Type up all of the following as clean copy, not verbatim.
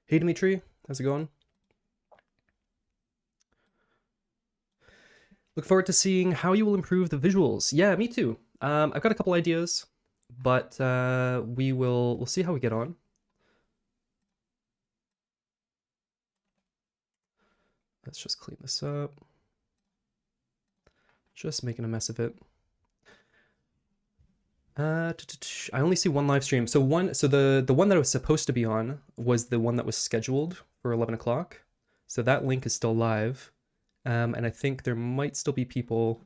Hey Dimitri, how's it going? Look forward to seeing how you will improve the visuals. Yeah, me too. I've got a couple ideas, but we'll see how we get on. Let's just clean this up. Just making a mess of it. I only see one live stream. So the one that I was supposed to be on was the one that was scheduled for 11 o'clock. So that link is still live. And I think there might still be people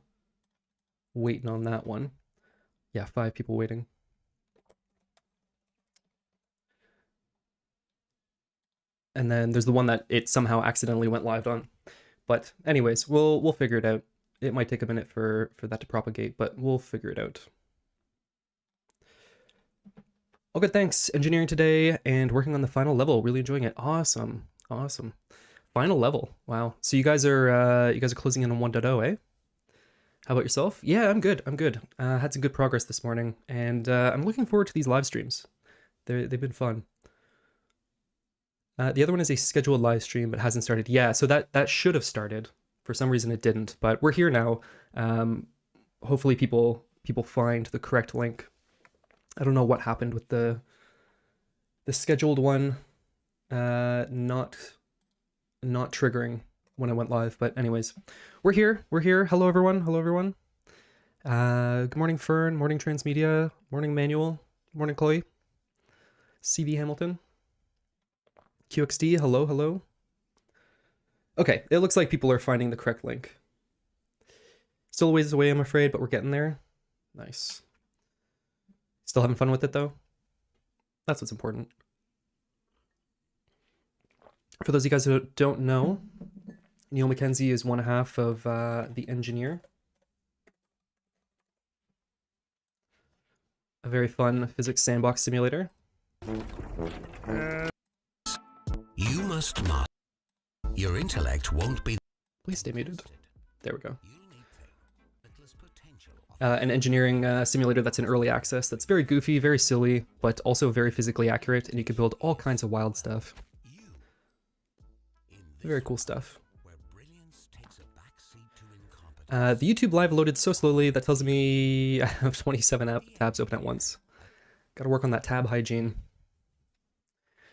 waiting on that one. Yeah, 5 people waiting. And then there's the one that it somehow accidentally went live on. But anyways, we'll figure it out. It might take a minute for that to propagate, but we'll figure it out. Oh, good, thanks. Engineering today and working on the final level. Really enjoying it. Awesome, awesome. Final level. Wow. So you guys are closing in on 1.0, eh? How about yourself? Yeah, I'm good. I'm good. Had some good progress this morning, and I'm looking forward to these live streams. They've been fun. The other one is a scheduled live stream, but hasn't started. Yeah, so that should have started. For some reason it didn't, but we're here now. Hopefully people find the correct link. I don't know what happened with the scheduled one not triggering when I went live, but anyways, we're here. We're here. Hello everyone. Hello everyone. Good morning Fern, morning Transmedia, morning Manuel, morning Chloe. CV Hamilton. QXD, hello, hello. Okay, it looks like people are finding the correct link. Still a ways away, I'm afraid, but we're getting there. Nice. Still having fun with it, though? That's what's important. For those of you guys who don't know, Neil McKenzie is one half of The Engineer. A very fun physics sandbox simulator. You must master. Your intellect won't be. Please stay muted. There we go. An engineering simulator that's in early access that's very goofy, very silly, but also very physically accurate, and you can build all kinds of wild stuff. Very cool stuff. The YouTube live loaded so slowly that tells me I have 27 tabs open at once. Gotta work on that tab hygiene.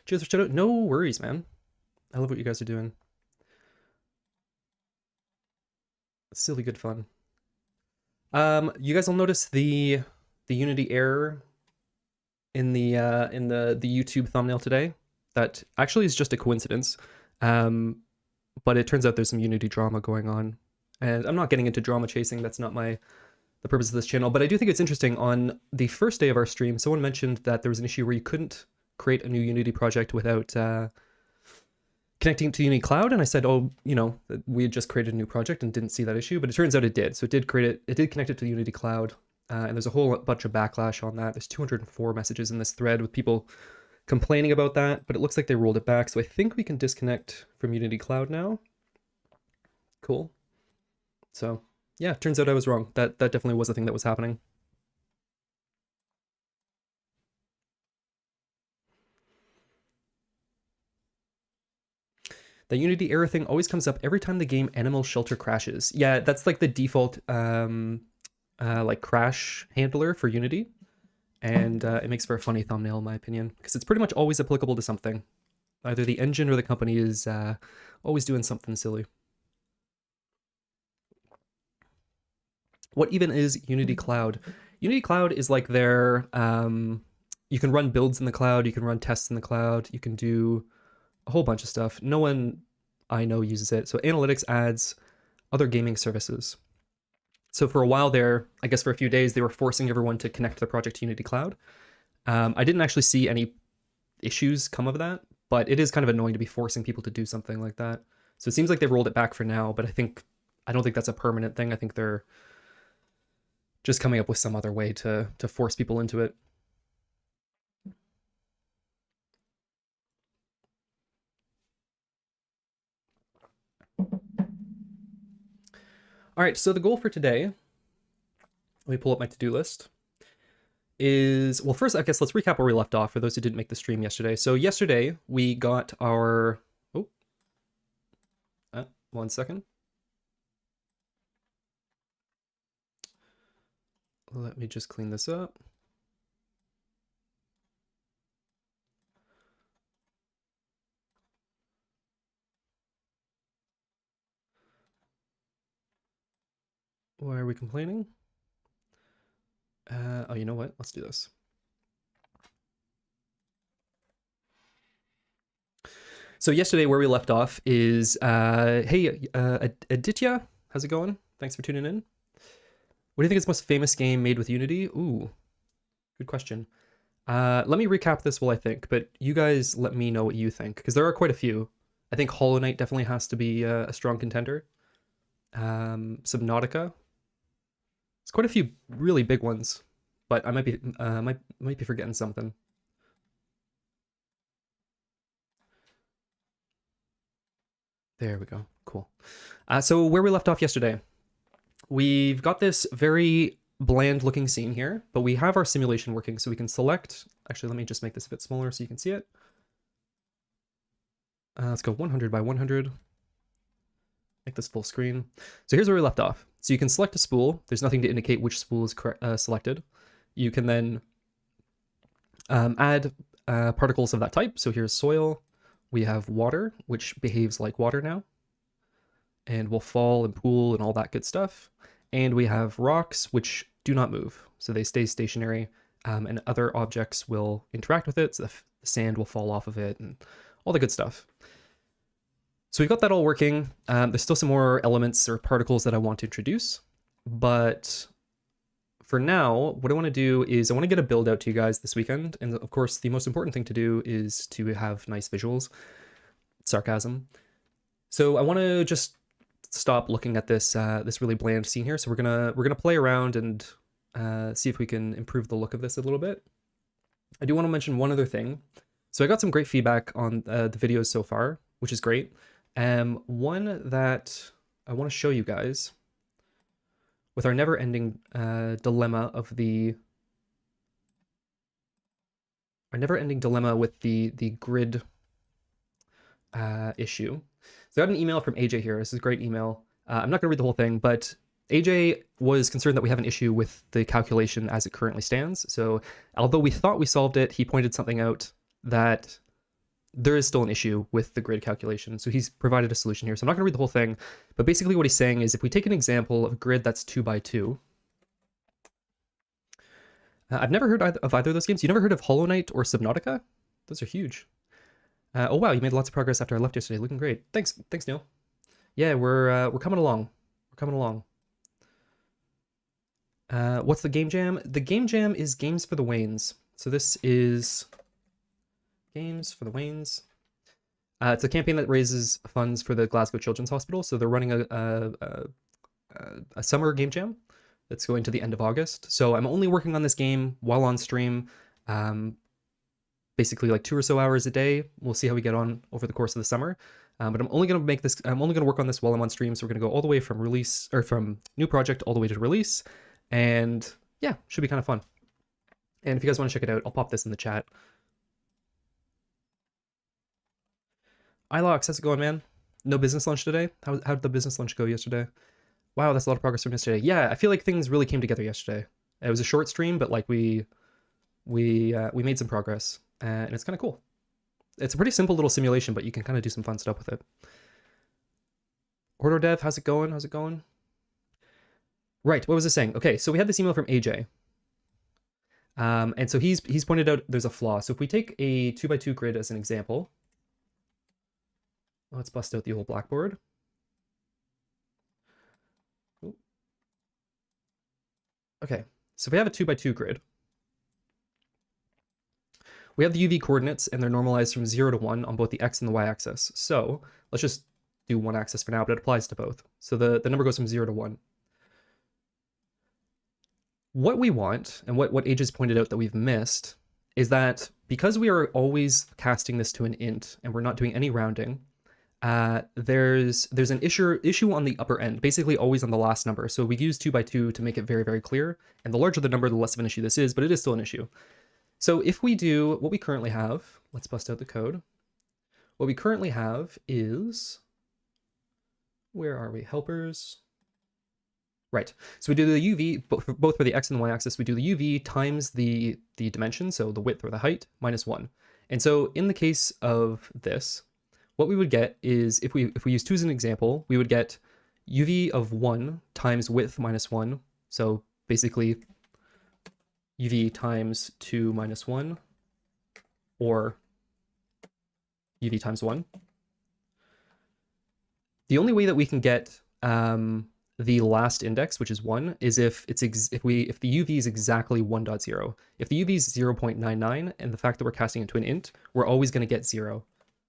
Cheers for shout out. No worries, man. I love what you guys are doing. Silly good fun. You guys will notice the Unity error in the YouTube thumbnail today. That actually is just a coincidence. But it turns out there's some Unity drama going on. And I'm not getting into drama chasing, that's not the purpose of this channel, but I do think it's interesting. On the first day of our stream, someone mentioned that there was an issue where you couldn't create a new Unity project without connecting to Unity Cloud, and I said, oh, you know, we had just created a new project and didn't see that issue, but it turns out it did. So it did connect it to the Unity Cloud, and there's a whole bunch of backlash on that. There's 204 messages in this thread with people complaining about that, but it looks like they rolled it back, so I think we can disconnect from Unity Cloud now. Cool. So yeah, turns out I was wrong. That definitely was a thing that was happening. The Unity error thing always comes up every time the game Animal Shelter crashes. Yeah, that's like the default like crash handler for Unity, and it makes for a funny thumbnail in my opinion, because it's pretty much always applicable to something. Either the engine or the company is always doing something silly. What even is Unity Cloud? Unity Cloud is like their you can run builds in the cloud, you can run tests in the cloud, you can do a whole bunch of stuff. No one I know uses it. So analytics, ads, other gaming services. So for a while there, I guess for a few days, they were forcing everyone to connect their project to Unity Cloud. I didn't actually see any issues come of that, but it is kind of annoying to be forcing people to do something like that. So it seems like they've rolled it back for now, but I don't think that's a permanent thing. I think they're just coming up with some other way to force people into it. All right, so the goal for today, let me pull up my to-do list, is, well, first, I guess let's recap where we left off for those who didn't make the stream yesterday. So yesterday we got our, oh, 1 second. Let me just clean this up. Why are we complaining? Oh, you know what? Let's do this. So yesterday where we left off is, hey, Aditya, how's it going? Thanks for tuning in. What do you think is the most famous game made with Unity? Ooh, good question. Let me recap this while I think, but you guys let me know what you think, because there are quite a few. I think Hollow Knight definitely has to be a strong contender. Subnautica. There's quite a few really big ones, but I might be forgetting something. There we go. Cool. So where we left off yesterday, we've got this very bland looking scene here, but we have our simulation working, so we can select. Actually, let me just make this a bit smaller so you can see it. Let's go 100 by 100. Make this full screen. So here's where we left off. So you can select a spool. There's nothing to indicate which spool is selected. You can then add particles of that type. So here's soil. We have water, which behaves like water now, and will fall and pool and all that good stuff. And we have rocks, which do not move. So they stay stationary, and other objects will interact with it. So the sand will fall off of it and all the good stuff. So we've got that all working. There's still some more elements or particles that I want to introduce, but for now, what I want to do is I want to get a build out to you guys this weekend. And of course, the most important thing to do is to have nice visuals. Sarcasm. So I want to just stop looking at this this really bland scene here. So we're gonna play around and see if we can improve the look of this a little bit. I do want to mention one other thing. So I got some great feedback on the videos so far, which is great. One that I want to show you guys with our never-ending dilemma with the grid issue. So I got an email from AJ here. This is a great email. I'm not going to read the whole thing, but AJ was concerned that we have an issue with the calculation as it currently stands. So although we thought we solved it, he pointed something out that there is still an issue with the grid calculation. So he's provided a solution here. So I'm not going to read the whole thing, but basically what he's saying is if we take an example of a grid that's 2 by 2, I've never heard of either of those games. You never heard of Hollow Knight or Subnautica? Those are huge. Oh wow, you made lots of progress after I left yesterday. Looking great. Thanks, Neil. Yeah, we're coming along. We're coming along. What's the game jam? The game jam is Games for the Wanes. So this is Games for the Wanes. It's a campaign that raises funds for the Glasgow Children's Hospital. So they're running a summer game jam that's going to the end of August. So I'm only working on this game while on stream, basically like 2 or so hours a day. We'll see how we get on over the course of the summer. But I'm only going to work on this while I'm on stream. So we're going to go all the way from release, or from new project all the way to release. And yeah, should be kind of fun. And if you guys want to check it out, I'll pop this in the chat. Ilox, how's it going, man? No business lunch today? How did the business lunch go yesterday? Wow, that's a lot of progress from yesterday. Yeah, I feel like things really came together yesterday. It was a short stream, but like we made some progress, and it's kind of cool. It's a pretty simple little simulation, but you can kind of do some fun stuff with it. Ordo Dev, how's it going? How's it going? Right, what was I saying? Okay, so we had this email from AJ. And so he's pointed out there's a flaw. So if we take a 2 by 2 grid as an example, let's bust out the old blackboard. Ooh. Okay, so if we have a 2 by 2 grid, we have the UV coordinates and they're normalized from 0 to 1 on both the X and the Y axis. So let's just do one axis for now, but it applies to both. So the number goes from 0 to 1. What we want, and what AJ's pointed out that we've missed, is that because we are always casting this to an int and we're not doing any rounding, there's an issue on the upper end, basically always on the last number. So we use 2 by 2 to make it very, very clear. And the larger the number, the less of an issue this is, but it is still an issue. So if we do what we currently have, let's bust out the code. What we currently have is, where are we? Helpers. Right. So we do the UV, both for the X and the Y axis, we do the UV times the dimension, so the width or the height, minus 1. And so in the case of this, what we would get is, if we use 2 as an example, we would get UV of 1 times width minus 1. So basically UV times 2 minus 1, or UV times 1. The only way that we can get the last index, which is 1, is if the UV is exactly 1.0. If the UV is 0.99, and the fact that we're casting into an int, we're always going to get 0,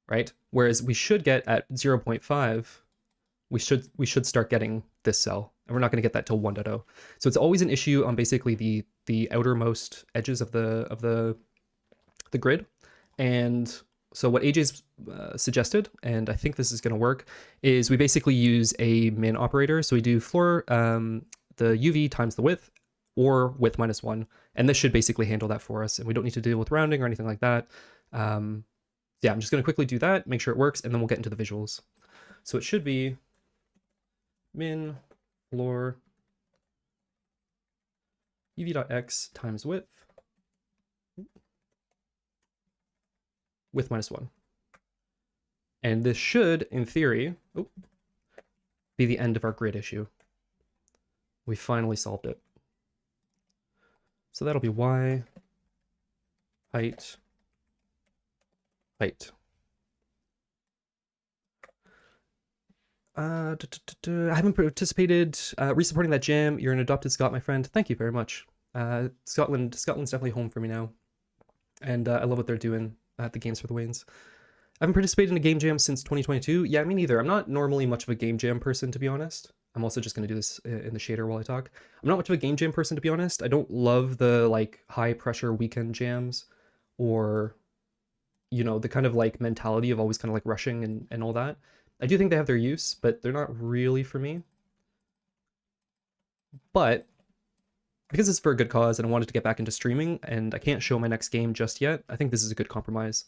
right? Whereas we should get at 0.5, we should start getting this cell, and we're not going to get that till 1.0. So it's always an issue on basically the outermost edges of the grid. And so what AJ's suggested, and I think this is going to work, is we basically use a min operator. So we do floor, the UV times the width, or width minus 1, and this should basically handle that for us, and we don't need to deal with rounding or anything like that. Yeah, I'm just going to quickly do that, make sure it works, and then we'll get into the visuals. So it should be min floor uv.x times width minus 1. And this should, in theory, be the end of our grid issue. We finally solved it. So that'll be y, height. I haven't participated. Resupporting that jam. You're an adopted Scot, my friend. Thank you very much. Scotland's definitely home for me now, and I love what they're doing at the Games for the Wains. I haven't participated in a game jam since 2022. Yeah, me neither. I'm not normally much of a game jam person, to be honest. I'm also just going to do this in the shader while I talk. I'm not much of a game jam person, to be honest. I don't love the like high pressure weekend jams, or the kind of like mentality of always kind of like rushing and all that. I do think they have their use, but they're not really for me. But because it's for a good cause and I wanted to get back into streaming and I can't show my next game just yet, I think this is a good compromise.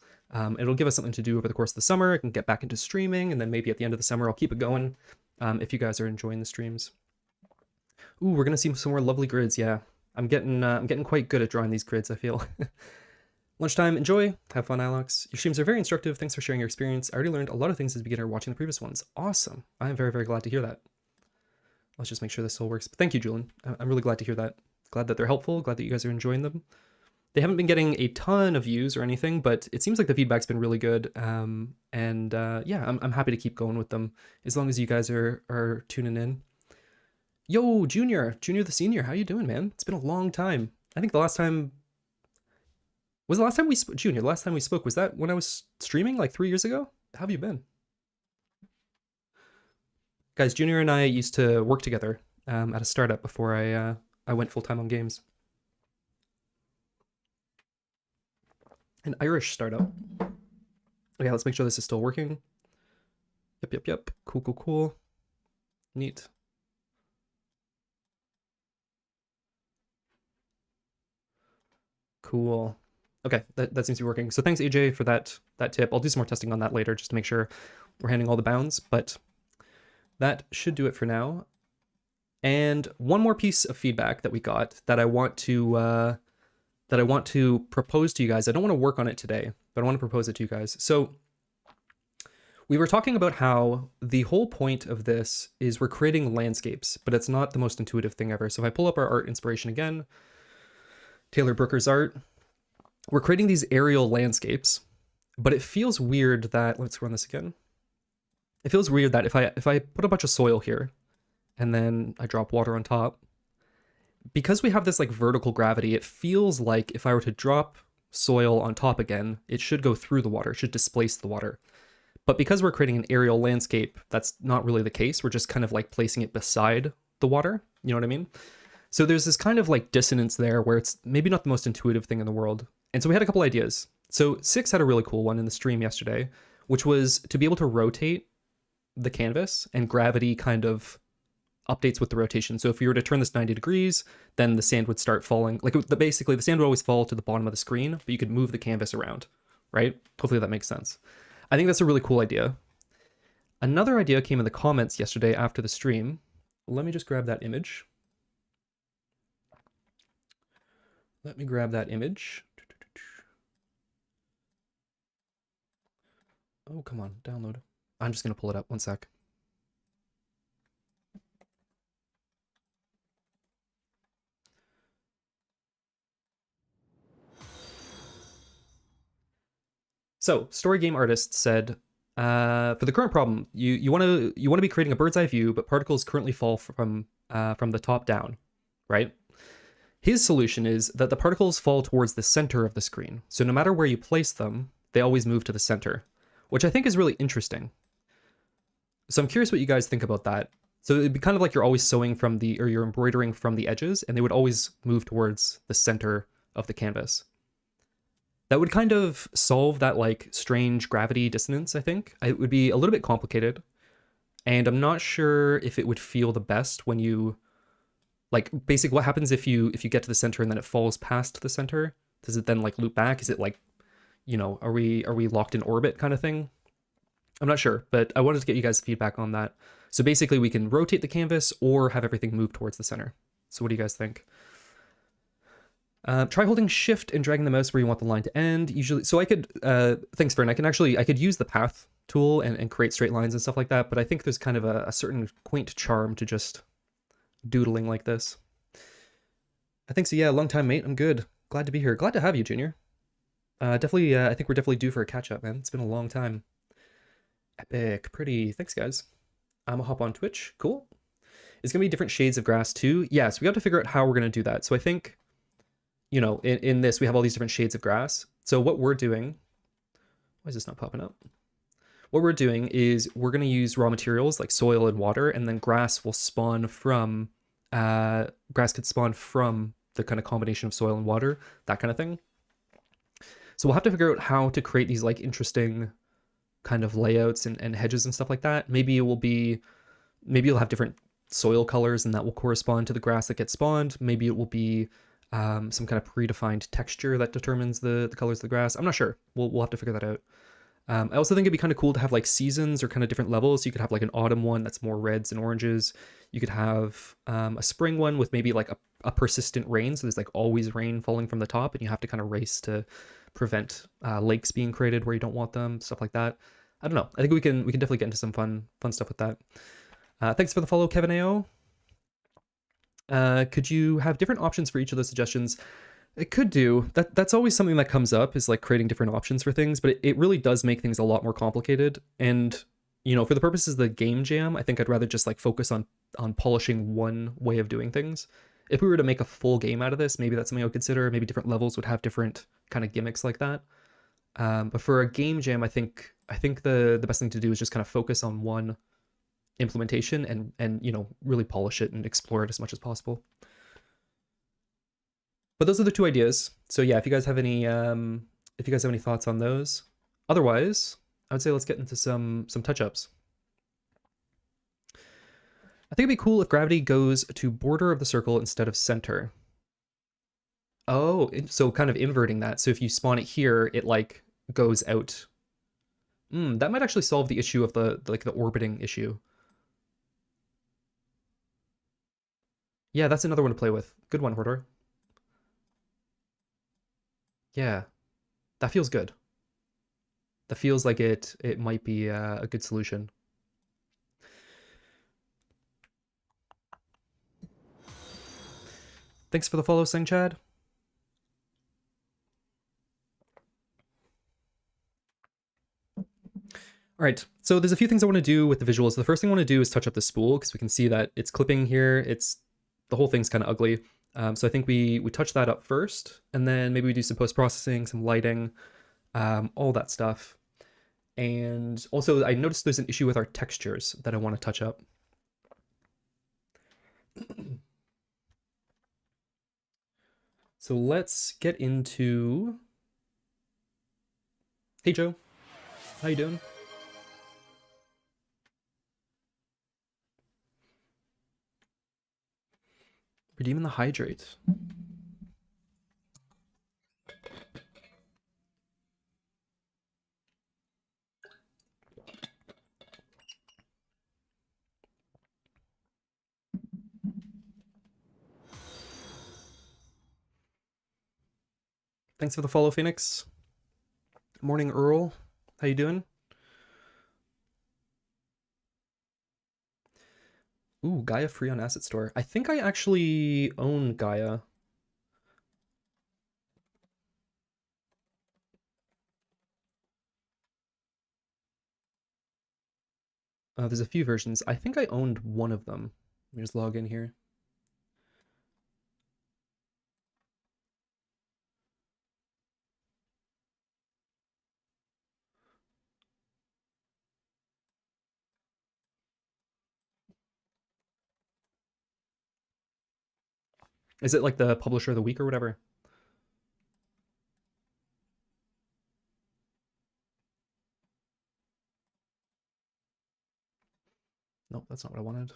It'll give us something to do over the course of the summer. I can get back into streaming, and then maybe at the end of the summer I'll keep it going if you guys are enjoying the streams. Ooh, we're gonna see some more lovely grids. Yeah, I'm getting quite good at drawing these grids, I feel. Lunchtime, enjoy, have fun, Alex. Your streams are very instructive. Thanks for sharing your experience. I already learned a lot of things as a beginner watching the previous ones. Awesome. I am very, very glad to hear that. Let's just make sure this still works. But thank you, Julian. I'm really glad to hear that. Glad that they're helpful. Glad that you guys are enjoying them. They haven't been getting a ton of views or anything, but it seems like the feedback's been really good. Yeah, I'm happy to keep going with them as long as you guys are tuning in. Yo, Junior the Senior, how you doing, man? It's been a long time. I think the last time we spoke, Junior, the last time we spoke, was that when I was streaming like 3 years ago? How have you been? Guys, Junior and I used to work together at a startup before I went full-time on games. An Irish startup. Okay, let's make sure this is still working. Yep. Cool. Neat. Cool. Okay, that seems to be working. So thanks, AJ, for that tip. I'll do some more testing on that later just to make sure we're handling all the bounds, but that should do it for now. And one more piece of feedback that we got that I want to propose to you guys. I don't want to work on it today, but I want to propose it to you guys. So we were talking about how the whole point of this is we're creating landscapes, but it's not the most intuitive thing ever. So if I pull up our art inspiration again, Taylor Brooker's art, we're creating these aerial landscapes, but it feels weird that, let's run this again. It feels weird that if I put a bunch of soil here and then I drop water on top, because we have this like vertical gravity, it feels like if I were to drop soil on top again, it should go through the water, it should displace the water. But because we're creating an aerial landscape, that's not really the case. We're just kind of like placing it beside the water. You know what I mean? So there's this kind of like dissonance there where it's maybe not the most intuitive thing in the world. And so we had a couple ideas. So Six had a really cool one in the stream yesterday, which was to be able to rotate the canvas, and gravity kind of updates with the rotation. So if you were to turn this 90 degrees, then the sand would start falling. Like basically the sand would always fall to the bottom of the screen, but you could move the canvas around, right? Hopefully that makes sense. I think that's a really cool idea. Another idea came in the comments yesterday after the stream. Let me just grab that image. Let me grab that image. Oh, come on, download. I'm just gonna pull it up, one sec. So, story game artist said, for the current problem, you want to be creating a bird's eye view, but particles currently fall from the top down, right? His solution is that the particles fall towards the center of the screen. So no matter where you place them, they always move to the center, which I think is really interesting. So I'm curious what you guys think about that. So it'd be kind of like you're always sewing or you're embroidering from the edges, and they would always move towards the center of the canvas. That would kind of solve that like strange gravity dissonance, I think. It would be a little bit complicated, and I'm not sure if it would feel the best when you, like, basically what happens if you get to the center and then it falls past the center? Does it then like loop back? Is it like, are we locked in orbit kind of thing? I'm not sure, but I wanted to get you guys feedback on that. So basically we can rotate the canvas or have everything move towards the center. So what do you guys think? Try holding shift and dragging the mouse where you want the line to end. Usually, so I could, thanks Fern, I could use the path tool and create straight lines and stuff like that, but I think there's kind of a certain quaint charm to just doodling like this. I think so, yeah, long time mate, I'm good. Glad to be here. Glad to have you, Junior. Definitely, I think we're definitely due for a catch up, man. It's been a long time. Epic, pretty, thanks guys. I'm gonna hop on Twitch, cool. It's gonna be different shades of grass too. Yeah, so we have to figure out how we're gonna do that. So I think, in this, we have all these different shades of grass. So what we're doing, why is this not popping up? What we're doing is we're going to use raw materials like soil and water, and then grass will spawn from, grass could spawn from the kind of combination of soil and water, that kind of thing. So we'll have to figure out how to create these like interesting kind of layouts and hedges and stuff like that. Maybe you'll have different soil colors and that will correspond to the grass that gets spawned. Maybe it will be some kind of predefined texture that determines the colors of the grass. I'm not sure. We'll have to figure that out. I also think it'd be kind of cool to have like seasons or kind of different levels. So you could have like an autumn one that's more reds and oranges. You could have a spring one with maybe like a persistent rain. So there's like always rain falling from the top and you have to kind of race to prevent lakes being created where you don't want them, stuff like that. I don't know. I think we can definitely get into some fun stuff with that. Thanks for the follow, Kevin AO. Could you have different options for each of those suggestions? It could do. That's always something that comes up, is like creating different options for things, but it really does make things a lot more complicated. And, for the purposes of the game jam, I think I'd rather just like focus on polishing one way of doing things. If we were to make a full game out of this, maybe that's something I would consider. Maybe different levels would have different kind of gimmicks like that. But for a game jam, I think the best thing to do is just kind of focus on one implementation and really polish it and explore it as much as possible. But those are the two ideas. So yeah, if you guys have any thoughts on those, otherwise I would say let's get into some touch-ups. I think it'd be cool if gravity goes to border of the circle instead of center. Oh, so kind of inverting that. So if you spawn it here, it like goes out. That might actually solve the issue of the orbiting issue. Yeah, that's another one to play with. Good one, Hordor. Yeah, that feels good. That feels like it might be a good solution. Thanks for the follow, Sing Chad. All right, so there's a few things I want to do with the visuals. The first thing I want to do is touch up the spool, because we can see that it's clipping here. The whole thing's kind of ugly. So I think we touch that up first, and then maybe we do some post-processing, some lighting, all that stuff. And also I noticed there's an issue with our textures that I want to touch up. So let's get into... Hey Joe, how you doing? Redeeming the hydrate. Thanks for the follow, Phoenix. Morning, Earl. How you doing? Ooh, Gaia free on Asset Store. I think I actually own Gaia. There's a few versions. I think I owned one of them. Let me just log in here. Is it like the publisher of the week or whatever? Nope, that's not what I wanted.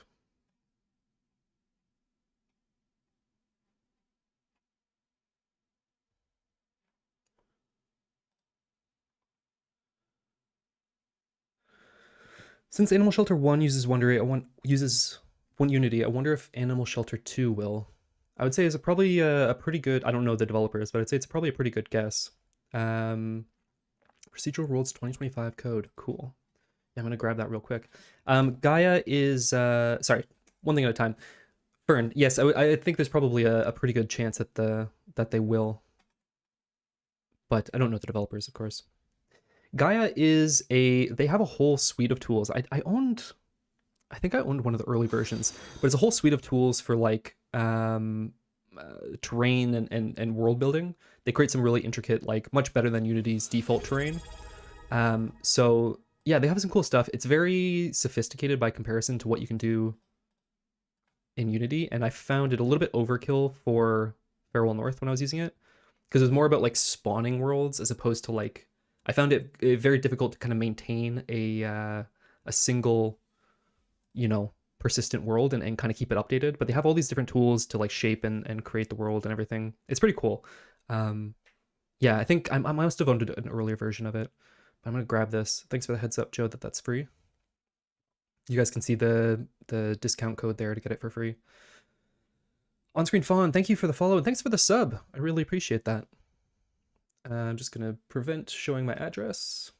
Since Animal Shelter 1 uses uses one Unity, I wonder if Animal Shelter 2 will. I would say it's probably a pretty good, I don't know the developers, but I'd say it's probably a pretty good guess. Procedural Worlds 2025 code. Cool. Yeah, I'm going to grab that real quick. Gaia is, sorry, one thing at a time. Fern, yes, I think there's probably a pretty good chance that they will. But I don't know the developers, of course. Gaia is they have a whole suite of tools. I think I owned one of the early versions, but it's a whole suite of tools for like terrain and world building. They create some really intricate, like much better than Unity's default terrain. So yeah, they have some cool stuff. It's very sophisticated by comparison to what you can do in Unity, and I found it a little bit overkill for Farewell North when I was using it, because it was more about like spawning worlds as opposed to like I found it very difficult to kind of maintain a single, you know, persistent world and kind of keep it updated. But they have all these different tools to like shape and create the world and everything. It's pretty cool. Yeah, I think I must have owned an earlier version of it. But I'm gonna grab this. Thanks for the heads up, Joe, that that's free. You guys can see the discount code there to get it for free. On-screen fawn, thank you for the follow and thanks for the sub. I really appreciate that. I'm just gonna prevent showing my address.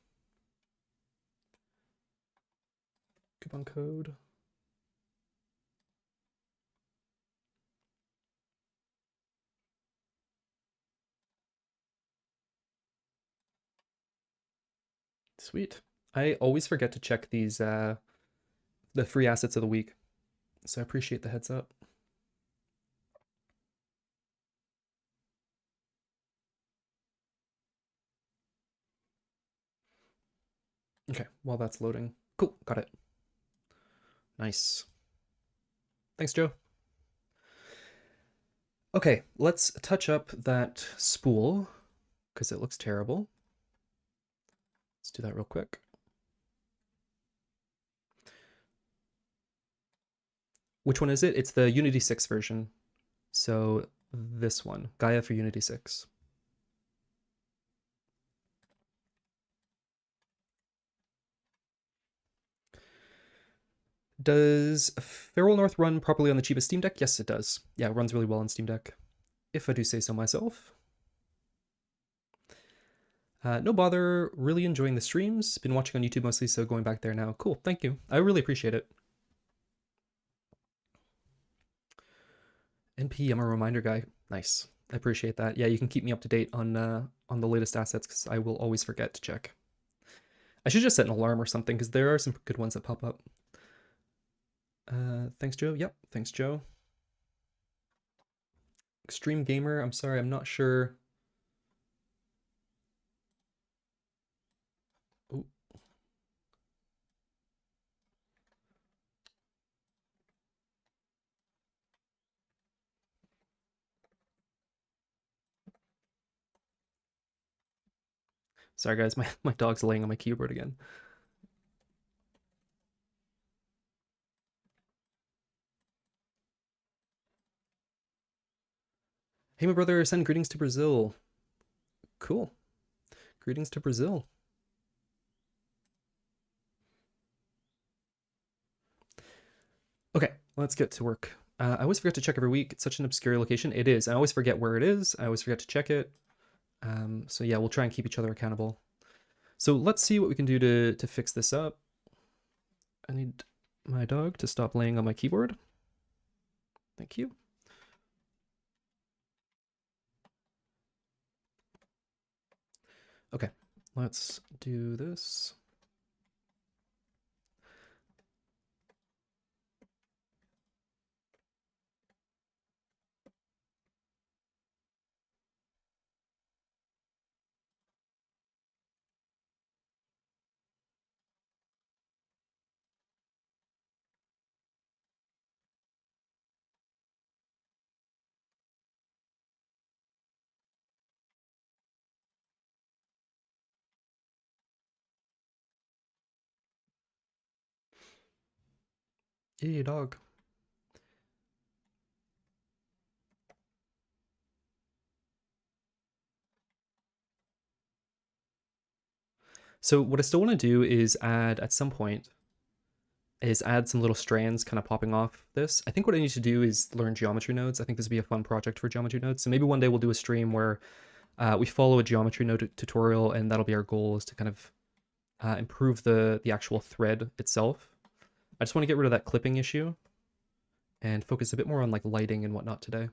Coupon code. Sweet. I always forget to check these the free assets of the week, so I appreciate the heads up. Okay, while that's loading. Cool, got it. Nice. Thanks, Joe. Okay, let's touch up that spool because it looks terrible. Let's do that real quick. Which one is it? It's the Unity 6 version. So this one, Gaia for Unity 6. Does Feral North run properly on the cheapest Steam Deck? Yes, it does. Yeah, it runs really well on Steam Deck, if I do say so myself. No bother, really enjoying the streams. Been watching on YouTube mostly, so going back there now. Cool, thank you. I really appreciate it. NP, I'm a reminder guy. Nice. I appreciate that. Yeah, you can keep me up to date on the latest assets because I will always forget to check. I should just set an alarm or something because there are some good ones that pop up. Thanks, Joe. Yep, thanks, Joe. Extreme Gamer, I'm sorry, I'm not sure. Ooh. Sorry, guys, my dog's laying on my keyboard again. Hey, my brother, send greetings to Brazil. Cool. Greetings to Brazil. Okay, let's get to work. I always forget to check every week. It's such an obscure location. It is. I always forget where it is. I always forget to check it. So yeah, we'll try and keep each other accountable. So let's see what we can do to fix this up. I need my dog to stop laying on my keyboard. Thank you. Okay, let's do this. Hey, dog. So what I still want to do is add, at some point, is add some little strands kind of popping off this. I think what I need to do is learn geometry nodes. I think this would be a fun project for geometry nodes. So maybe one day we'll do a stream where we follow a geometry node tutorial, and that'll be our goal, is to kind of improve the actual thread itself. I just want to get rid of that clipping issue and focus a bit more on like lighting and whatnot today.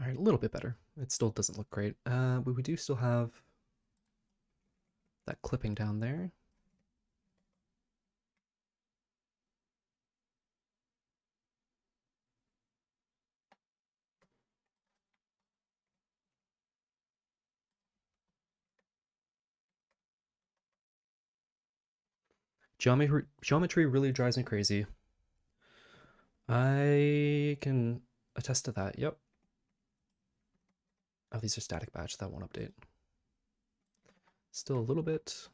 All right, a little bit better. It still doesn't look great, but we do still have that clipping down there. Geometry really drives me crazy. I can attest to that. Yep. Oh, these are static batch. That won't update. Still a little bit.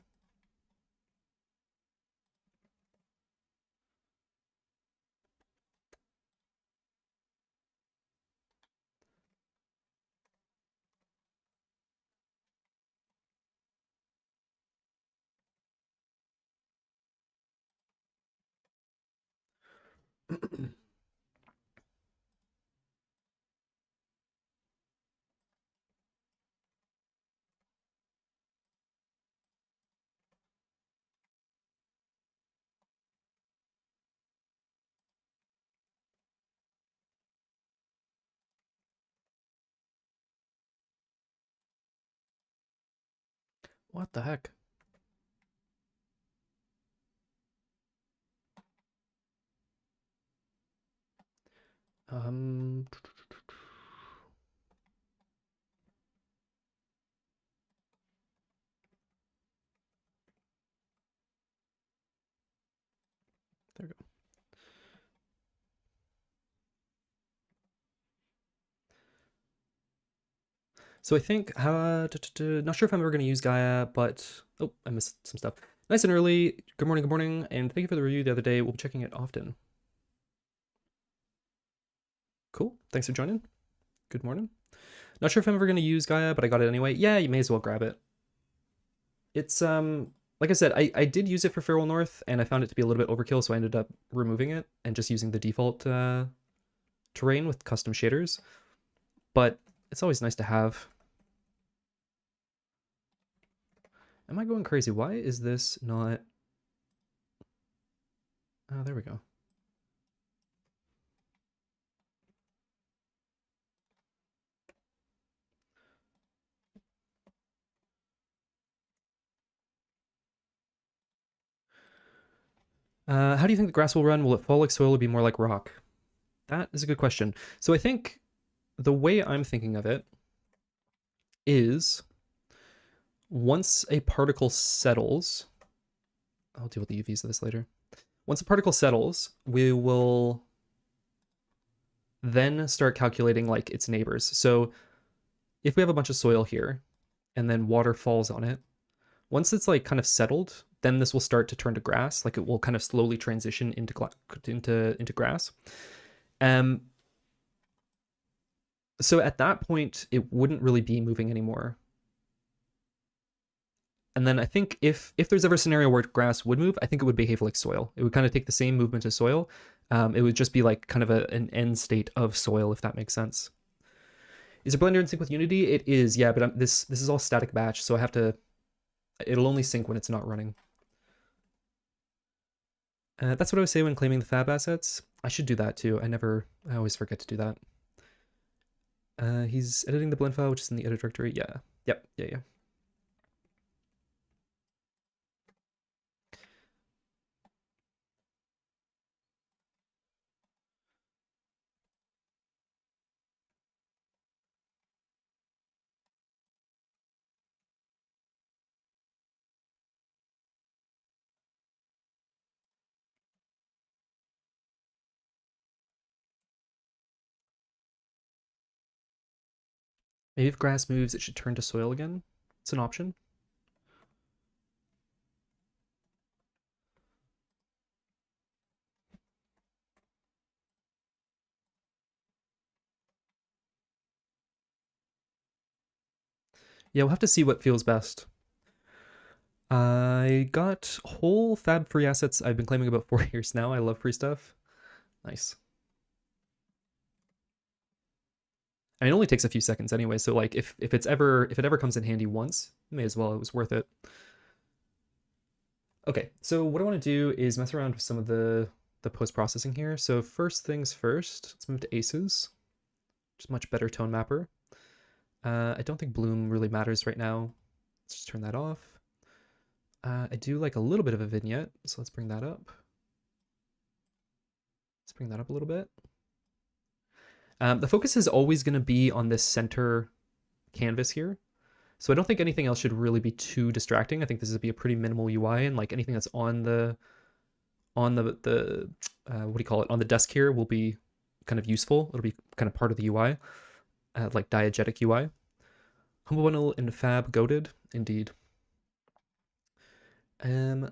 What the heck? Um, there we go. So I think, not sure if I'm ever going to use Gaia, but, oh, I missed some stuff. Nice and early. Good morning, and thank you for the review the other day. We'll be checking it often. Cool. Thanks for joining. Good morning. Not sure if I'm ever going to use Gaia, but I got it anyway. Yeah, you may as well grab it. It's, like I said, I did use it for Farewell North, and I found it to be a little bit overkill, so I ended up removing it and just using the default terrain with custom shaders. But it's always nice to have. Am I going crazy? Why is this not... Oh, there we go. How do you think the grass will run? Will it fall like soil or be more like rock? That is a good question. So I think the way I'm thinking of it is once a particle settles, I'll deal with the UVs of this later. Once a particle settles, we will then start calculating like its neighbors. So if we have a bunch of soil here and then water falls on it, once it's like kind of settled, then this will start to turn to grass. Like it will kind of slowly transition into grass. Um, so at that point, it wouldn't really be moving anymore. And then I think if there's ever a scenario where grass would move, I think it would behave like soil. It would kind of take the same movement as soil. It would just be like kind of an end state of soil, if that makes sense. Is a Blender in sync with Unity? It is, yeah, but this is all static batch, so I have to. It'll only sync when it's not running. That's what I was saying when claiming the fab assets. I should do that too. I always forget to do that. He's editing the blend file, which is in the edit directory. Yeah. Yep. Yeah. Maybe if grass moves, it should turn to soil again. It's an option. Yeah, we'll have to see what feels best. I got whole fab free assets I've been claiming about 4 years now. I love free stuff. Nice. I mean, it only takes a few seconds anyway, so like if it ever comes in handy once, may as well. It was worth it. Okay, so what I want to do is mess around with some of the post-processing here. So first things first, let's move to Aces, which is a much better tone mapper. I don't think bloom really matters right now. Let's just turn that off. I do like a little bit of a vignette, so let's bring that up. Let's bring that up a little bit. The focus is always going to be on this center canvas here. So I don't think anything else should really be too distracting. I think this would be a pretty minimal UI, and like anything that's on the what do you call it, on the desk here will be kind of useful. It'll be kind of part of the UI, like diegetic UI. Humble Bundle and Fab goated, indeed.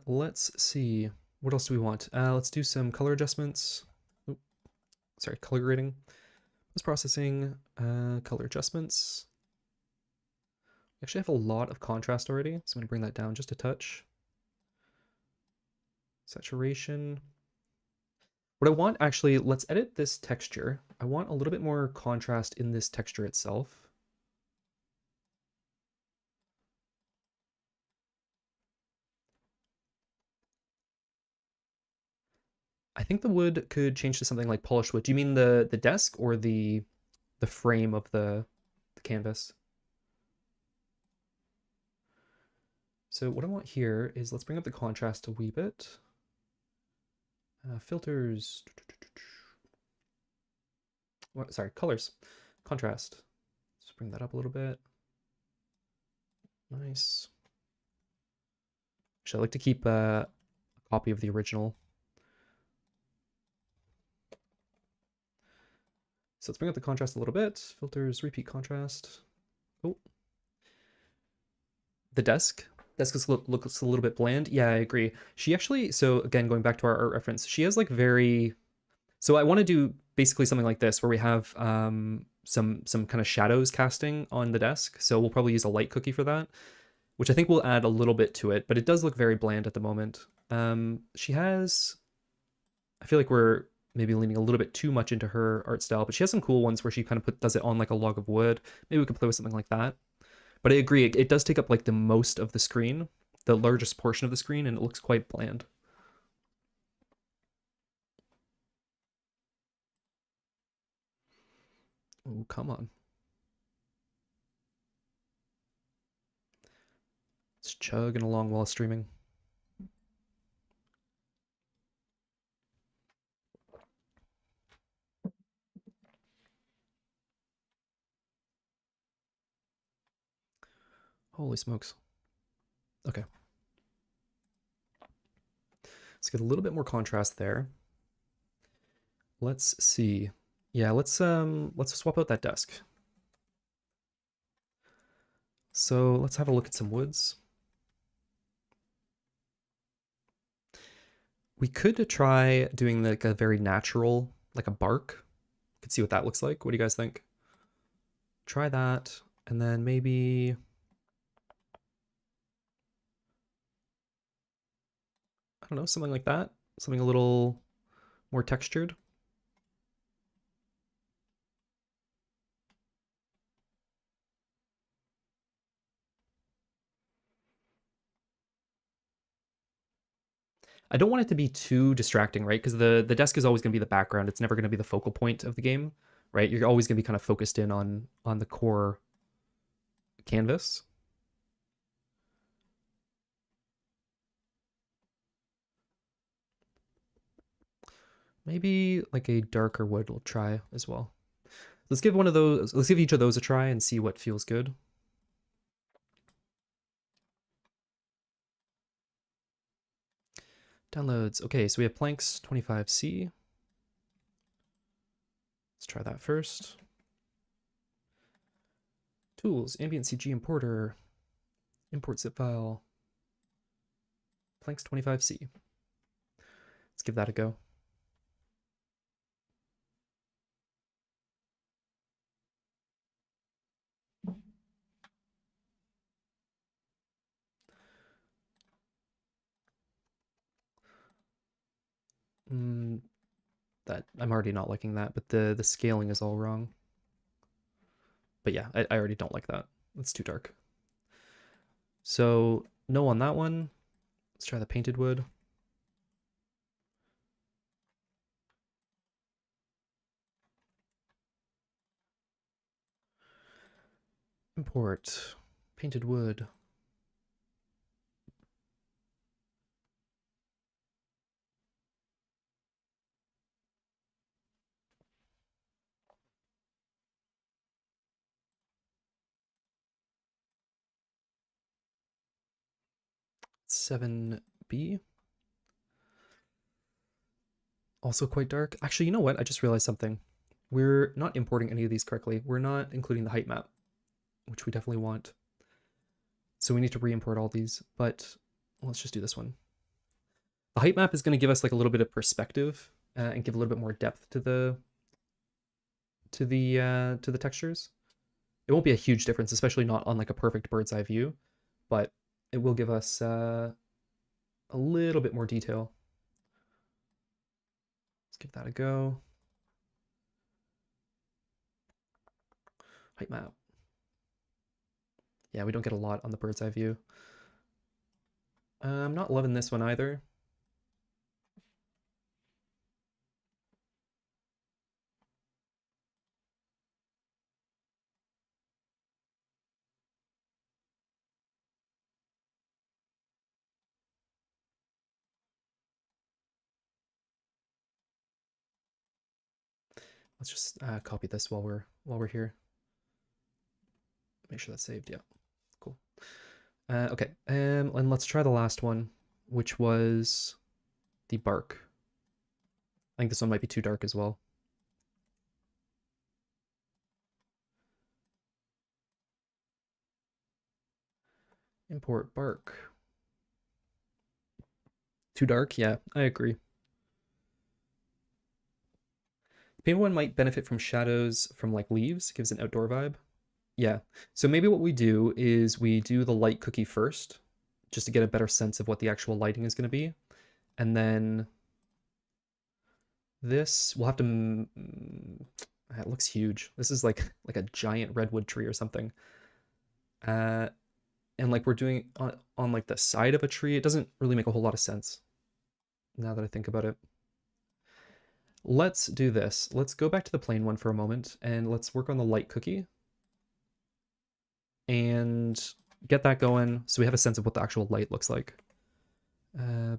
Let's see. What else do we want? Let's do some color adjustments. Oop, sorry, color grading. Post processing, color adjustments. We actually have a lot of contrast already, so I'm going to bring that down just a touch. Saturation. What I want, actually, let's edit this texture. I want a little bit more contrast in this texture itself. I think the wood could change to something like polished wood. Do you mean the desk or the frame of the canvas? So what I want here is, let's bring up the contrast a wee bit. Filters. Sorry, colors. Contrast. Let's bring that up a little bit. Nice. Actually, I like to keep a copy of the original. So let's bring up the contrast a little bit. Filters, repeat contrast. Oh. The desk. Desk looks a little bit bland. Yeah, I agree. She actually, so again, going back to our art reference, she has like very, so I want to do basically something like this where we have some kind of shadows casting on the desk. So we'll probably use a light cookie for that, which I think will add a little bit to it, but it does look very bland at the moment. She has, I feel like we're maybe leaning a little bit too much into her art style, but she has some cool ones where she kind of does it on like a log of wood. Maybe we could play with something like that. But I agree, it does take up like the most of the screen, the largest portion of the screen, and it looks quite bland. Oh, come on. It's chugging along while streaming. Holy smokes. Okay. Let's get a little bit more contrast there. Let's see. Yeah, let's swap out that desk. So let's have a look at some woods. We could try doing like a very natural, like a bark. Could see what that looks like. What do you guys think? Try that, and then maybe, I don't know, something like that. Something a little more textured. I don't want it to be too distracting, right? Because the desk is always going to be the background. It's never going to be the focal point of the game, right? You're always going to be kind of focused in on the core canvas. Maybe like a darker wood we'll try as well. Let's give one of those, let's give each of those a try and see what feels good. Downloads. Okay, so we have planks 25C. Let's try that first. Tools, ambient CG importer, import zip file, planks 25C. Let's give that a go. That I'm already not liking that, but the scaling is all wrong. But yeah, I already don't like that. It's too dark. So no on that one. Let's try the painted wood. Import painted wood. $7B. Also quite dark. Actually, you know what? I just realized something. We're not importing any of these correctly. We're not including the height map, which we definitely want. So we need to re-import all these, but let's just do this one. The height map is going to give us like a little bit of perspective and give a little bit more depth to the textures. It won't be a huge difference, especially not on like a perfect bird's eye view, but it will give us a little bit more detail. Let's give that a go. Height map. Yeah, we don't get a lot on the bird's eye view. I'm not loving this one either. Let's just copy this while we're here. Make sure that's saved. Yeah, cool. Okay, and let's try the last one, which was the bark. I think this one might be too dark as well. Import bark. Too dark? Yeah, I agree. Painted one might benefit from shadows from like leaves, gives an outdoor vibe. Yeah, so maybe what we do is we do the light cookie first, just to get a better sense of what the actual lighting is going to be. And then this, we'll have to, it looks huge. This is like a giant redwood tree or something. And like we're doing on like the side of a tree. It doesn't really make a whole lot of sense now that I think about it. Let's do this. Let's go back to the plain one for a moment and let's work on the light cookie and get that going so we have a sense of what the actual light looks like.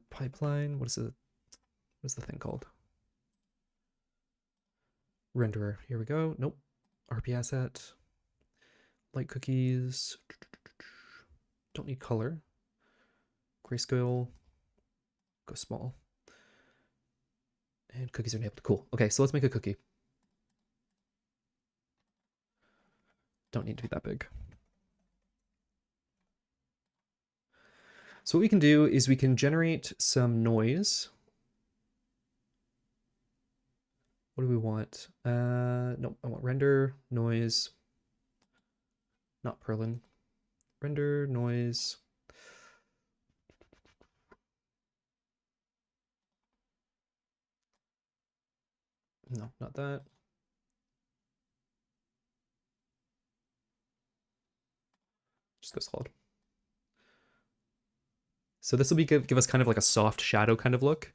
Pipeline, what is it? What is the thing called? Renderer, here we go. Nope. RP asset. Light cookies. Don't need color. Grayscale. Go small. And cookies are enabled. Cool. Okay, so let's make a cookie. Don't need to be that big. So what we can do is we can generate some noise. What do we want? No, I want render, noise, not Perlin. Render, noise. No, not that. Just go solid. So this will be give us kind of like a soft shadow kind of look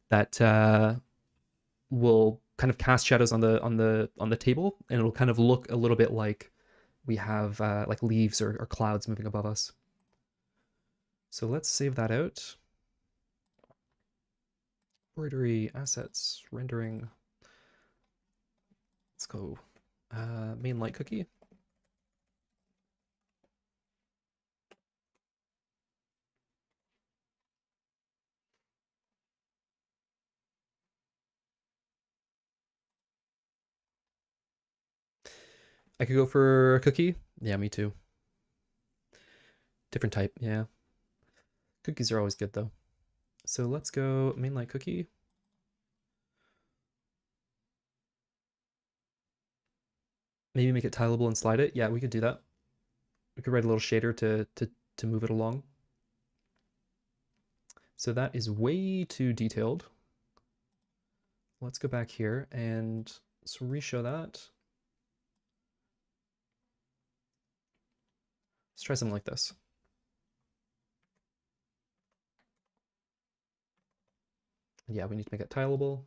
that will kind of cast shadows on the table, and it'll kind of look a little bit like we have like leaves or clouds moving above us. So let's save that out. Embroidery, assets, rendering. Let's go main light cookie. I could go for a cookie. Yeah, me too. Different type, yeah. Cookies are always good though. So let's go main light cookie. Maybe make it tileable and slide it. Yeah, we could do that. We could write a little shader to move it along. So that is way too detailed. Let's go back here and let's re-show that. Let's try something like this. Yeah, we need to make it tileable.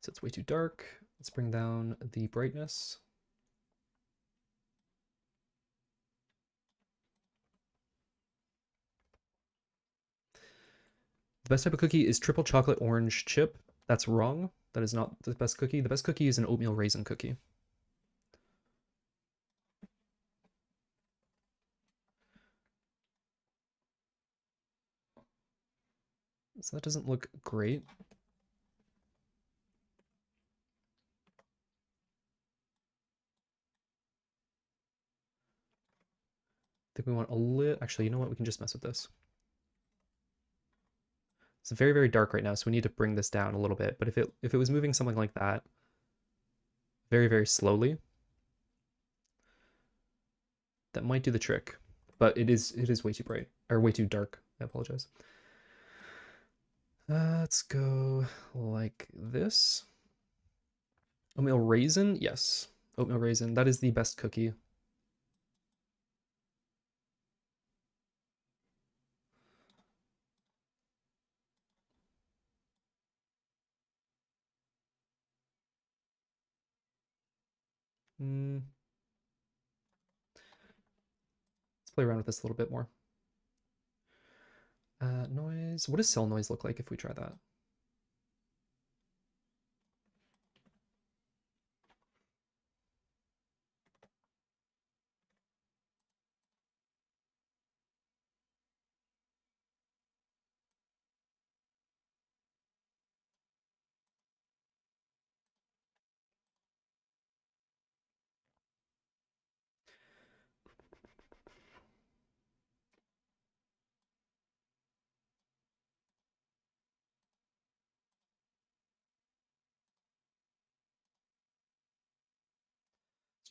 So it's way too dark. Let's bring down the brightness. The best type of cookie is triple chocolate orange chip. That's wrong. That is not the best cookie. The best cookie is an oatmeal raisin cookie. So that doesn't look great. I think we want a little, actually, you know what? We can just mess with this. It's very, very dark right now, so we need to bring this down a little bit. But if it was moving something like that, very, very slowly, that might do the trick. But it is way too bright, or way too dark. I apologize. Let's go like this. Oatmeal raisin, yes. Oatmeal raisin, that is the best cookie. Let's play around with this a little bit more. Noise. What does cell noise look like if we try that?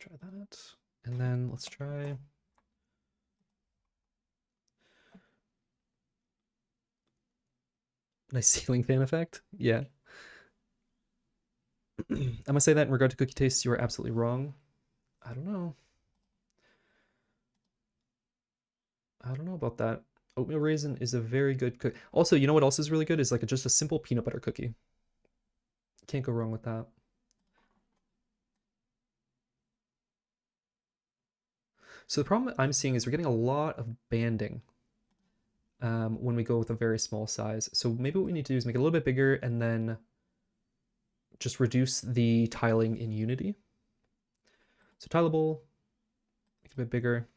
Let's try that. And then let's try nice ceiling fan effect. Yeah. I must say that in regard to cookie tastes, you are absolutely wrong. I don't know. I don't know about that. Oatmeal raisin is a very good cookie. Also, you know what else is really good is like just a simple peanut butter cookie. Can't go wrong with that. So the problem I'm seeing is we're getting a lot of banding when we go with a very small size. So maybe what we need to do is make it a little bit bigger and then just reduce the tiling in Unity. So tileable, make it a bit bigger.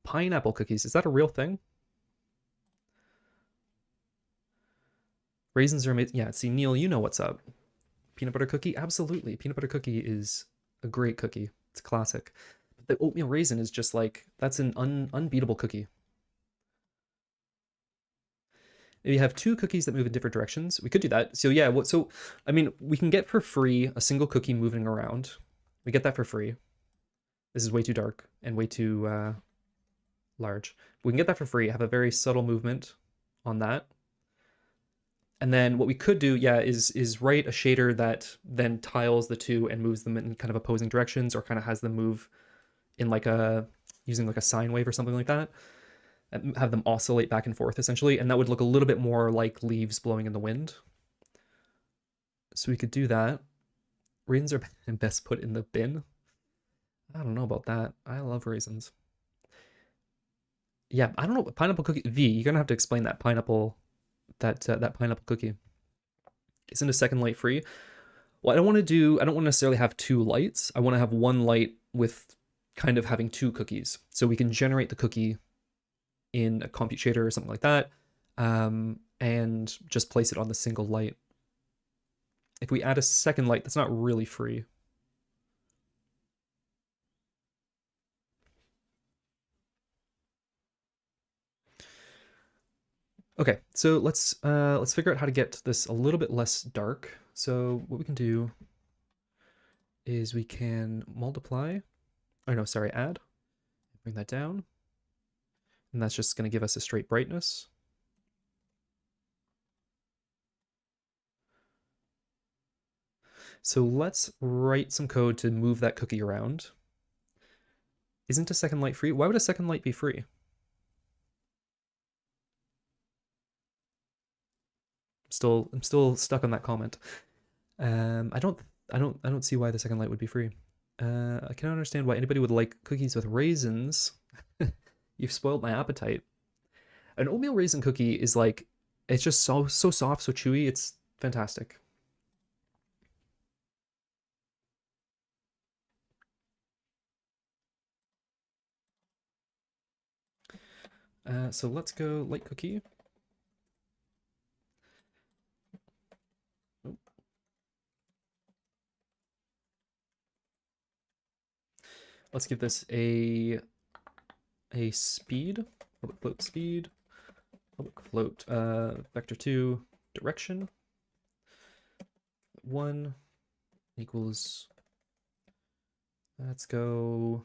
Pineapple cookies, is that a real thing? Raisins are amazing. Yeah, see, Neil, you know what's up. Peanut butter cookie? Absolutely. Peanut butter cookie is a great cookie. It's a classic. But the oatmeal raisin is just like, that's an unbeatable cookie. You have two cookies that move in different directions. We could do that. So yeah, so I mean, we can get for free a single cookie moving around. We get that for free. This is way too dark and way too large. We can get that for free, have a very subtle movement on that. And then what we could do, yeah, is write a shader that then tiles the two and moves them in kind of opposing directions, or kind of has them move in like using like a sine wave or something like that, and have them oscillate back and forth essentially, and that would look a little bit more like leaves blowing in the wind. So we could do that. Raisins are best put in the bin. I don't know about that. I love raisins. Yeah, I don't know. Pineapple cookie V. You're gonna have to explain that pineapple, that pineapple cookie. Isn't a second light free? Well, I don't want to necessarily have two lights. I want to have one light with kind of having two cookies, so we can generate the cookie in a compute shader or something like that, and just place it on the single light. If we add a second light, that's not really free. Okay, so let's figure out how to get this a little bit less dark. So what we can do is we can multiply, oh no, sorry, add, bring that down, and that's just going to give us a straight brightness. So let's write some code to move that cookie around. Isn't a second light free? Why would a second light be free? I'm still stuck on that comment. I don't see why the second light would be free. I cannot understand why anybody would like cookies with raisins. You've spoiled my appetite. An oatmeal raisin cookie is like, it's just so soft, so chewy. It's fantastic. So let's go light cookie. Oh. Let's give this a speed, public float speed, public float vector 2 direction 1 equals, let's go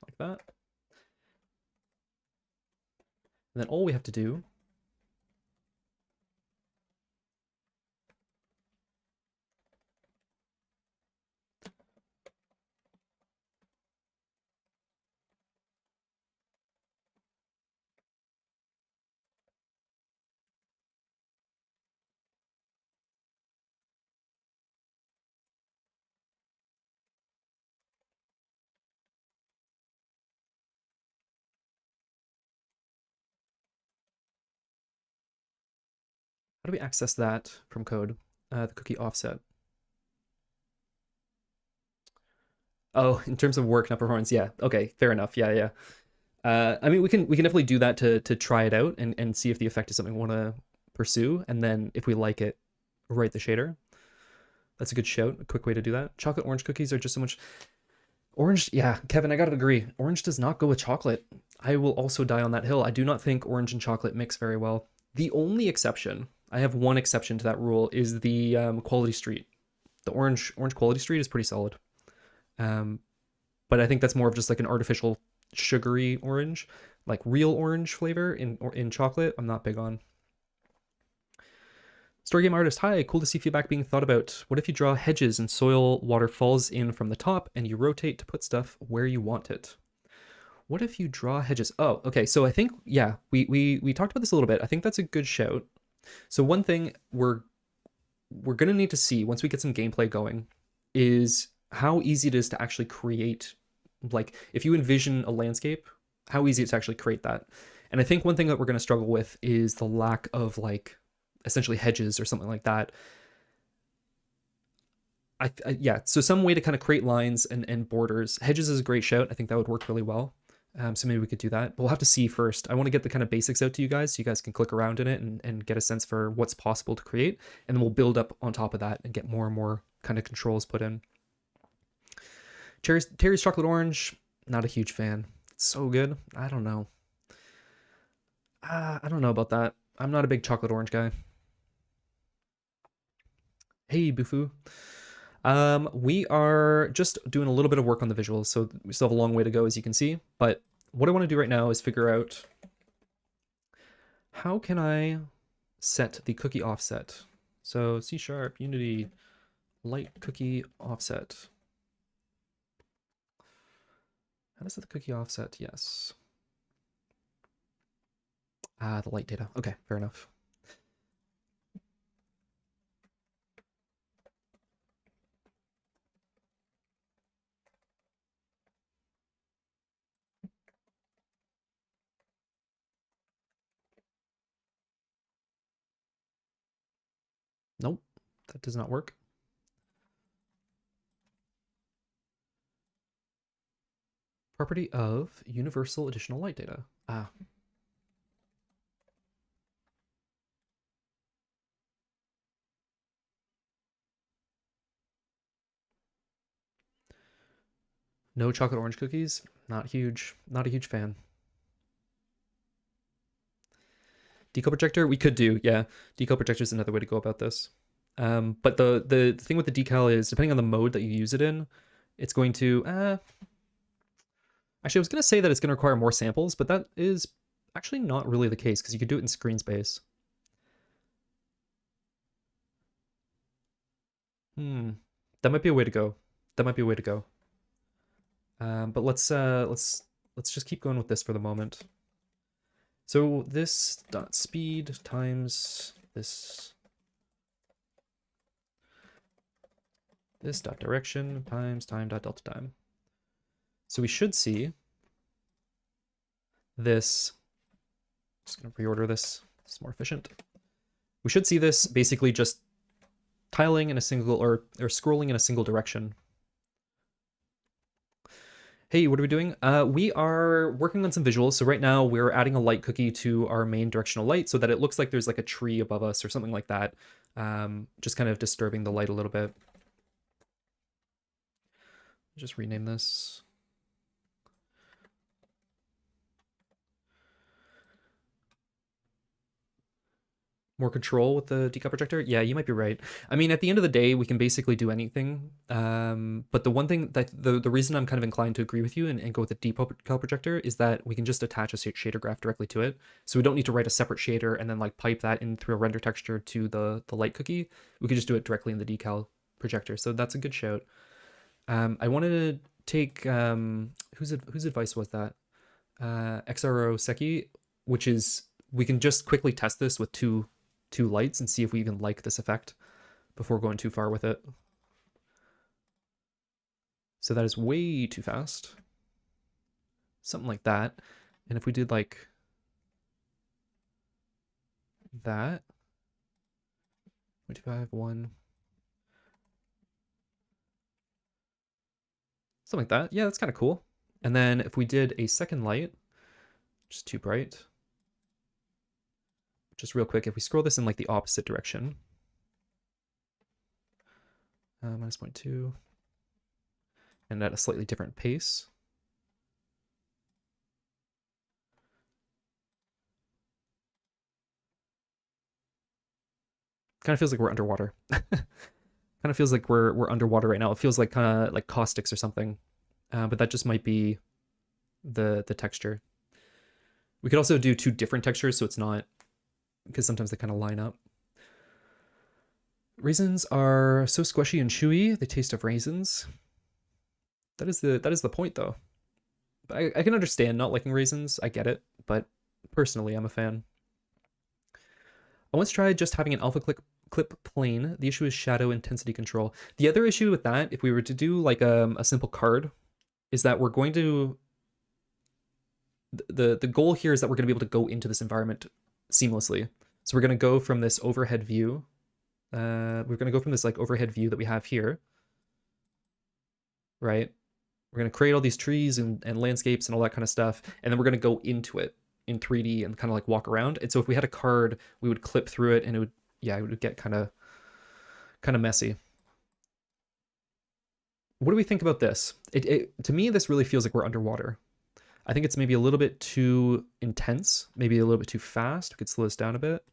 like that. And then all we have to do how do we access that from code? The cookie offset. Oh, in terms of work, not performance. Yeah. Okay. Fair enough. Yeah. Yeah. I mean, we can definitely do that to try it out and see if the effect is something we want to pursue, and then if we like it, write the shader. That's a good shout. A quick way to do that. Chocolate orange cookies are just so much. Orange, yeah, Kevin, I gotta agree. Orange does not go with chocolate. I will also die on that hill. I do not think orange and chocolate mix very well. The only exception, I have one exception to that rule, is the Quality Street. The orange Quality Street is pretty solid. But I think that's more of just like an artificial sugary orange. Like real orange flavor in chocolate, I'm not big on. Story Game Artist, hi, cool to see feedback being thought about. What if you draw hedges and soil water falls in from the top and you rotate to put stuff where you want it? What if you draw hedges? Oh, okay, so I think, yeah, we talked about this a little bit. I think that's a good shout. So one thing we're gonna need to see once we get some gameplay going is how easy it is to actually create, like, if you envision a landscape, how easy it is to actually create that. And I think one thing that we're gonna struggle with is the lack of, like, essentially hedges or something like that. Yeah, so some way to kind of create lines and borders. Hedges is a great shout. I think that would work really well. So maybe we could do that. But we'll have to see first. I want to get the kind of basics out to you guys so you guys can click around in it and get a sense for what's possible to create. And then we'll build up on top of that and get more and more kind of controls put in. Terry's Chocolate Orange, not a huge fan. It's so good. I don't know. I don't know about that. I'm not a big chocolate orange guy. Hey, Bufu. We are just doing a little bit of work on the visuals, so we still have a long way to go, as you can see. But what I want to do right now is figure out how can I set the cookie offset. So C# Unity light cookie offset. How does the cookie offset? Yes. The light data. Okay, fair enough. Nope, that does not work. Property of universal additional light data. No chocolate orange cookies. Not huge. Not a huge fan. Decal projector, we could do, yeah. Decal projector is another way to go about this. But the thing with the decal is, depending on the mode that you use it in, it's going to... Actually, I was going to say that it's going to require more samples, but that is actually not really the case, because you could do it in screen space. That might be a way to go. That might be a way to go. But let's just keep going with this for the moment. So this dot speed times this dot direction times time dot delta time. So we should see this. Just gonna reorder this. It's more efficient. We should see this basically just tiling in a single or scrolling in a single direction. Hey, what are we doing? We are working on some visuals. So right now we're adding a light cookie to our main directional light so that it looks like there's like a tree above us or something like that. Just kind of disturbing the light a little bit. Just rename this. More control with the decal projector? Yeah, you might be right. I mean, at the end of the day, we can basically do anything. But the one thing that the reason I'm kind of inclined to agree with you and go with the decal projector is that we can just attach a shader graph directly to it. So we don't need to write a separate shader and then like pipe that in through a render texture to the light cookie. We could just do it directly in the decal projector. So that's a good shout. I wanted to take whose advice was that? XRO Seki, which is we can just quickly test this with two lights and see if we even like this effect before going too far with it. So that is way too fast. Something like that. And if we did like that, 0.25, 1, something like that. Yeah, that's kind of cool. And then if we did a second light, just too bright. Just real quick, if we scroll this in like the opposite direction, minus 0.2, and at a slightly different pace. Kind of feels like we're underwater. Kind of feels like we're underwater right now. It feels like kind of like caustics or something, but that just might be the texture. We could also do two different textures, so it's not, because sometimes they kind of line up. Raisins are so squishy and chewy, they taste of raisins. That is the point, though. I can understand not liking raisins. I get it, but personally, I'm a fan. I once tried just having an alpha clip plane. The issue is shadow intensity control. The other issue with that, if we were to do like a simple card, is that we're going to... The goal here is that we're going to be able to go into this environment seamlessly. So we're going to go from this overhead view. We're going to go from this like overhead view that we have here, right? We're going to create all these trees and landscapes and all that kind of stuff, and then we're going to go into it in 3D and kind of like walk around. And so if we had a card, we would clip through it, and it would get kind of messy. What do we think about this? To me, this really feels like we're underwater. I think it's maybe a little bit too intense, maybe a little bit too fast. We could slow this down a bit.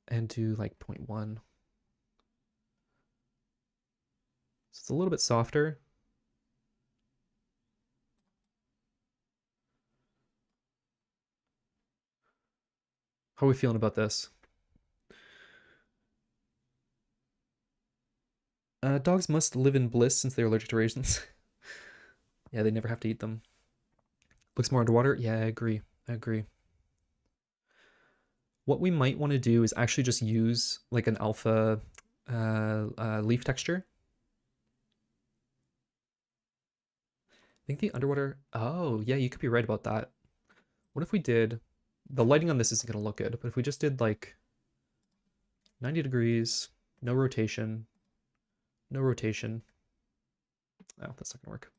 And do like 0.1. So it's a little bit softer. How are we feeling about this? Dogs must live in bliss since they're allergic to raisins. Yeah, they never have to eat them. Looks more underwater? Yeah, I agree. I agree. What we might want to do is actually just use like an alpha leaf texture. I think the underwater... Oh, yeah, you could be right about that. What if we did... The lighting on this isn't going to look good, but if we just did like 90 degrees, no rotation, no rotation. Oh, that's not going to work.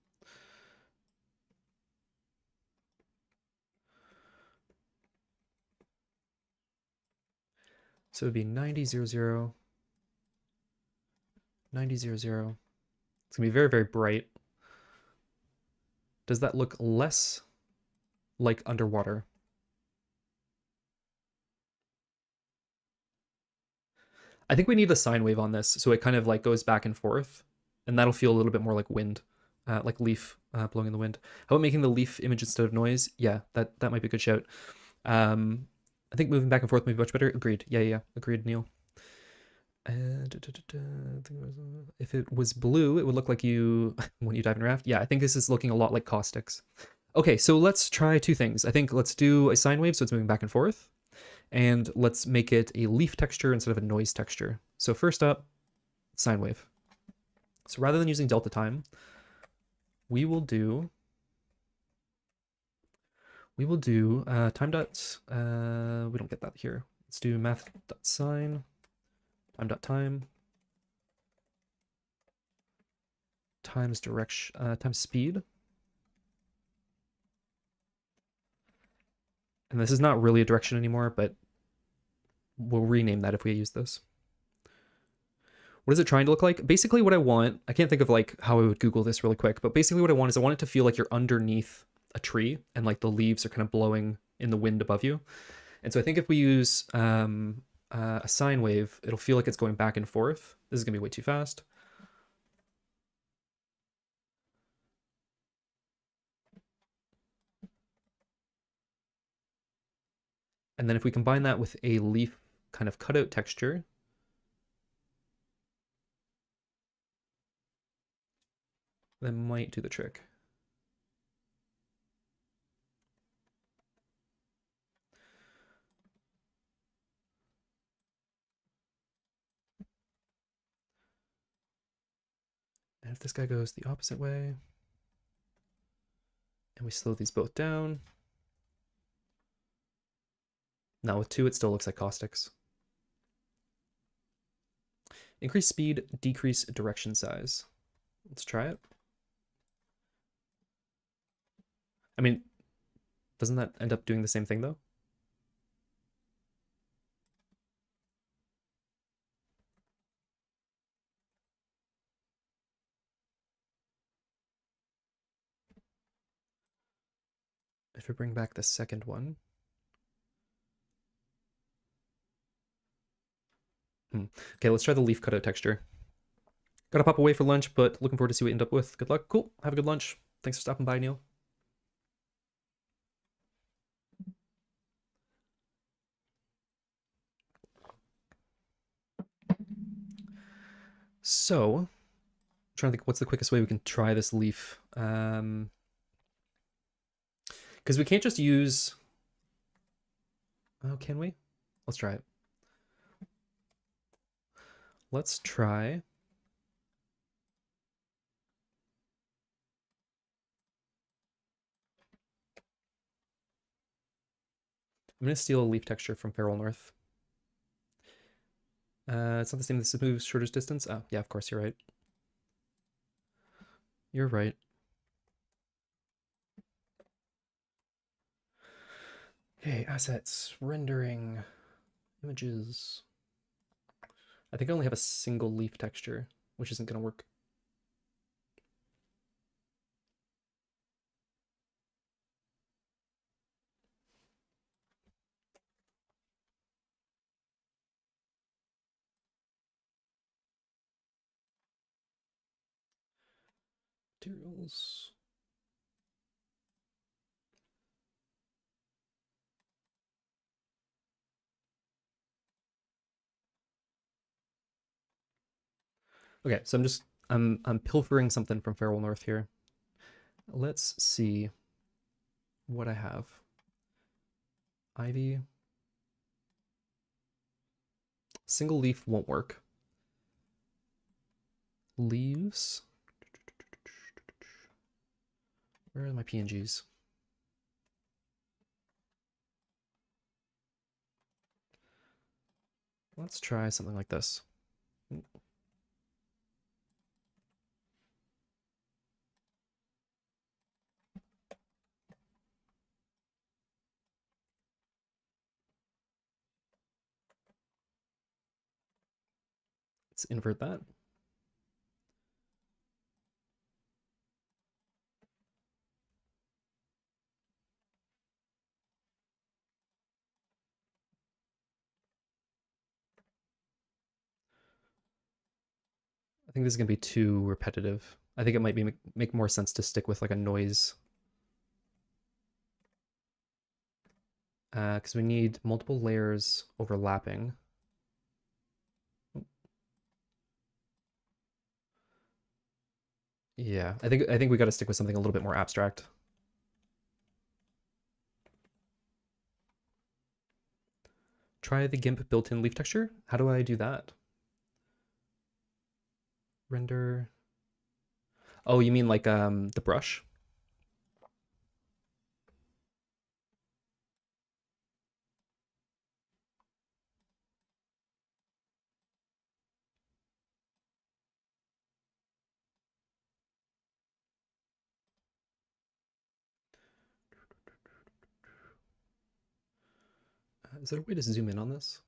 So it would be 90, 0, 0, 90, 0, 0. It's going to be very, very bright. Does that look less like underwater? I think we need a sine wave on this, so it kind of like goes back and forth, and that'll feel a little bit more like wind, like leaf blowing in the wind. How about making the leaf image instead of noise? Yeah, that might be a good shout. I think moving back and forth might be much better. Agreed. Yeah. Agreed, Neil. If it was blue, it would look like you when you dive in raft. Yeah, I think this is looking a lot like caustics. Okay, so let's try two things. I think let's do a sine wave so it's moving back and forth, and let's make it a leaf texture instead of a noise texture. So first up, sine wave. So rather than using delta time, we will do time dot, we don't get that here. Let's do math.sine, time.time, times direction, times speed. And this is not really a direction anymore, but we'll rename that if we use this. What is it trying to look like? Basically what I want, I can't think of like how I would Google this really quick, but basically what I want is I want it to feel like you're underneath a tree and like the leaves are kind of blowing in the wind above you. And so I think if we use a sine wave, it'll feel like it's going back and forth. This is gonna be way too fast. And then if we combine that with a leaf kind of cutout texture, that might do the trick. And if this guy goes the opposite way, and we slow these both down, now with 2, it still looks like caustics. Increase speed, decrease direction size. Let's try it. I mean, doesn't that end up doing the same thing though? If we bring back the second one. Okay, let's try the leaf cutout texture. Gotta pop away for lunch, but looking forward to see what we end up with. Good luck. Cool. Have a good lunch. Thanks for stopping by, Neil. So, I'm trying to think what's the quickest way we can try this leaf. Because we can't just use... Oh, can we? Let's try it. Let's try... I'm going to steal a leaf texture from Feral North. It's not the same as the smooth shortest distance. Oh, yeah, of course, you're right. You're right. Okay, assets, rendering, images. I think I only have a single leaf texture, which isn't going to work. Materials. Okay, so I'm pilfering something from Feral North here. Let's see what I have. Ivy. Single leaf won't work. Leaves. Where are my PNGs? Let's try something like this. Let's invert that. I think this is going to be too repetitive. I think it might be make more sense to stick with like a noise. Because we need multiple layers overlapping. Yeah, I think we got to stick with something a little bit more abstract. Try the GIMP built-in leaf texture. How do I do that? Render. Oh, you mean like the brush? Is there a way to zoom in on this?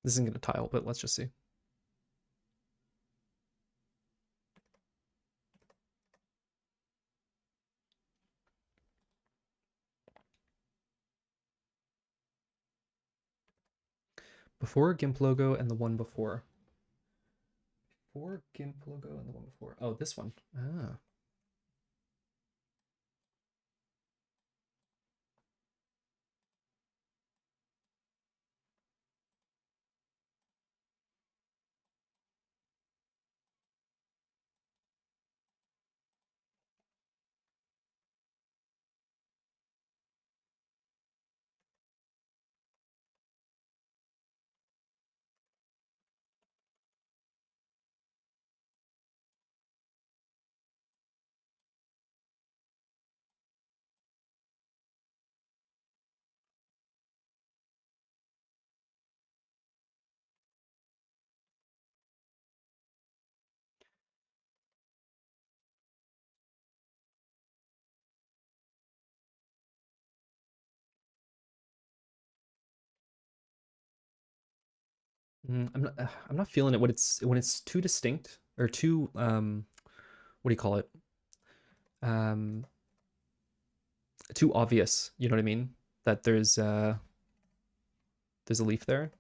This isn't gonna tile, but let's just see. Before GIMP logo and the one before. Before GIMP logo and the one before. Oh, this one. Ah. I'm not feeling it when it's too distinct or too what do you call it? Um Too obvious, you know what I mean? That there's a leaf there.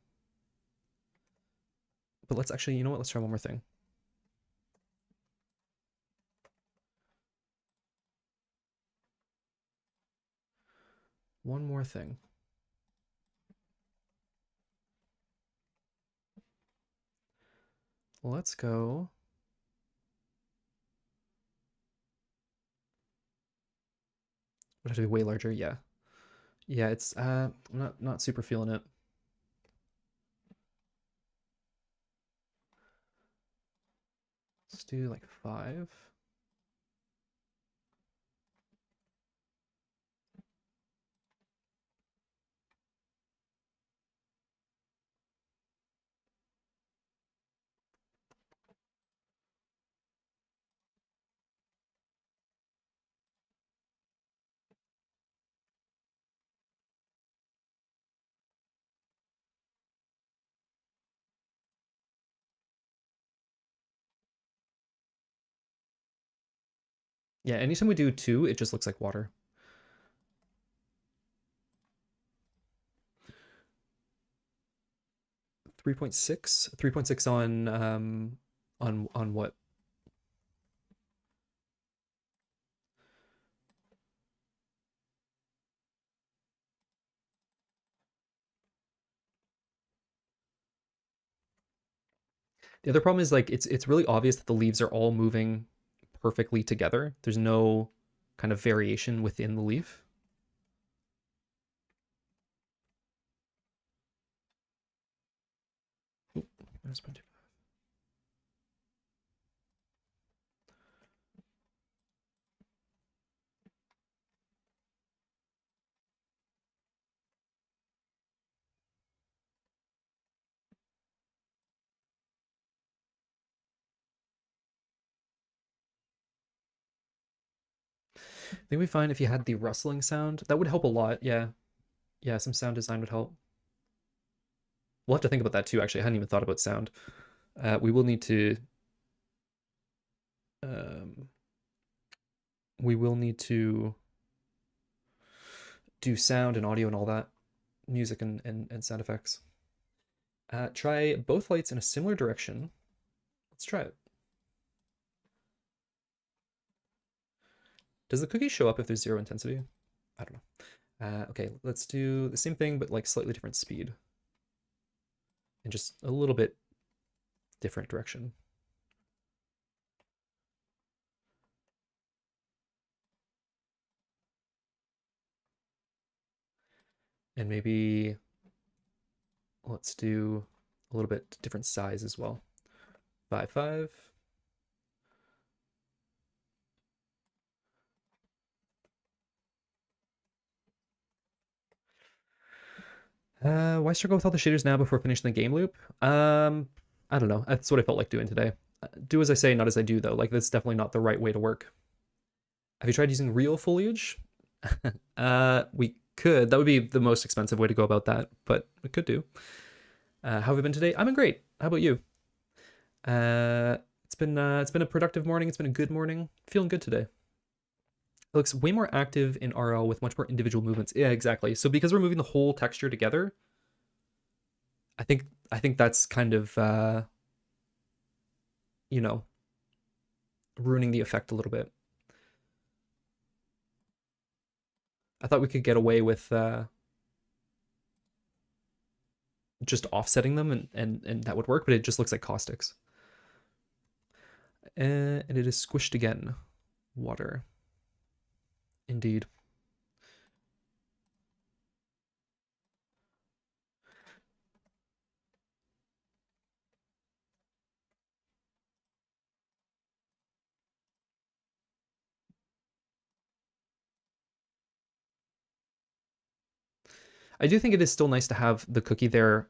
But let's actually, you know what? Let's try one more thing. One more thing. Let's go. Would have to be way larger, yeah. Yeah, it's not super feeling it. Let's do like 5. Yeah, anytime we do 2, it just looks like water. 3.6? 3.6 on what? The other problem is like it's really obvious that the leaves are all moving perfectly together. There's no kind of variation within the leaf. Oop, minus 0.25. I think we find if you had the rustling sound, that would help a lot. Yeah. Yeah, some sound design would help. We'll have to think about that too, actually. I hadn't even thought about sound. We will need to um, we will need to do sound and audio and all that, music and sound effects. Try both lights in a similar direction. Let's try it. Does the cookie show up if there's 0 intensity? I don't know. Okay, let's do the same thing, but like slightly different speed. And just a little bit different direction. And maybe let's do a little bit different size as well. 5, 5. Why struggle with all the shaders now before finishing the game loop? I don't know. That's what I felt like doing today. Do as I say, not as I do, though. Like, that's definitely not the right way to work. Have you tried using real foliage? We could. That would be the most expensive way to go about that, but we could do. How have you been today? I've been great. How about you? Uh, it's been a productive morning. It's been a good morning. Feeling good today. It looks way more active in RL with much more individual movements. Yeah, exactly. So because we're moving the whole texture together, I think that's kind of you know, ruining the effect a little bit. I thought we could get away with just offsetting them and that would work, but it just looks like caustics. And it is squished again. Water. Indeed. I do think it is still nice to have the cookie there,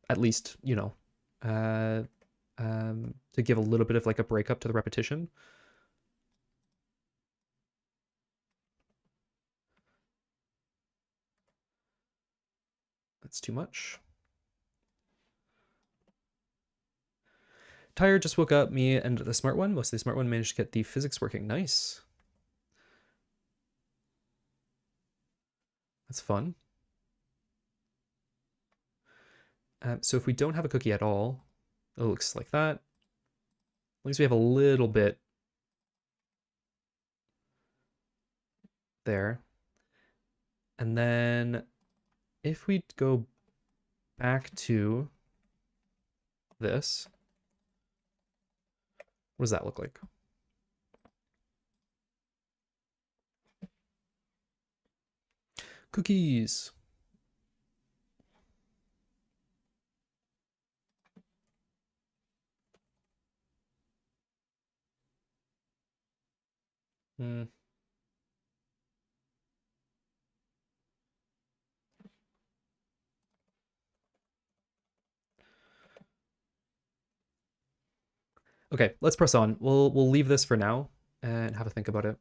at least, uh, to give a little bit of like a breakup to the repetition. That's too much. Tired just woke up. Me and the smart one, mostly the smart one, managed to get the physics working. Nice. That's fun. So if we don't have a cookie at all, it looks like that. At least we have a little bit there. And then if we go back to this, what does that look like? Cookies. Hmm. Okay, let's press on. We'll leave this for now and have a think about it.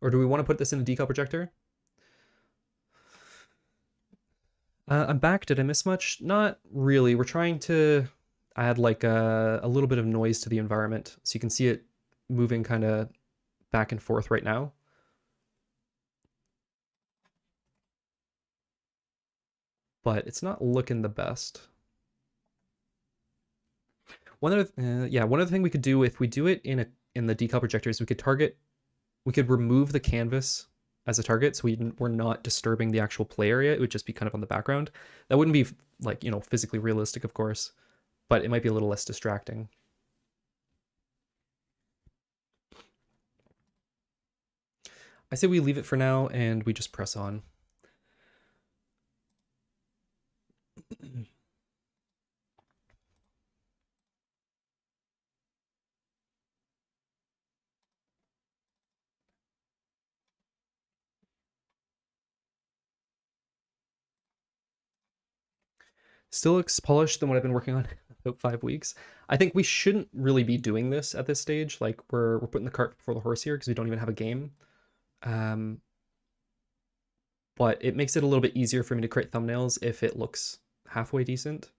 Or do we want to put this in a decal projector? I'm back. Did I miss much? Not really. We're trying to add like a little bit of noise to the environment. So you can see it moving kind of back and forth right now. But it's not looking the best. One other thing we could do if we do it in the decal projector is we could remove the canvas as a target, so we're not disturbing the actual play area. It would just be kind of on the background. That wouldn't be like, physically realistic, of course, but it might be a little less distracting. I say we leave it for now and we just press on. Still looks polished than what I've been working on about 5 weeks. I think we shouldn't really be doing this at this stage. Like we're putting the cart before the horse here because we don't even have a game. But it makes it a little bit easier for me to create thumbnails if it looks halfway decent.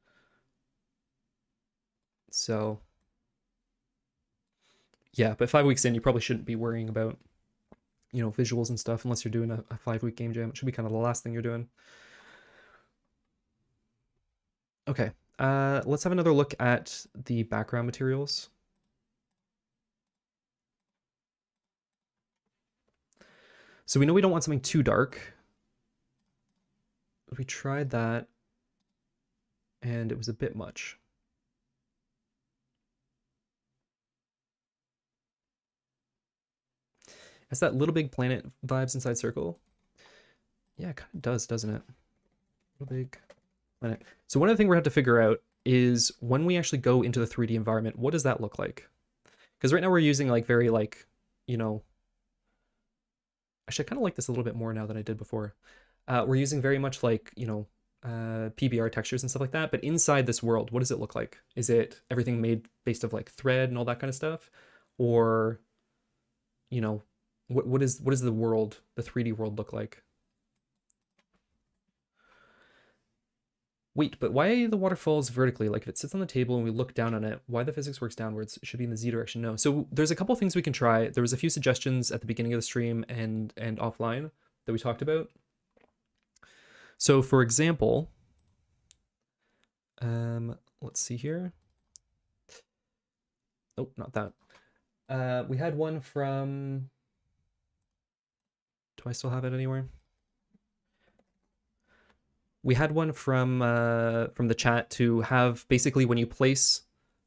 So yeah, but 5 weeks in, you probably shouldn't be worrying about, visuals and stuff unless you're doing a 5 week game jam. It should be kind of the last thing you're doing. Okay, let's have another look at the background materials. So we know we don't want something too dark. We tried that and it was a bit much. Has that Little Big Planet vibes inside Circle? Yeah, it kind of does, doesn't it? Little Big Planet. So one of the things we have to figure out is when we actually go into the 3D environment, what does that look like? Because right now we're using like very like, actually I kind of like this a little bit more now than I did before. We're using very much like, PBR textures and stuff like that, but inside this world, what does it look like? Is it everything made based of like thread and all that kind of stuff? Or, what is the world, the 3D world look like? Wait, but why the water falls vertically? Like if it sits on the table and we look down on it, why the physics works downwards? It should be in the Z direction. No. So there's a couple things we can try. There was a few suggestions at the beginning of the stream and offline that we talked about. So for example, let's see here. Oh, not that. We had one from, do I still have it anywhere? We had one from the chat to have basically when you place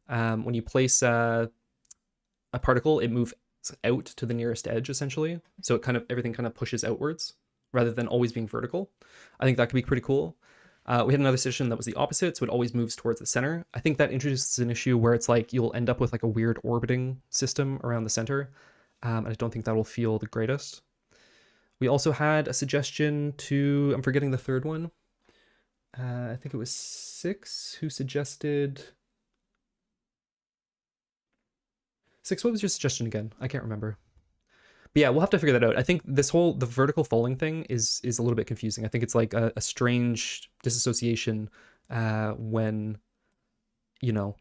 a particle, it moves out to the nearest edge essentially. So it everything kind of pushes outwards rather than always being vertical. I think that could be pretty cool. We had another suggestion that was the opposite, so it always moves towards the center. I think that introduces an issue where it's like you'll end up with like a weird orbiting system around the center. And I don't think that will feel the greatest. We also had a suggestion to, I'm forgetting the third one. I think it was 6 who suggested. 6, what was your suggestion again? I can't remember. But yeah, we'll have to figure that out. I think the vertical falling thing is a little bit confusing. I think it's like a strange disassociation when, you're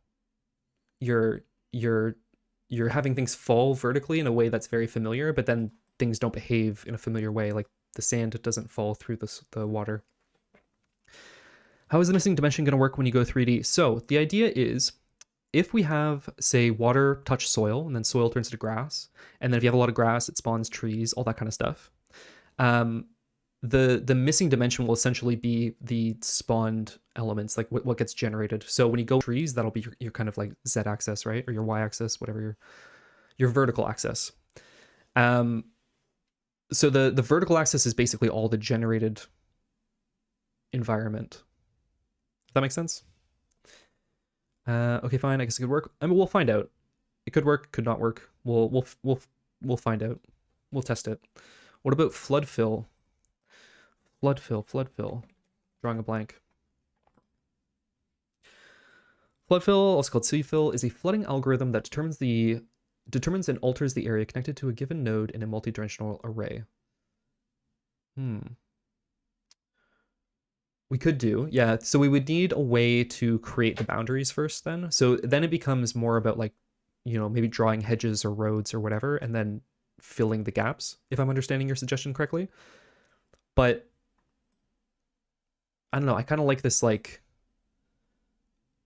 having things fall vertically in a way that's very familiar, but then things don't behave in a familiar way. Like the sand doesn't fall through the water. How is the missing dimension going to work when you go 3D? So the idea is if we have, say, water touch soil and then soil turns into grass, and then if you have a lot of grass, it spawns trees, all that kind of stuff. The missing dimension will essentially be the spawned elements, like what gets generated. So when you go trees, that'll be your kind of like Z axis, right? Or your Y axis, whatever your vertical axis. So the vertical axis is basically all the generated environment. Does that make sense? Okay, fine. I guess it could work. I mean, we'll find out. It could work, could not work. We'll find out. We'll test it. What about flood fill? Flood fill, flood fill. Drawing a blank. Flood fill, also called city fill, is a flooding algorithm that determines and alters the area connected to a given node in a multi-dimensional array. We could do, yeah. So we would need a way to create the boundaries first then. So then it becomes more about like, maybe drawing hedges or roads or whatever, and then filling the gaps, if I'm understanding your suggestion correctly. But I don't know, I kind of like this like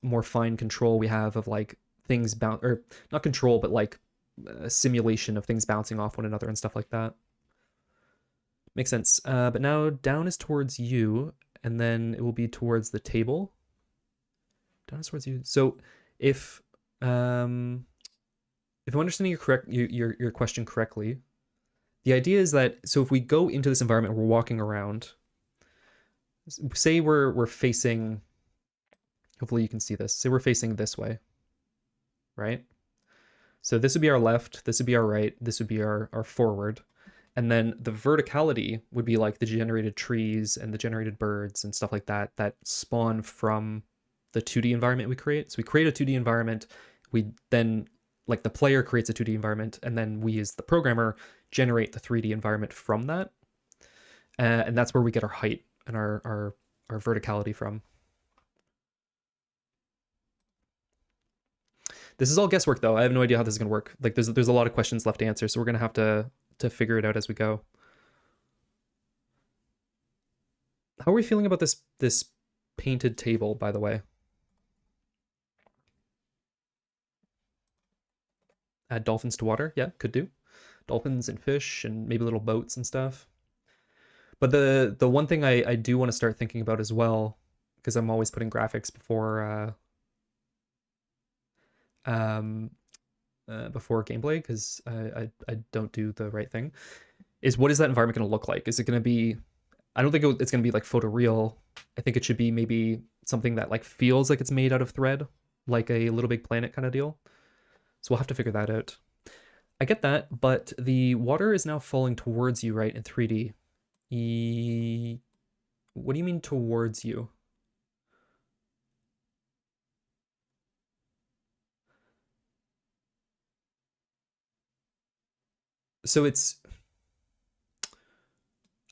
more fine control we have of like things or not control, but like a simulation of things bouncing off one another and stuff like that. Makes sense. But now down is towards you, and then it will be towards the table. Down is towards you. So if I'm understanding your question correctly, the idea is that so if we go into this environment, we're walking around. Say we're facing. Hopefully you can see this. Say we're facing this way, right? So this would be our left, this would be our right, this would be our forward. And then the verticality would be like the generated trees and the generated birds and stuff like that that spawn from the 2D environment we create. So we create a 2D environment, we then, like the player creates a 2D environment, and then we as the programmer generate the 3D environment from that. And that's where we get our height and our verticality from. This is all guesswork though. I have no idea how this is gonna work. Like there's a lot of questions left to answer, so we're gonna have to figure it out as we go. How are we feeling about this painted table, by the way? Add dolphins to water? Yeah, could do. Dolphins and fish and maybe little boats and stuff. But the one thing I do want to start thinking about as well, because I'm always putting graphics before gameplay, because I don't do the right thing, is what is that environment going to look like? Is it going to be, I don't think it's going to be like photoreal. I think it should be maybe something that like feels like it's made out of thread, like a Little Big Planet kind of deal. So we'll have to figure that out. I get that, but the water is now falling towards you, right, in 3D. What do you mean towards you? So it's,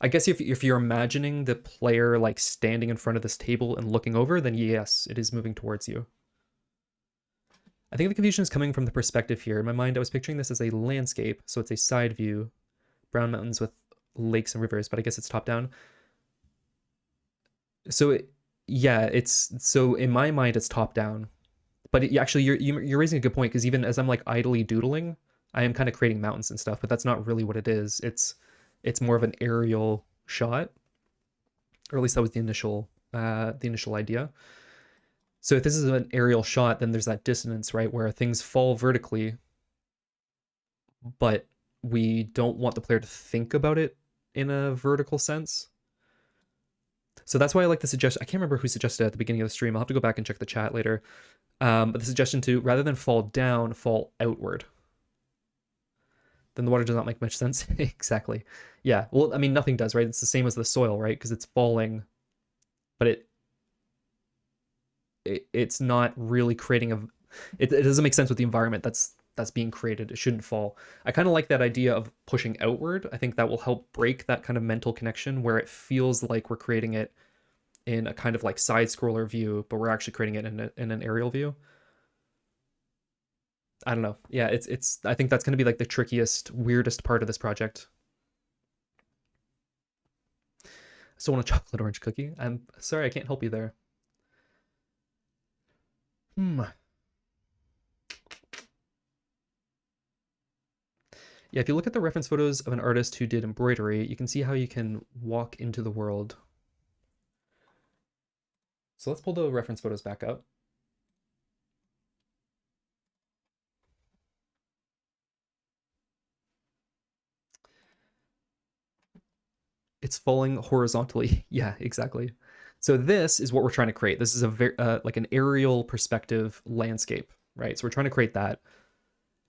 I guess if you're imagining the player like standing in front of this table and looking over, then yes, it is moving towards you. I think the confusion is coming from the perspective here. In my mind, I was picturing this as a landscape, so it's a side view, brown mountains with lakes and rivers, but I guess it's top down. So so in my mind it's top down, but actually you're raising a good point, because even as I'm like idly doodling, I am kind of creating mountains and stuff, but that's not really what it is. It's more of an aerial shot, or at least that was the initial idea. So if this is an aerial shot, then there's that dissonance, right, where things fall vertically, but we don't want the player to think about it in a vertical sense. So that's why I like the suggestion. I can't remember who suggested it at the beginning of the stream. I'll have to go back and check the chat later. But the suggestion to, rather than fall down, fall outward. Then the water does not make much sense. Exactly. Yeah. Well, I mean, nothing does, right? It's the same as the soil, right? Because it's falling, but it's not really creating it doesn't make sense with the environment that's being created. It shouldn't fall. I kind of like that idea of pushing outward. I think that will help break that kind of mental connection where it feels like we're creating it in a kind of like side scroller view, but we're actually creating it in an aerial view. I don't know. Yeah, it's I think that's going to be like the trickiest, weirdest part of this project. I still want a chocolate orange cookie. I'm sorry, I can't help you there. Yeah, if you look at the reference photos of an artist who did embroidery, you can see how you can walk into the world. So let's pull the reference photos back up. It's falling horizontally. Yeah, exactly. So this is what we're trying to create. This is a very like an aerial perspective landscape, right? So we're trying to create that,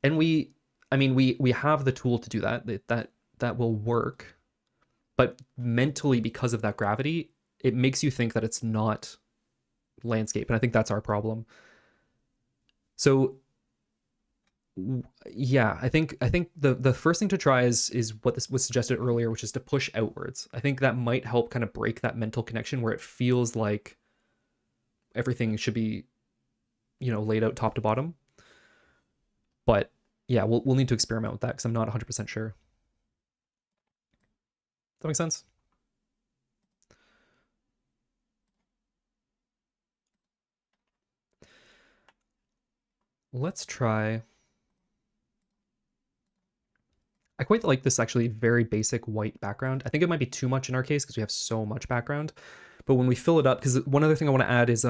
and I mean, we have the tool to do that. That will work, but mentally, because of that gravity, it makes you think that it's not landscape, and I think that's our problem. So yeah, I think the first thing to try is what this was suggested earlier, which is to push outwards. I think that might help kind of break that mental connection where it feels like everything should be, laid out top to bottom. But yeah, we'll need to experiment with that because I'm not 100% sure. Does that make sense? Let's try. I quite like this actually very basic white background. I think it might be too much in our case because we have so much background. But when we fill it up, because one other thing I want to add is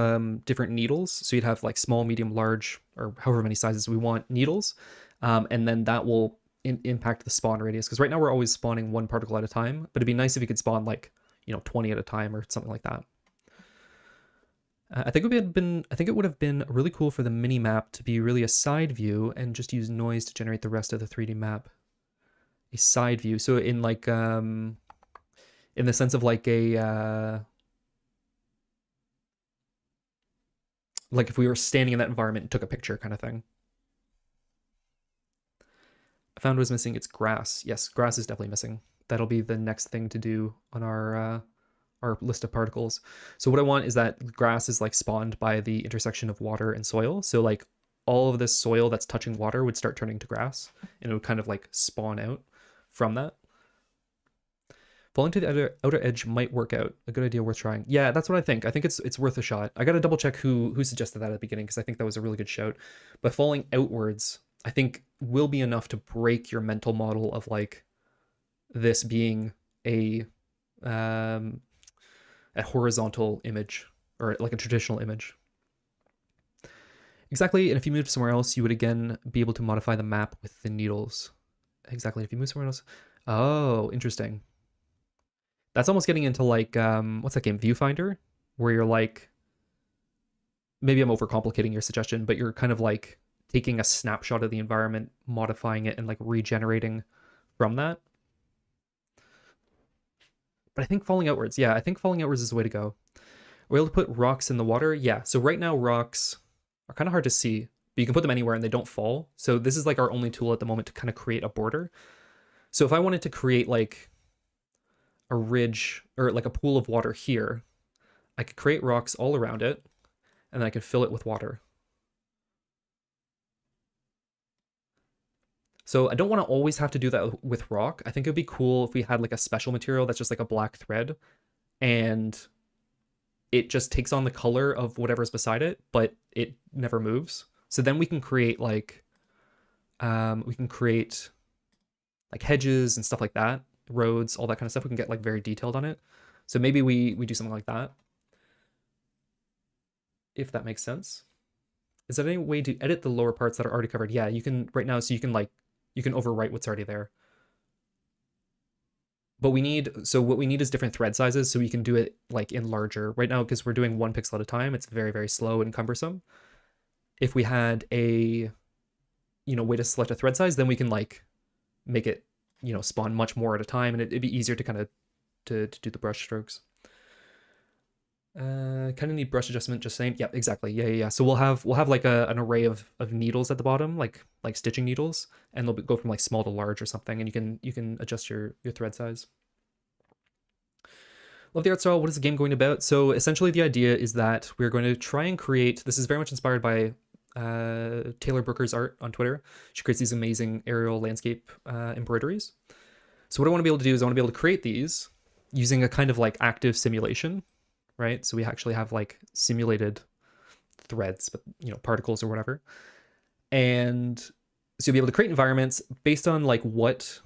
different needles. So you'd have like small, medium, large, or however many sizes we want needles. And then that will impact the spawn radius. Because right now we're always spawning one particle at a time. But it'd be nice if you could spawn like, 20 at a time or something like that. I think it would have been really cool for the mini map to be really a side view and just use noise to generate the rest of the 3D map. A side view. So in like in the sense of like a like if we were standing in that environment and took a picture kind of thing. I found what was missing. It's grass. Yes, grass is definitely missing. That'll be the next thing to do on our list of particles. So what I want is that grass is like spawned by the intersection of water and soil. So like all of this soil that's touching water would start turning to grass, and it would kind of like spawn out from that. Falling to the outer edge might work out. A good idea worth trying. Yeah, that's what I think. I think it's worth a shot. I got to double check who suggested that at the beginning because I think that was a really good shout. But falling outwards, I think will be enough to break your mental model of like this being a horizontal image or like a traditional image. Exactly, and if you moved somewhere else, you would again be able to modify the map with the needles. Exactly, if you move somewhere else. Oh, interesting. That's almost getting into like what's that game, Viewfinder, where you're like, maybe I'm overcomplicating your suggestion, but you're kind of like taking a snapshot of the environment, modifying it, and like regenerating from that. But I think falling outwards, yeah, I think falling outwards is the way to go. Are we able to put rocks in the water? Yeah, so right now rocks are kind of hard to see, but you can put them anywhere and they don't fall. So this is like our only tool at the moment to kind of create a border. So if I wanted to create like a ridge or like a pool of water here, I could create rocks all around it, and then I could fill it with water. So I don't want to always have to do that with rock. I think it would be cool if we had like a special material that's just like a black thread, and it just takes on the color of whatever's beside it, but it never moves. So then we can create like hedges and stuff like that, roads, all that kind of stuff. We can get like very detailed on it. So maybe we do something like that, if that makes sense. Is there any way to edit the lower parts that are already covered? Yeah, you can right now. So you can overwrite what's already there. But what we need is different thread sizes so we can do it like in larger. Right now, because we're doing 1 pixel at a time, it's very, very slow and cumbersome. If we had a, way to select a thread size, then we can like make it, spawn much more at a time, and it'd be easier to kind of to do the brush strokes. Kind of need brush adjustment, just saying. Yep, exactly. Yeah. So we'll have like an array of needles at the bottom, like stitching needles, and they'll go from like small to large or something, and you can adjust your thread size. Love the art style. What is the game going about? So essentially the idea is that we're going to try and create, this is very much inspired by Taylor Brooker's art on Twitter. She creates these amazing aerial landscape embroideries. So what I want to be able to do is I want to be able to create these using a kind of like active simulation, right? So we actually have like simulated threads, but particles or whatever. And so you'll be able to create environments based on like what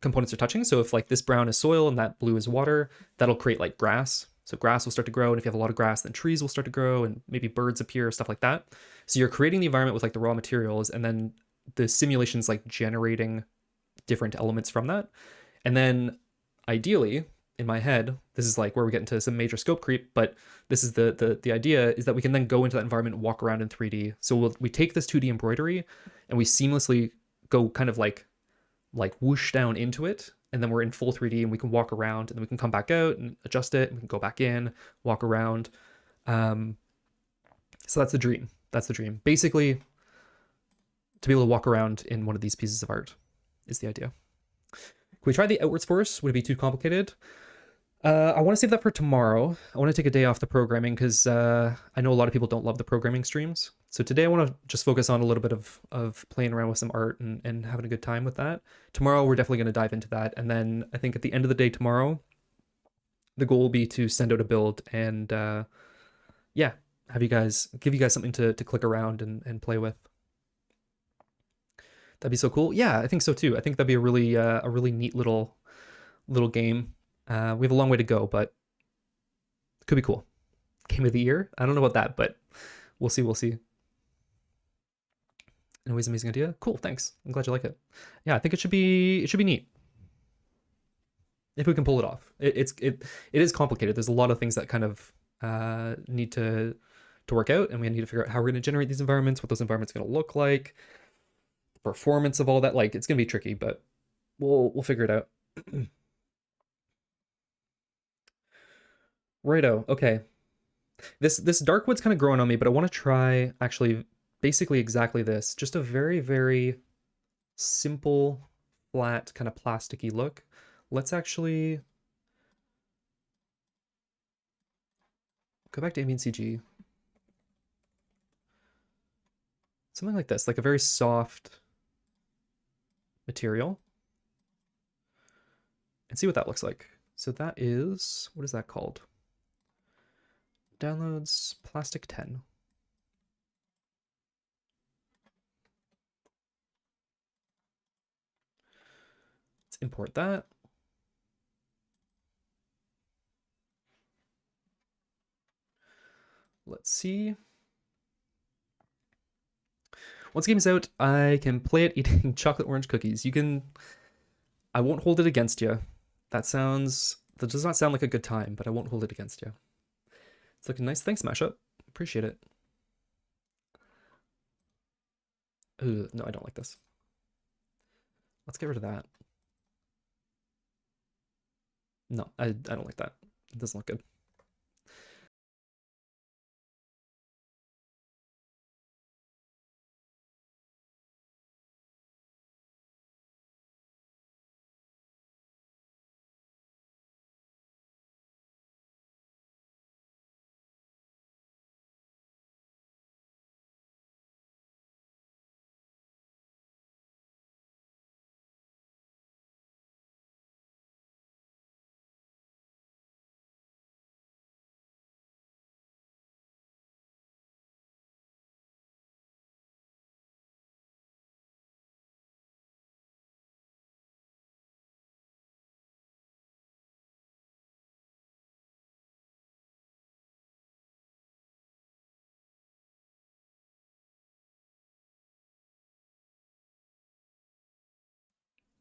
components are touching. So if like this brown is soil and that blue is water, that'll create like grass. So grass will start to grow, and if you have a lot of grass, then trees will start to grow, and maybe birds appear, stuff like that. So you're creating the environment with like the raw materials, and then the simulation's like generating different elements from that. And then ideally, in my head, this is like where we get into some major scope creep, but this is the idea is that we can then go into that environment and walk around in 3D. So we take this 2D embroidery and we seamlessly go kind of like whoosh down into it, and then we're in full 3D and we can walk around, and then we can come back out and adjust it, and we can go back in, walk around. So that's the dream. That's the dream. Basically, to be able to walk around in one of these pieces of art is the idea. Can we try the outwards force? Would it be too complicated? I want to save that for tomorrow. I want to take a day off the programming because I know a lot of people don't love the programming streams. So today I want to just focus on a little bit of playing around with some art and having a good time with that. Tomorrow we're definitely going to dive into that. And then I think at the end of the day tomorrow, the goal will be to send out a build and yeah, give you guys something to click around and play with. That'd be so cool. Yeah, I think so too. I think that'd be a really neat little game. We have a long way to go, but it could be cool. Game of the year? I don't know about that, but we'll see. We'll see. Anyways, amazing idea. Cool. Thanks. I'm glad you like it. Yeah, I think it should be neat if we can pull it off. It is complicated. There's a lot of things that kind of need to work out, and we need to figure out how we're going to generate these environments, what those environments are going to look like, the performance of all that. Like, it's going to be tricky, but we'll figure it out. Righto. Okay. This Darkwood's kind of growing on me, but I want to try actually basically exactly this. Just a very, very simple, flat, kind of plasticky look. Let's actually go back to ambient CG. Something like this, like a very soft material. And see what that looks like. So that is, what is that called? Downloads plastic 10. Let's import that. Let's see. Once the game's out, I can play it eating chocolate orange cookies. I won't hold it against you. That does not sound like a good time, but I won't hold it against you. It's looking nice. Thanks, Mashup. Appreciate it. Ooh, no, I don't like this. Let's get rid of that. No, I don't like that. It doesn't look good.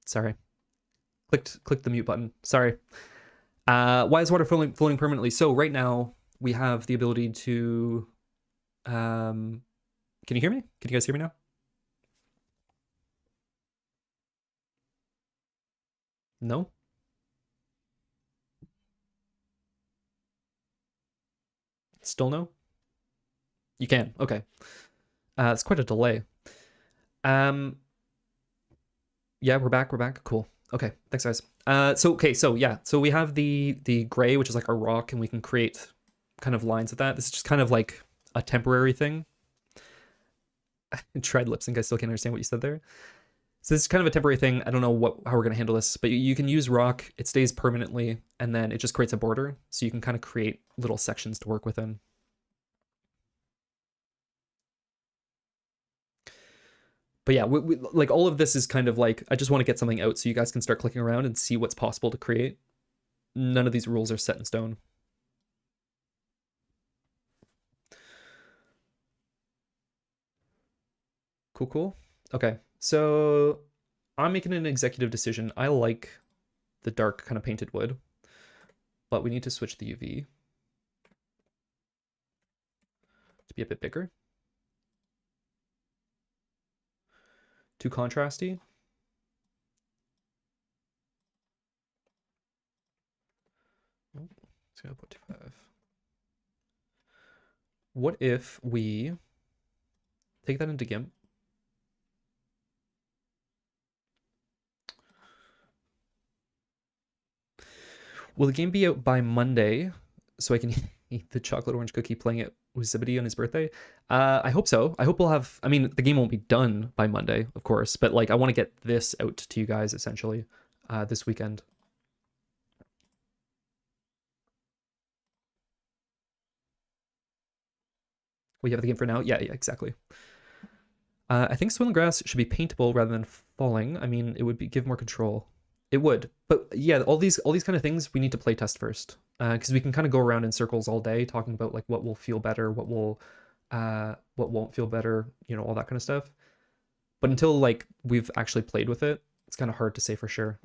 Sorry. Clicked the mute button. Sorry. Why is water floating permanently? So right now we have the ability to can you hear me? Can you guys hear me now? No? Still no? You can. Okay. It's quite a delay. Yeah, we're back. Cool. Okay, thanks guys. So we have the gray, which is like our rock, and we can create kind of lines of that. This is just kind of like a temporary thing. Tried lip sync, I still can't understand what you said there. So this is kind of a temporary thing. I don't know how we're gonna handle this, but you can use rock, it stays permanently, and then it just creates a border. So you can kind of create little sections to work within. But yeah, like all of this is kind of like, I just want to get something out so you guys can start clicking around and see what's possible to create. None of these rules are set in stone. Cool. Okay, so I'm making an executive decision. I like the dark kind of painted wood. but we need to switch the UV to be a bit bigger. Too contrasty. Oh, 0.25. What if we take that into GIMP? Will the game be out by Monday so I can eat the chocolate orange cookie playing it with Zebedee on his birthday? I hope so. I hope we'll have, I mean, the game won't be done by Monday, of course, but like I want to get this out to you guys essentially this weekend. We have the game for now? Yeah, exactly. I think Soil and Grass should be paintable rather than falling. I mean, it would give more control. It would, but yeah, all these kind of things we need to play test first, because we can kind of go around in circles all day talking about like what will feel better, what won't feel better, you know, all that kind of stuff. But until like we've actually played with it, it's kind of hard to say for sure.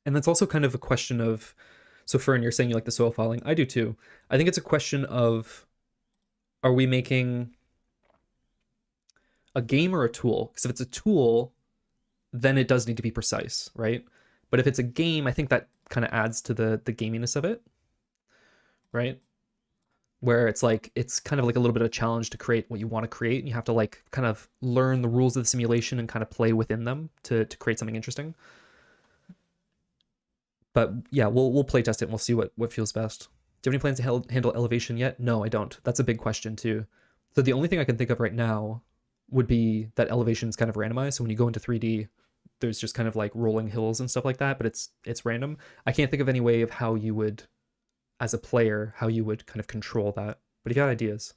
And that's also kind of a question of, so Fern, you're saying you like the soil falling. I do too. I think it's a question of, are we making a game or a tool? Because if it's a tool, then it does need to be precise, right? But if it's a game, I think that kind of adds to the gaminess of it, right? Where it's like it's kind of like a little bit of a challenge to create what you want to create, and you have to like kind of learn the rules of the simulation and kind of play within them to create something interesting. But yeah, we'll play test it and we'll see what feels best. Do you have any plans to handle elevation yet? No, I don't. That's a big question too. So the only thing I can think of right now would be that elevation is kind of randomized. So when you go into 3D, there's just kind of like rolling hills and stuff like that, but it's random. I can't think of any way of how you would, as a player, how you would kind of control that. But if you got ideas.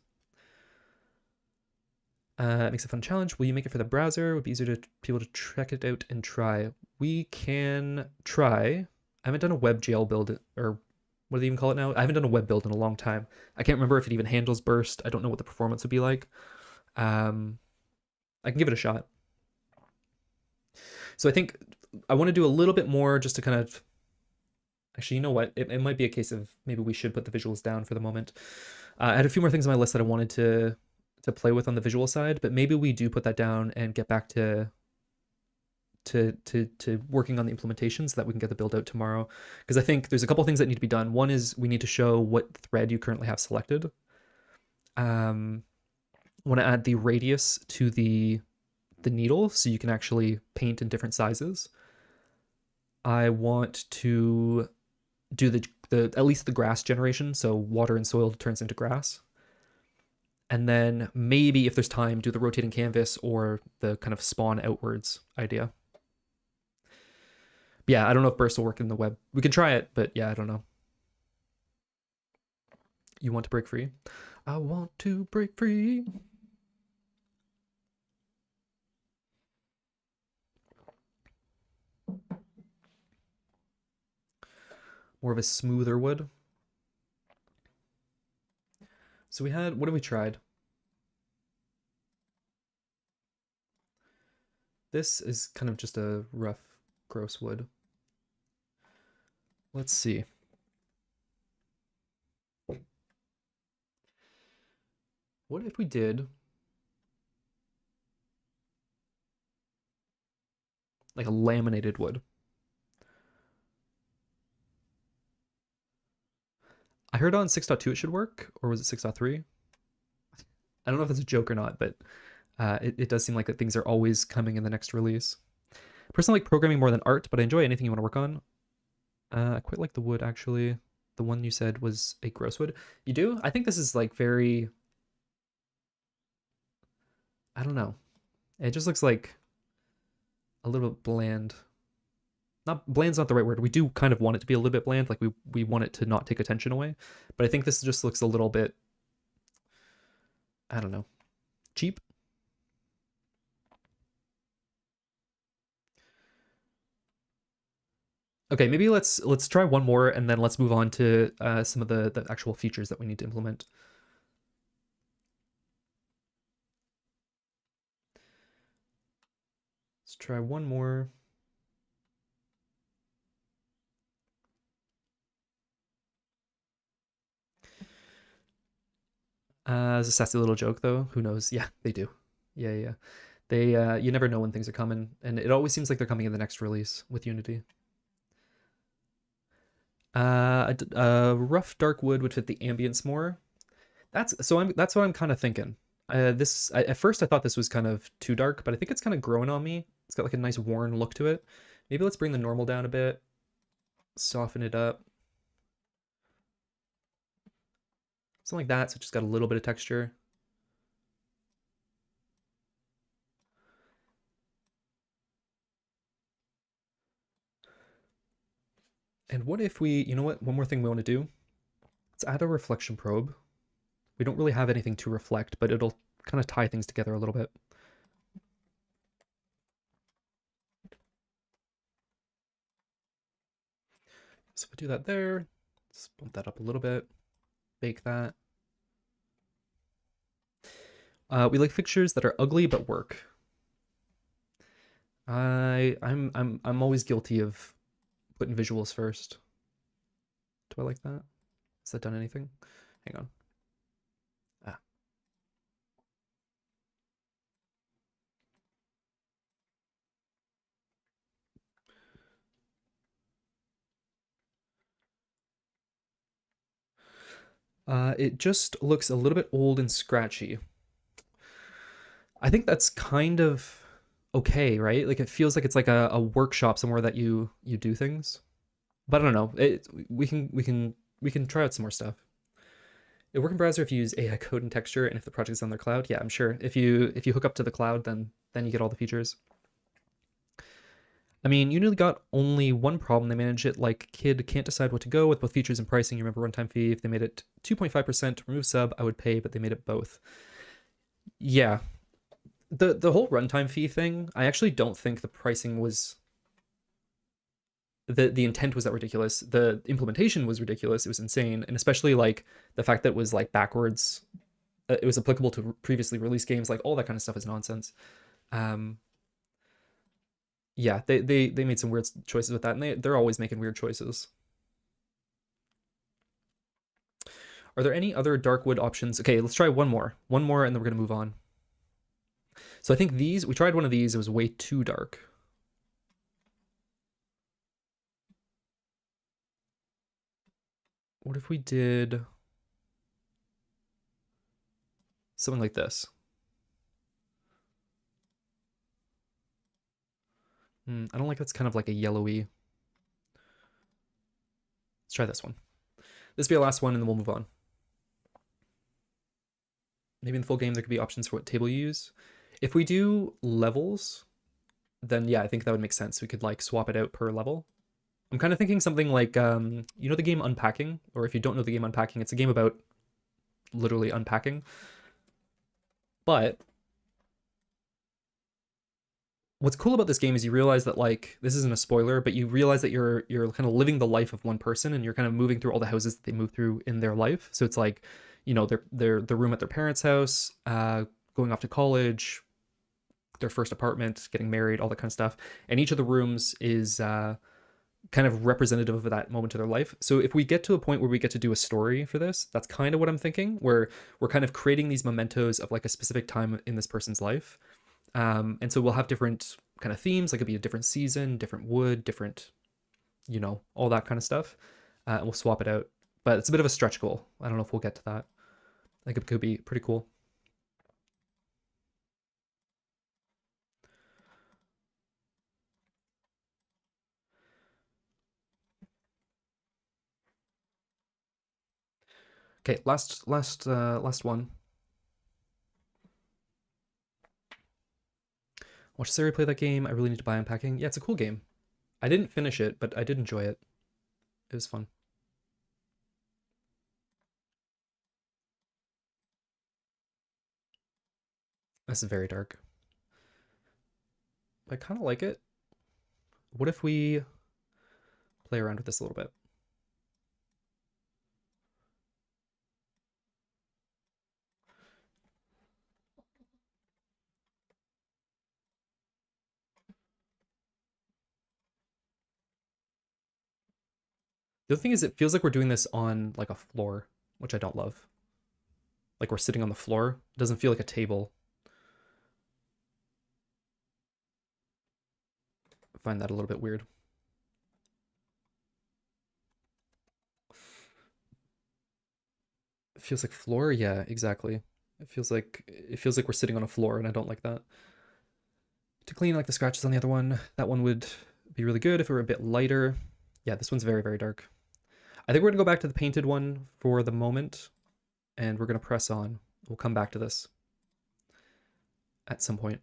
It makes a fun challenge. Will you make it for the browser? It would be easier to people to check it out and try. We can try. I haven't done a WebGL build, or what do they even call it now? I haven't done a web build in a long time. I can't remember if it even handles burst. I don't know what the performance would be like. I can give it a shot. So I think I want to do a little bit more just to kind of, actually, you know what? It might be a case of maybe we should put the visuals down for the moment. I had a few more things on my list that I wanted to play with on the visual side, but maybe we do put that down and get back to working on the implementation so that we can get the build out tomorrow. Because I think there's a couple things that need to be done. One is we need to show what thread you currently have selected. I want to add the radius to the needle so you can actually paint in different sizes. I want to do the at least the grass generation, so water and soil turns into grass. And then maybe if there's time, do the rotating canvas or the kind of spawn outwards idea. Yeah, I don't know if burst will work in the web. We can try it, but yeah, I don't know. You want to break free? I want to break free. More of a smoother wood. So we had, what have we tried? This is kind of just a rough, gross wood. Let's see. What if we did like a laminated wood? I heard on 6.2 it should work, or was it 6.3? I don't know if that's a joke or not, but it does seem like that things are always coming in the next release. Personally, like programming more than art, but I enjoy anything you want to work on. I quite like the wood, actually. The one you said was a gross wood. You do? I think this is like very, I don't know. It just looks like a little bit bland. Not bland's not the right word. We do kind of want it to be a little bit bland, like we want it to not take attention away. But I think this just looks a little bit, I don't know, cheap. Okay, maybe let's try one more and then let's move on to some of the actual features that we need to implement. Let's try one more. It's a sassy little joke, though. Who knows? Yeah, they do. Yeah, yeah. They, you never know when things are coming, and it always seems like they're coming in the next release with Unity. Rough dark wood would fit the ambience more. That's what I'm kind of thinking. At first I thought this was kind of too dark, but I think it's kind of growing on me. It's got like a nice worn look to it. Maybe let's bring the normal down a bit, soften it up, something like that. So it just got a little bit of texture. And what if we, you know what? One more thing we want to do. Let's add a reflection probe. We don't really have anything to reflect, but it'll kind of tie things together a little bit. So we'll do that there. Let's bump that up a little bit. Bake that. We like fixtures that are ugly but work. I'm always guilty of putting visuals first. Do I like that? Has that done anything? Hang on. Ah. It just looks a little bit old and scratchy. I think that's kind of okay, right? Like it feels like it's like a workshop somewhere that you do things. But I don't know. We can try out some more stuff. It work in browser if you use AI code and texture, and if the project's on their cloud. Yeah, I'm sure. If you hook up to the cloud, then you get all the features. I mean, Unity got only one problem. They manage it like kid can't decide what to go with both features and pricing. You remember runtime fee? If they made it 2.5% remove sub, I would pay, but they made it both. Yeah, the whole runtime fee thing. I actually don't think the pricing was the intent was that ridiculous. The implementation was ridiculous. It was insane, and especially like the fact that it was like backwards. It was applicable to previously released games. Like all that kind of stuff is nonsense. Um, yeah, they made some weird choices with that, and they're always making weird choices. Are there any other dark wood options? Okay, let's try one more. One more, and then we're gonna move on. So I think these, we tried one of these, it was way too dark. What if we did something like this? I don't like that's kind of like a yellowy. Let's try this one. This will be our last one, and then we'll move on. Maybe in the full game there could be options for what table you use. If we do levels, then yeah, I think that would make sense. We could like swap it out per level. I'm kind of thinking something like, you know the game Unpacking? Or if you don't know the game Unpacking, it's a game about literally unpacking. But what's cool about this game is you realize that like this isn't a spoiler, but you realize that you're kind of living the life of one person, and you're kind of moving through all the houses that they move through in their life. So it's like, you know, their the room at their parents' house, going off to college, their first apartment, getting married, all that kind of stuff. And each of the rooms is kind of representative of that moment of their life. So if we get to a point where we get to do a story for this, that's kind of what I'm thinking, where we're kind of creating these mementos of like a specific time in this person's life. And so we'll have different kind of themes, like it'll be a different season, different wood, different, you know, all that kind of stuff. And we'll swap it out. But it's a bit of a stretch goal. I don't know if we'll get to that. I think it could be pretty cool. Okay, last one. Watch Sarah play that game. I really need to buy Unpacking. Yeah, it's a cool game. I didn't finish it, but I did enjoy it. It was fun. This is very dark. I kind of like it. What if we play around with this a little bit? The other thing is it feels like we're doing this on like a floor, which I don't love. Like we're sitting on the floor. It doesn't feel like a table. I find that a little bit weird. It feels like floor, yeah, exactly. It feels like we're sitting on a floor, and I don't like that. To clean like the scratches on the other one, that one would be really good if it were a bit lighter. Yeah, this one's very, very dark. I think we're gonna go back to the painted one for the moment, and we're gonna press on. We'll come back to this at some point.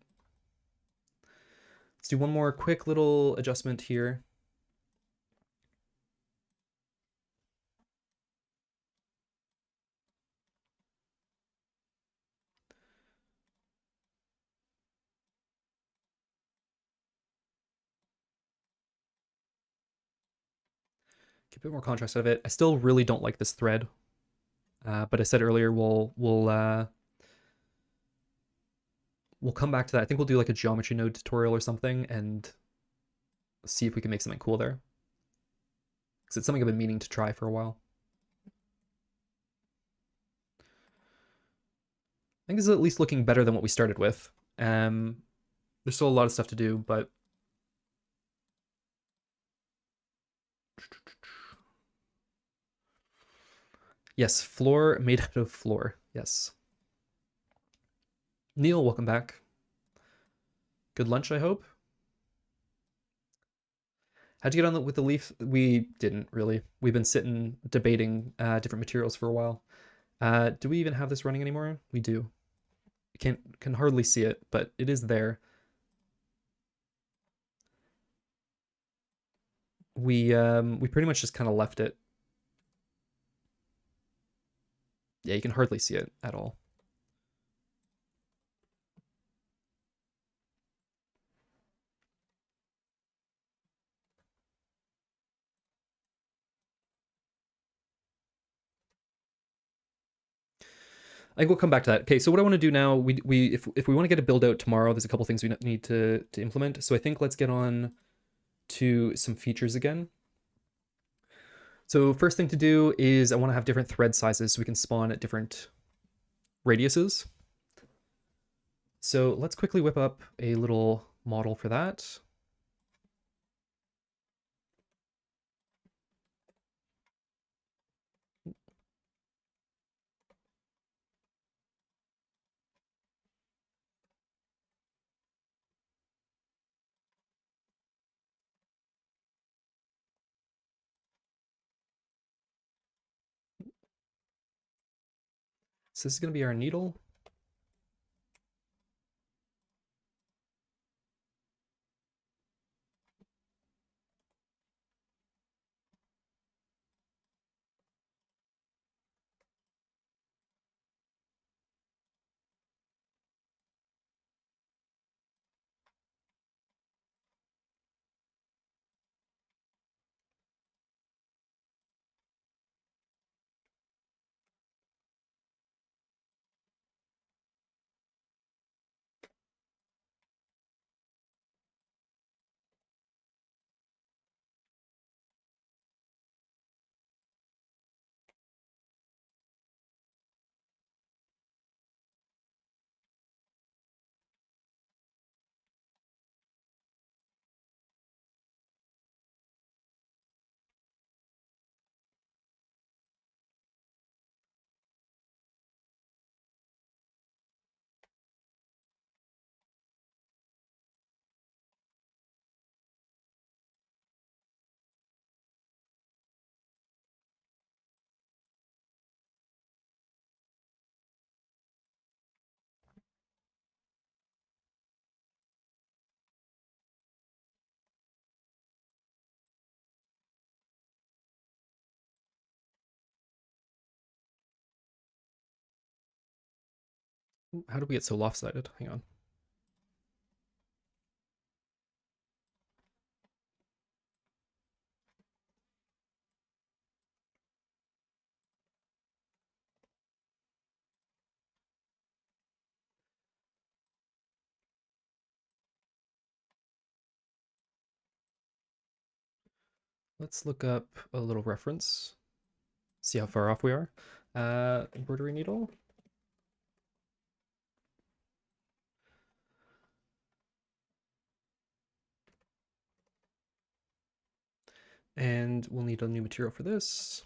Let's do one more quick little adjustment here. Get a bit more contrast out of it. I still really don't like this thread, but I said earlier we'll come back to that. I think we'll do like a geometry node tutorial or something and see if we can make something cool there. Because it's something I've been meaning to try for a while. I think this is at least looking better than what we started with. There's still a lot of stuff to do, but yes, floor made out of floor. Yes. Neil, welcome back. Good lunch, I hope. How'd you get on with the leaf? We didn't really. We've been sitting debating different materials for a while. Do we even have this running anymore? We do. Can hardly see it, but it is there. We pretty much just kind of left it. Yeah, you can hardly see it at all. I think we'll come back to that. Okay, so what I want to do now, if we want to get a build out tomorrow, there's a couple things we need to implement. So I think let's get on to some features again. So first thing to do is I want to have different thread sizes so we can spawn at different radiuses. So let's quickly whip up a little model for that. So this is going to be our needle. How do we get so lopsided? Hang on. let's look up a little reference, see how far off we are. Embroidery needle. And we'll need a new material for this.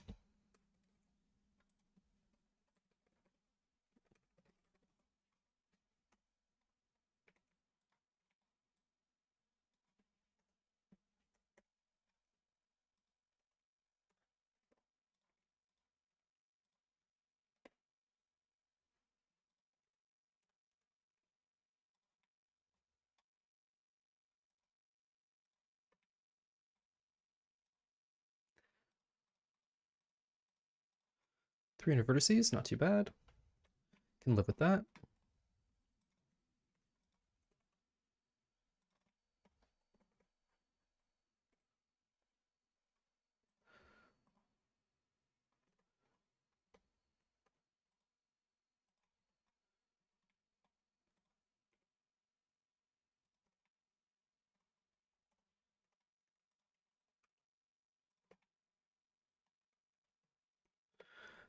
Three 300 vertices, not too bad. Can live with that.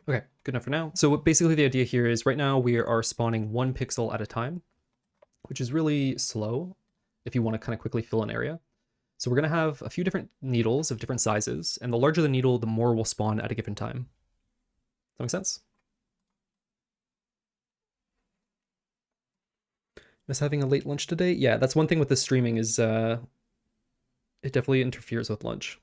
Okay, good enough for now. So basically the idea here is right now we are spawning 1 pixel at a time, which is really slow if you want to kind of quickly fill an area. So we're going to have a few different needles of different sizes, and the larger the needle, the more will spawn at a given time. Does that make sense? Miss having a late lunch today? Yeah, that's one thing with the streaming is it definitely interferes with lunch.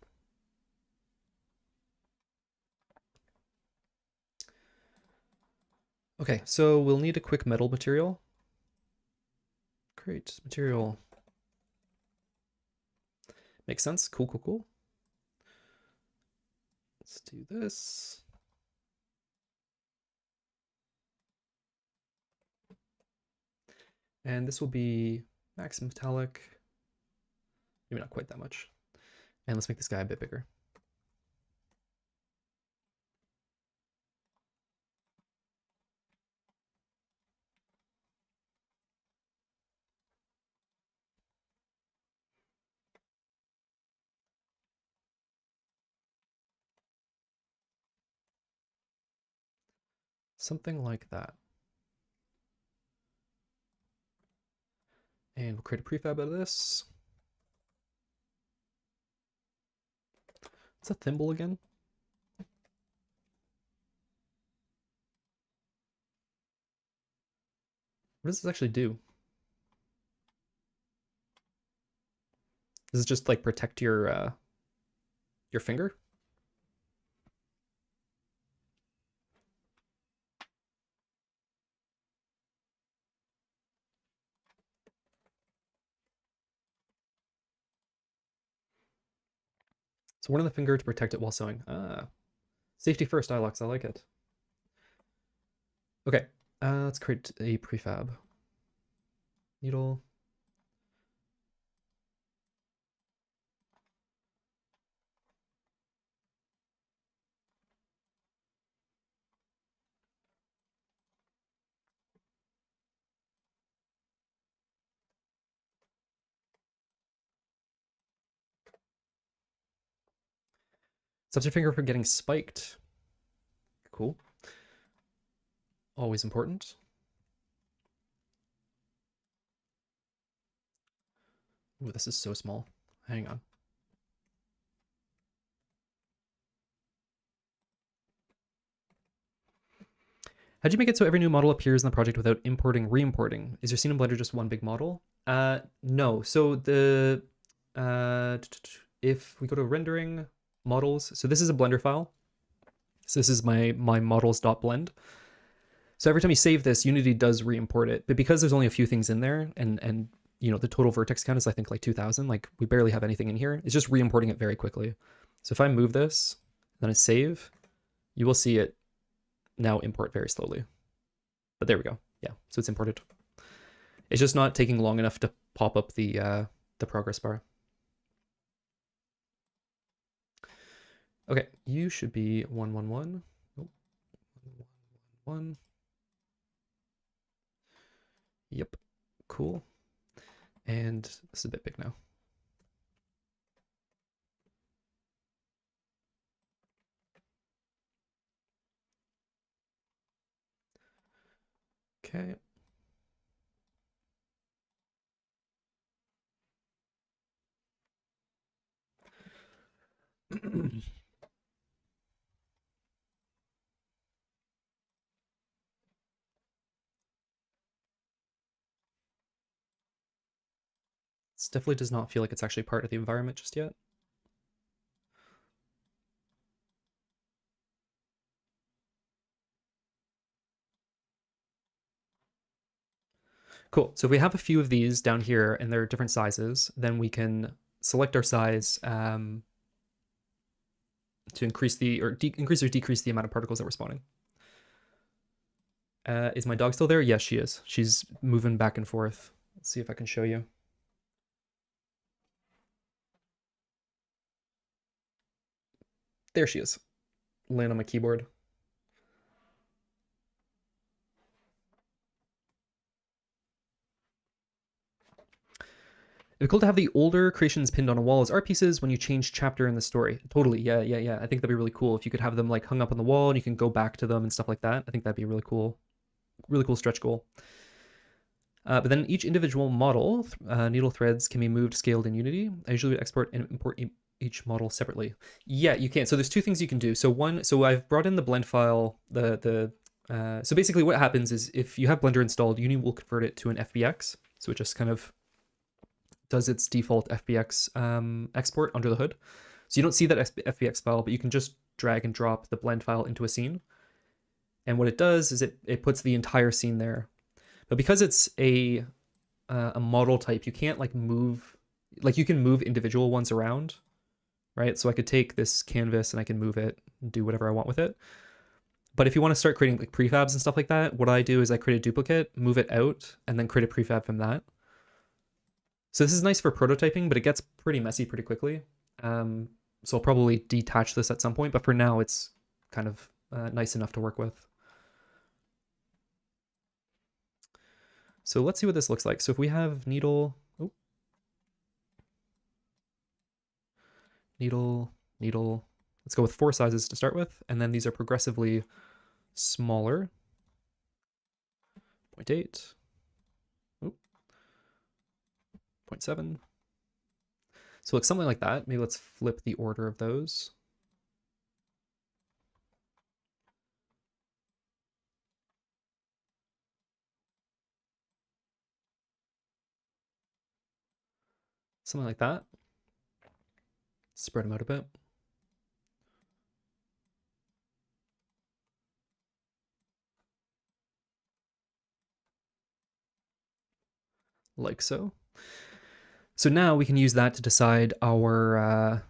Okay, so we'll need a quick metal material. Great material. Makes sense. Cool, cool, cool. Let's do this. And this will be max metallic. Maybe not quite that much. And let's make this guy a bit bigger. Something like that. And we'll create a prefab out of this. What's a thimble again? What does this actually do? Does it just like protect your finger? So one on the finger to protect it while sewing. Ah, safety first, Ilox. I like it. Okay, let's create a prefab. Needle. Stops your finger from getting spiked. Cool. Always important. Ooh, this is so small. Hang on. How'd you make it so every new model appears in the project without importing, re-importing? Is your scene in Blender just one big model? No. So the if we go to rendering models, so this is a Blender file. So this is my models.blend. So every time you save this, Unity does re-import it, but because there's only a few things in there, and you know the total vertex count is I think like 2,000. Like we barely have anything in here. It's just re-importing it very quickly. So if I move this, then I save, you will see it now import very slowly. But there we go. Yeah, so it's imported. It's just not taking long enough to pop up the progress bar. Okay, you should be 111. Oh, 111. Yep, cool. And this is a bit big now. Okay. This definitely does not feel like it's actually part of the environment just yet. Cool. So if we have a few of these down here and they're different sizes, then we can select our size to increase increase or decrease the amount of particles that we're spawning. Is my dog still there? Yes, she is. She's moving back and forth. Let's see if I can show you. There she is. Laying on my keyboard. It'd be cool to have the older creations pinned on a wall as art pieces when you change chapter in the story. Totally, yeah. I think that'd be really cool if you could have them like hung up on the wall and you can go back to them and stuff like that. I think that'd be really cool stretch goal. But then each individual model, needle threads can be moved, scaled in Unity. I usually would export and import each model separately. Yeah, you can. So there's two things you can do. So I've brought in the blend file. So basically what happens is if you have Blender installed, Unity will convert it to an FBX. So it just kind of does its default FBX export under the hood. So you don't see that FBX file, but you can just drag and drop the blend file into a scene. And what it does is it puts the entire scene there. But because it's a model type, you can't like move, like you can move individual ones around, right? So I could take this canvas and I can move it and do whatever I want with it. But if you want to start creating like prefabs and stuff like that, what I do is I create a duplicate, move it out, and then create a prefab from that. So this is nice for prototyping, but it gets pretty messy pretty quickly. So I'll probably detach this at some point, but for now it's kind of nice enough to work with. So let's see what this looks like. So if we have needle, needle, let's go with 4 sizes to start with, and then these are progressively smaller. 0.8, 0.7. So like something like that. Maybe let's flip the order of those. Something like that. Spread them out a bit. Like so. So now we can use that to decide our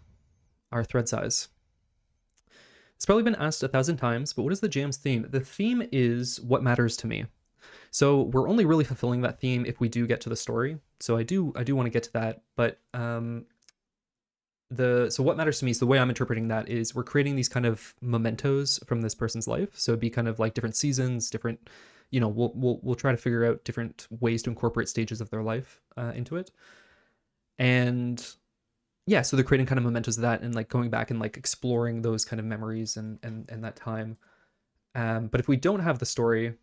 thread size. It's probably been asked 1,000 times, but what is the jam's theme? The theme is what matters to me. So we're only really fulfilling that theme if we do get to the story. So I do want to get to that, but so what matters to me is the way I'm interpreting that is we're creating these kind of mementos from this person's life. So it'd be kind of like different seasons, different, you know, we'll try to figure out different ways to incorporate stages of their life into it. And yeah, so they're creating kind of mementos of that and like going back and like exploring those kind of memories and that time. But if we don't have the story,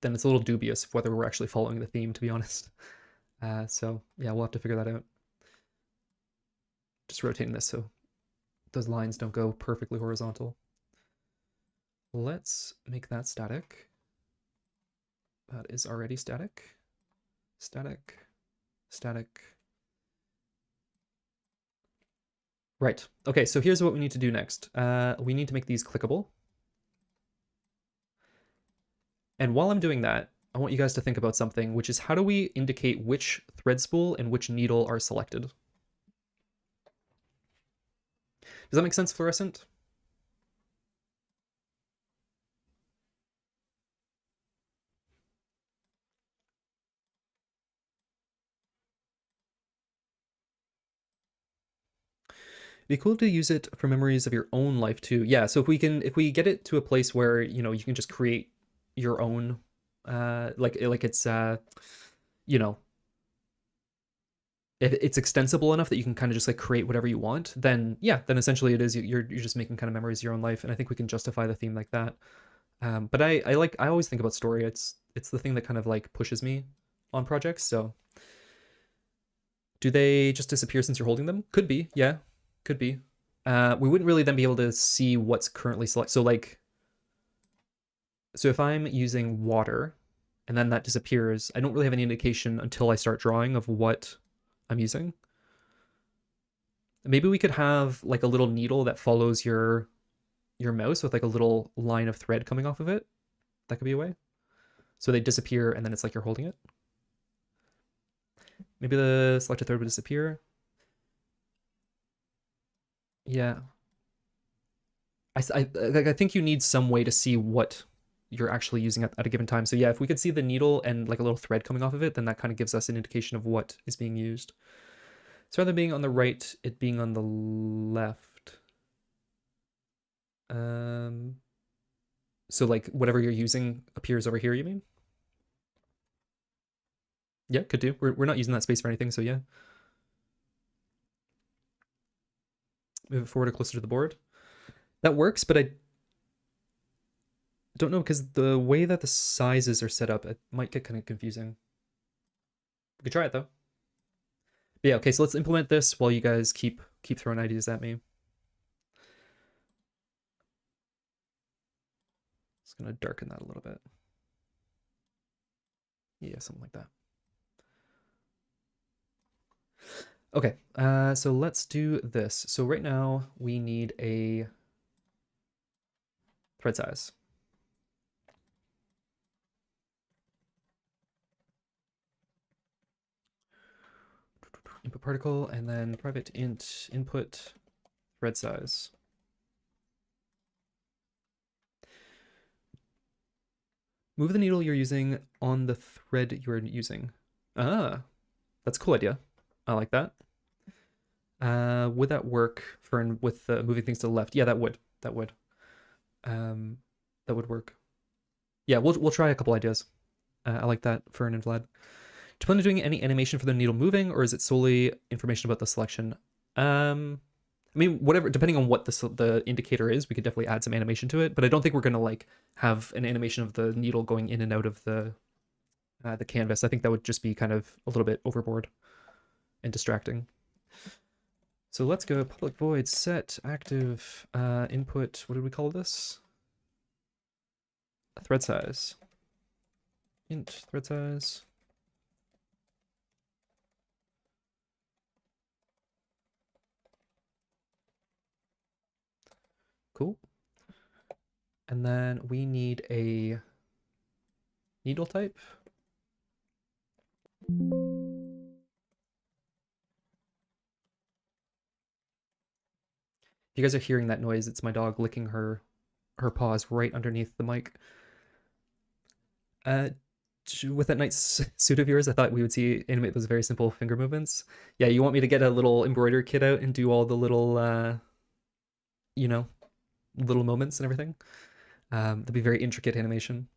then it's a little dubious of whether we're actually following the theme, to be honest. So yeah, we'll have to figure that out. Just rotating this so those lines don't go perfectly horizontal. Let's make that static. That is already static. Static. Static. Right. Okay, so here's what we need to do next. We need to make these clickable. And while I'm doing that, I want you guys to think about something, which is how do we indicate which thread spool and which needle are selected? Does that make sense, Fluorescent? It'd be cool to use it for memories of your own life too. Yeah, so if we get it to a place where, you know, you can just create your own like it's you know, if it's extensible enough that you can kind of just like create whatever you want, then yeah, then essentially it is you're just making kind of memories of your own life, and I think we can justify the theme like that. But I always think about story. It's the thing that kind of like pushes me on projects. So do they just disappear since you're holding them? Could be, yeah, could be. We wouldn't really then be able to see what's currently selected. So like, so if I'm using water and then that disappears, I don't really have any indication until I start drawing of what I'm using. Maybe we could have like a little needle that follows your mouse with like a little line of thread coming off of it. That could be a way. So they disappear and then it's like you're holding it. Maybe the selected thread would disappear. Yeah. I think you need some way to see what you're actually using at a given time. So yeah, if we could see the needle and like a little thread coming off of it, then that kind of gives us an indication of what is being used. So rather than being on the right, it being on the left. So like whatever you're using appears over here, you mean? Yeah, could do. We're not using that space for anything, so yeah. Move it forward or closer to the board. That works, but I don't know because the way that the sizes are set up, it might get kind of confusing. We could try it though. But yeah, okay, so let's implement this while you guys keep throwing ideas at me. Just gonna darken that a little bit. Yeah, something like that. Okay, so let's do this. So right now we need a thread size. Input particle and then private int input thread size. Move the needle you're using on the thread you're using. Ah, that's a cool idea. I like that. Would that work for with moving things to the left? Yeah, that would. That would. That would work. Yeah, we'll try a couple ideas. I like that, Fern and Vlad. Do you plan on doing any animation for the needle moving, or is it solely information about the selection? I mean, whatever, depending on what the indicator is, we could definitely add some animation to it. But I don't think we're gonna like have an animation of the needle going in and out of the canvas. I think that would just be kind of a little bit overboard and distracting. So let's go public void set active input. What did we call this? Thread size. Int thread size. Cool. And then we need a needle type. If you guys are hearing that noise, it's my dog licking her paws right underneath the mic. With that nice suit of yours, I thought we would see animate those very simple finger movements. Yeah, you want me to get a little embroidery kit out and do all the little, you know, little moments and everything. That'd be very intricate animation.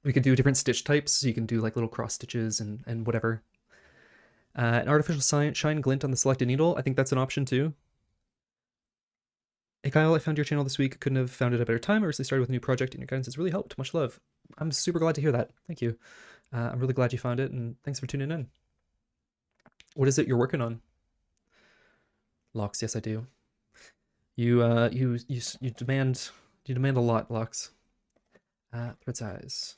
We could do different stitch types, so you can do like little cross stitches and whatever. An artificial shine glint on the selected needle. I think that's an option too. Hey Kyle, I found your channel this week. Couldn't have found it at a better time. I recently started with a new project and your guidance has really helped. Much love. I'm super glad to hear that. Thank you. I'm really glad you found it and thanks for tuning in. What is it you're working on? Locks, yes I do. You demand a lot, Locks. Thread size.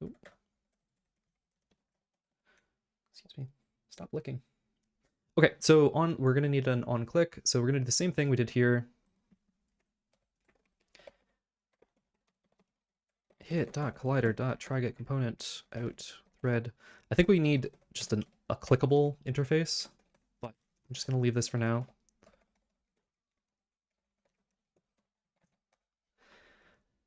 Ooh. Excuse me. Stop licking. Okay, so we're gonna need an on click. So we're gonna do the same thing we did here. Hit dot collider dot try get component out thread. I think we need just a clickable interface, but I'm just gonna leave this for now.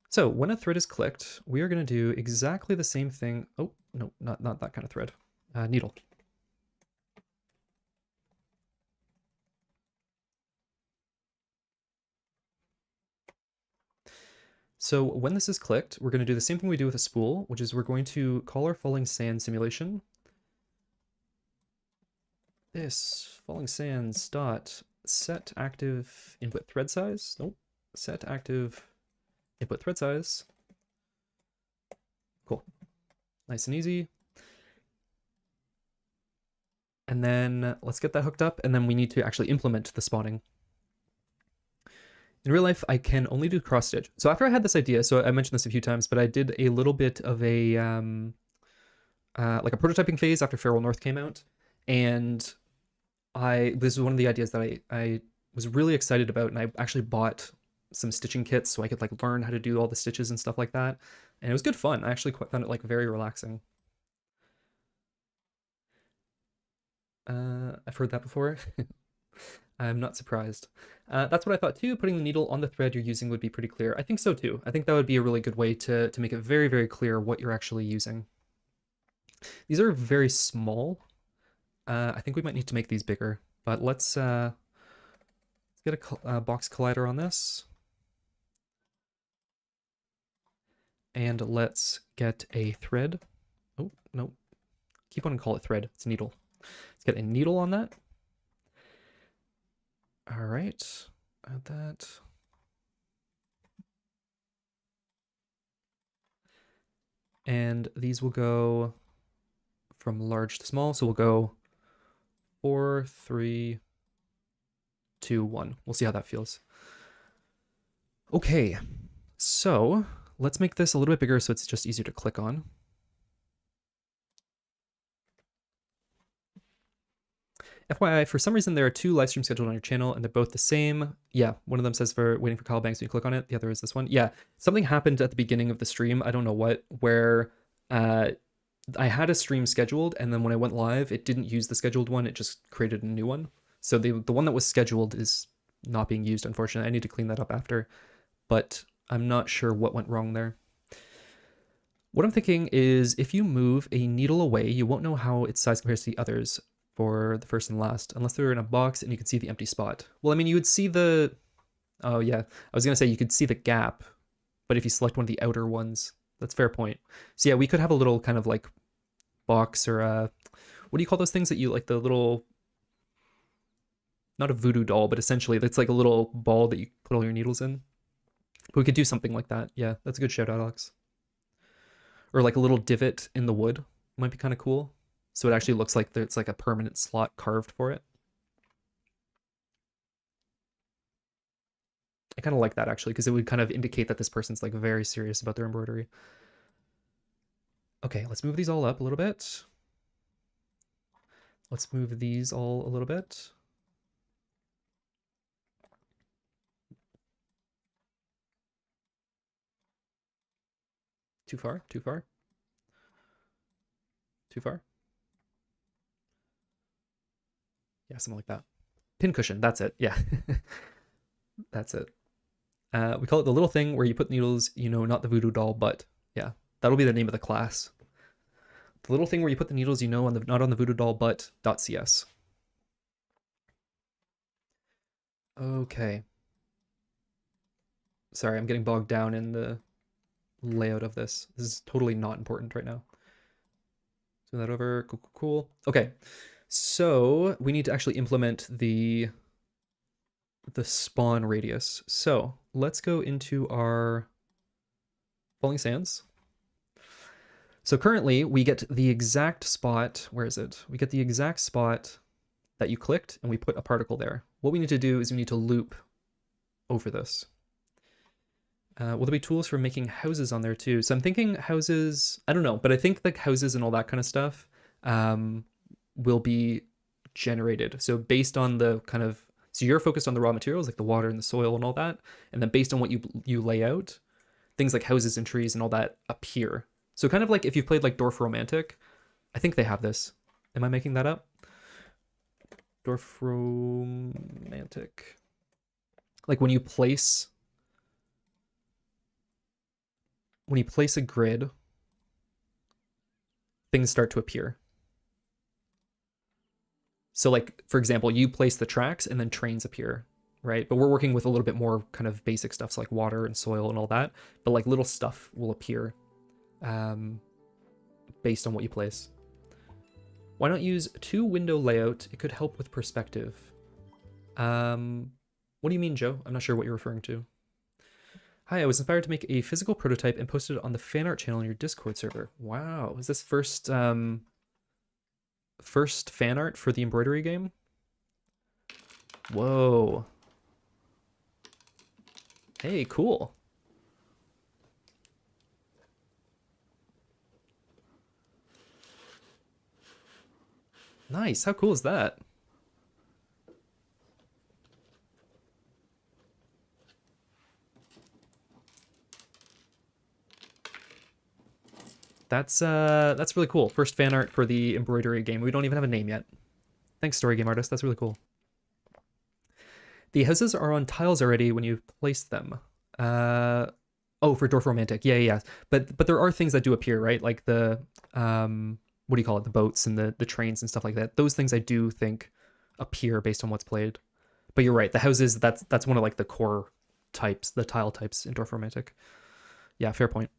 So when a thread is clicked, we are going to do exactly the same thing. Oh, no, not that kind of thread. Needle. So when this is clicked, we're going to do the same thing we do with a spool, which is we're going to call our falling sand simulation. This falling sands dot set active input thread size. Nope. Set active input thread size. Cool. Nice and easy. And then let's get that hooked up, and then we need to actually implement the spawning. In real life, I can only do cross stitch. So after I had this idea, so I mentioned this a few times, but I did a little bit of a like a prototyping phase after Feral North came out, and this was one of the ideas that I was really excited about, and I actually bought some stitching kits so I could like learn how to do all the stitches and stuff like that, and it was good fun. I actually found it like very relaxing. I've heard that before. I'm not surprised. That's what I thought too. Putting the needle on the thread you're using would be pretty clear. I think so too. I think that would be a really good way to make it very, very clear what you're actually using. These are very small. I think we might need to make these bigger, but let's get a box collider on this. And let's get a thread. Oh, no. Keep on and call it thread. It's a needle. Let's get a needle on that. All right, add that. And these will go from large to small. So we'll go 4, 3, 2, 1. We'll see how that feels. Okay, so let's make this a little bit bigger so it's just easier to click on. FYI, for some reason, there are 2 live streams scheduled on your channel, and they're both the same. Yeah, one of them says for waiting for Kyle Banks when you click on it. The other is this one. Yeah, something happened at the beginning of the stream, I don't know what, where I had a stream scheduled, and then when I went live, it didn't use the scheduled one. It just created a new one. So the one that was scheduled is not being used, unfortunately. I need to clean that up after, but I'm not sure what went wrong there. What I'm thinking is if you move a needle away, you won't know how its size compares to the others for the first and last, unless they're in a box and you can see the empty spot. Well, I mean, you would see the, oh yeah, I was gonna say you could see the gap, but if you select one of the outer ones, that's a fair point. So yeah, we could have a little kind of like box or what do you call those things that you like, the little, not a voodoo doll, but essentially that's like a little ball that you put all your needles in. But we could do something like that. Yeah, that's a good shout out, Alex. Or like a little divot in the wood might be kind of cool. So it actually looks like it's like a permanent slot carved for it. I kind of like that actually, because it would kind of indicate that this person's like very serious about their embroidery. Okay, let's move these all up a little bit. Let's move these all a little bit. Too far, too far. Too far. Yeah, something like that. Pincushion, that's it. Yeah, that's it. We call it the little thing where you put needles, you know, not the voodoo doll, but yeah, that'll be the name of the class. The little thing where you put the needles, you know, on the not on the voodoo doll, but .cs. Okay. Sorry, I'm getting bogged down in the layout of this. This is totally not important right now. Move that over. Cool, cool, cool. Okay, so we need to actually implement the spawn radius. So let's go into our Falling Sands. So currently we get the exact spot, where is it? We get the exact spot that you clicked and we put a particle there. What we need to do is we need to loop over this. Will there be tools for making houses on there too? So I'm thinking houses, I don't know, but I think like houses and all that kind of stuff will be generated. So based on the kind of, so you're focused on the raw materials like the water and the soil and all that, and then based on what you lay out, things like houses and trees and all that appear. So kind of like if you've played like Dorf-Romantic, I think they have this. Am I making that up? Dorf-Romantic. Like when you place a grid, things start to appear. So like, for example, you place the tracks and then trains appear, right? But we're working with a little bit more kind of basic stuff, so like water and soil and all that, but like little stuff will appear based on what you place. Why not use 2 window layout? It could help with perspective. What do you mean, Joe? I'm not sure what you're referring to. Hi, I was inspired to make a physical prototype and posted it on the fan art channel on your Discord server. Wow, is this first fan art for the embroidery game? Whoa. Hey, cool. Nice, how cool is that? That's really cool. First fan art for the embroidery game. We don't even have a name yet. Thanks, story game artist. That's really cool. The houses are on tiles already when you place them. Oh, for Dwarf Romantic. Yeah. But there are things that do appear, right? Like the what do you call it? The boats and the trains and stuff like that. Those things I do think appear based on what's played. But you're right. The houses, that's one of like the core types, the tile types in Dwarf Romantic. Yeah, fair point.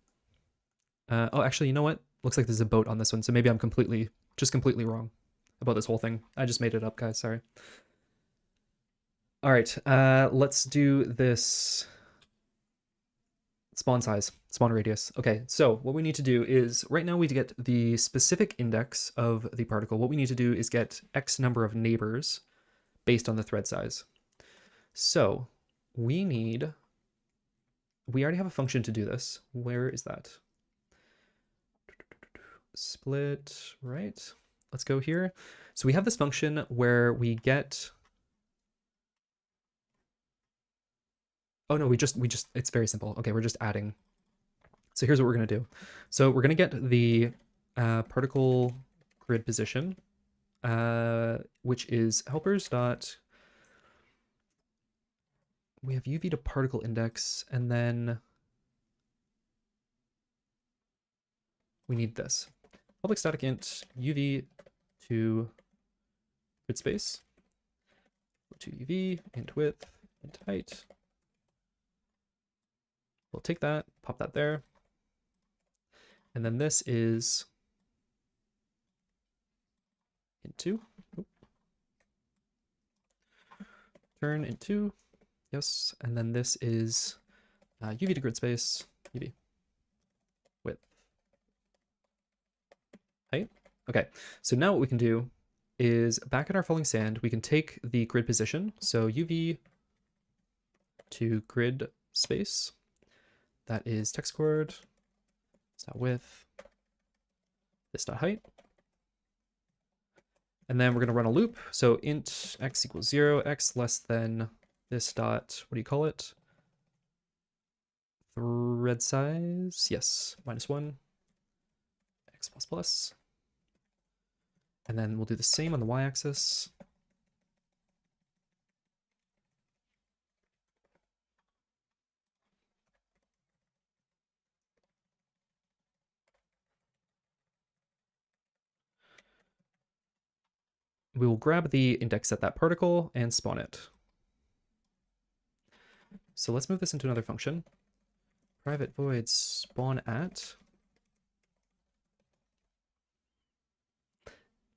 Oh, actually, you know what? Looks like there's a boat on this one, so maybe I'm completely wrong about this whole thing. I just made it up, guys. Sorry. All right, let's do this spawn size, spawn radius. Okay, so what we need to do is, right now we get the specific index of the particle. What we need to do is get X number of neighbors based on the thread size. So we already have a function to do this. Where is that? Split, right? Let's go here. So we have this function where we get, oh no, we just, it's very simple. Okay, we're just adding. So here's what we're gonna do. So we're gonna get the particle grid position, which is helpers dot, we have UV to particle index, and then we need this. Public static int UV to grid space, to UV, int width, int height. We'll take that, pop that there. And then this is int2. Turn int2. Yes. And then this is UV to grid space, UV. Width. Height. Okay. So now what we can do is back in our falling sand, we can take the grid position. So UV to grid space. That is text chord. It's dot width. This dot height. And then we're going to run a loop. So int x equals 0, x less than this dot, what do you call it? Thread size. Yes, -1. X plus plus. And then we'll do the same on the y-axis. We will grab the index at that particle and spawn it. So let's move this into another function. Private void spawn at.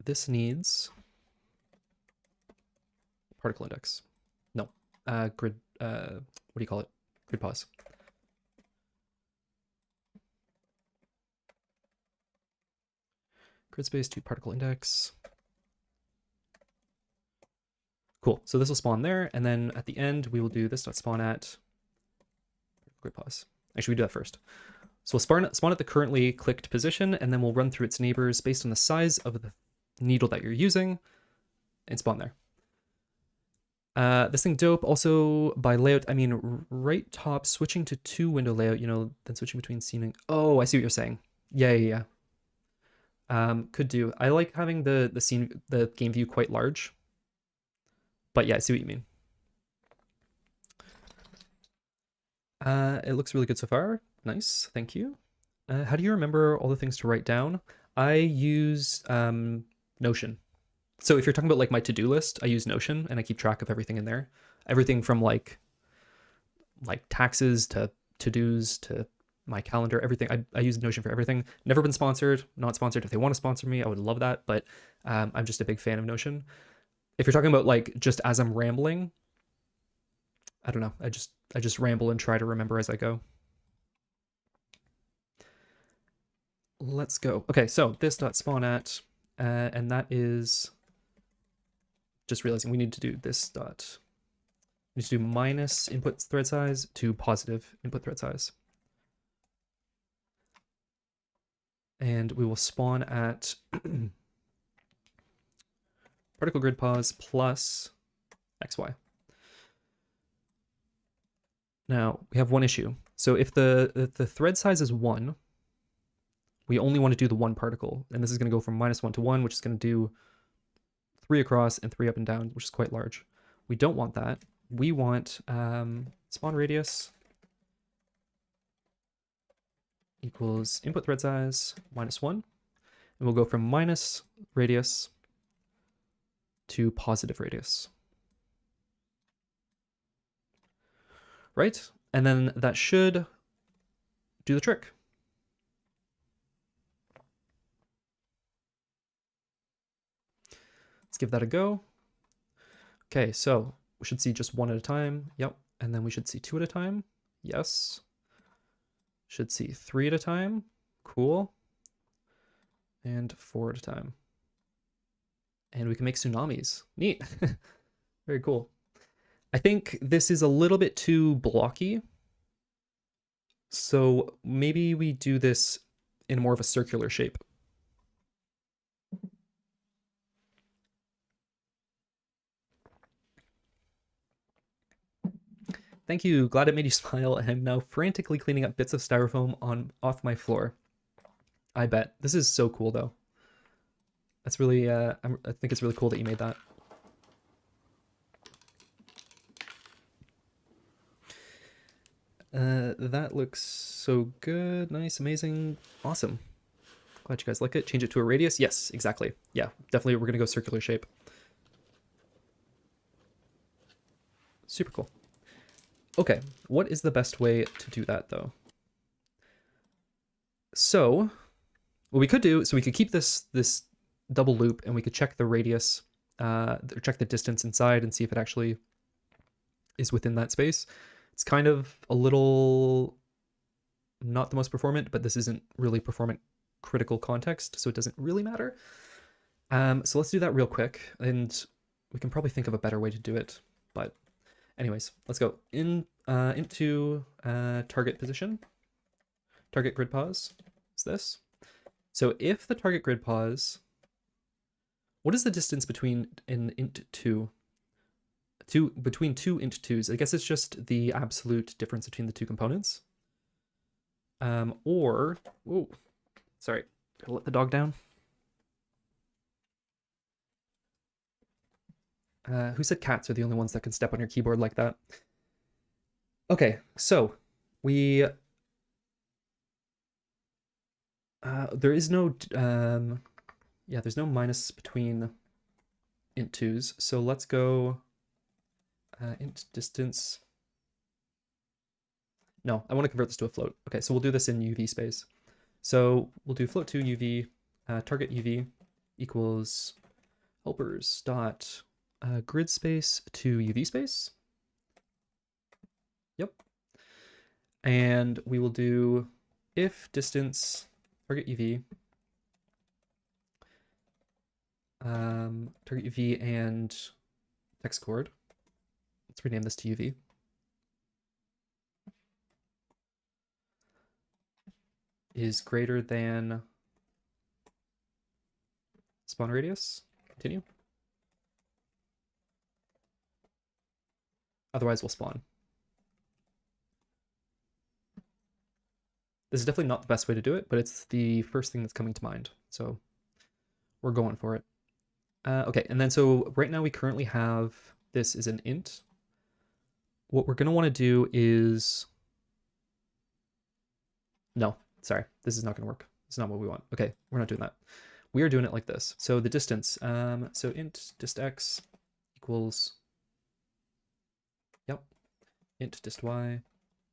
This needs particle index. No, grid, what do you call it? Grid pause. Grid space to particle index. Cool, so this will spawn there, and then at the end, we will do this dot spawn at grid pause. Actually, we do that first. So we'll spawn at the currently clicked position, and then we'll run through its neighbors based on the size of the needle that you're using, and spawn there. This thing dope. Also, by layout, I mean right top, switching to 2 window layout, you know, then switching between scene and... Oh, I see what you're saying. Yeah. Could do. I like having the game view quite large. But yeah, I see what you mean. It looks really good so far. Nice, thank you. How do you remember all the things to write down? I use Notion. So if you're talking about like my to-do list, I use Notion and I keep track of everything in there. Everything from like taxes to to-dos to my calendar, everything. I use Notion for everything. Never been sponsored, not sponsored. If they want to sponsor me, I would love that. But I'm just a big fan of Notion. If you're talking about like just as I'm rambling, I don't know. I just ramble and try to remember as I go. Let's go. Okay, so this dot spawn at, and that is just realizing we need to do this dot. We need to do minus input thread size to positive input thread size. And we will spawn at particle grid pos plus xy. Now we have one issue. So if the thread size is 1, we only want to do the one particle, and this is going to go from -1 to 1, which is going to do 3 across and 3 up and down, which is quite large. We don't want that. We want spawn radius equals input thread size -1, and we'll go from minus radius to positive radius. Right? And then that should do the trick. Let's give that a go. Okay, so we should see just 1 at a time. Yep. And then we should see 2 at a time. Yes. Should see 3 at a time. Cool. And 4 at a time. And we can make tsunamis. Neat. Very cool. I think this is a little bit too blocky. So maybe we do this in more of a circular shape. Thank you. Glad it made you smile. I'm now frantically cleaning up bits of styrofoam off my floor. I bet. This is so cool, though. That's really, I think it's really cool that you made that. That looks so good. Nice, amazing, awesome. Glad you guys like it. Change it to a radius. Yes, exactly. Yeah, definitely we're going to go circular shape. Super cool. Okay, what is the best way to do that, though? So, what we could do, so we could keep this double loop, and we could check the radius, check the distance inside, and see if it actually is within that space. It's kind of a little not the most performant, but this isn't really performant critical context, so it doesn't really matter. So let's do that real quick, and we can probably think of a better way to do it. But anyways, let's go into target position. Target grid pos is this. So if the target grid pos, what is the distance between an int 2? Between two int 2s? I guess it's just the absolute difference between the two components. Or, whoa, sorry, gotta let the dog down. Who said cats are the only ones that can step on your keyboard like that? Okay, so we there is no yeah, there's no minus between int 2s, so let's go int distance. No, I want to convert this to a float. Okay, so we'll do this in UV space. So we'll do float 2 UV, target UV equals helpers dot grid space to UV space. Yep. And we will do if distance target UV, target UV and text chord. Let's rename this to UV. Is greater than spawn radius. Continue. Otherwise, we'll spawn. This is definitely not the best way to do it, but it's the first thing that's coming to mind. So we're going for it. Okay, and then so right now we currently have this is an int. What we're going to want to do is... No, sorry, this is not going to work. It's not what we want. Okay, we're not doing that. We are doing it like this. So the distance, so int dist x equals, yep, int dist y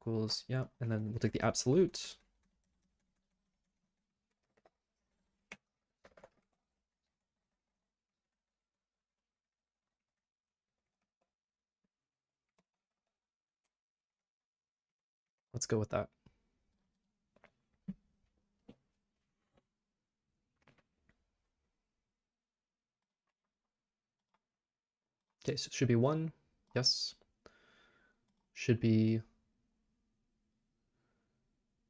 equals, yep, and then we'll take the absolute. Let's go with that. Okay, so it should be 1. Yes. Should be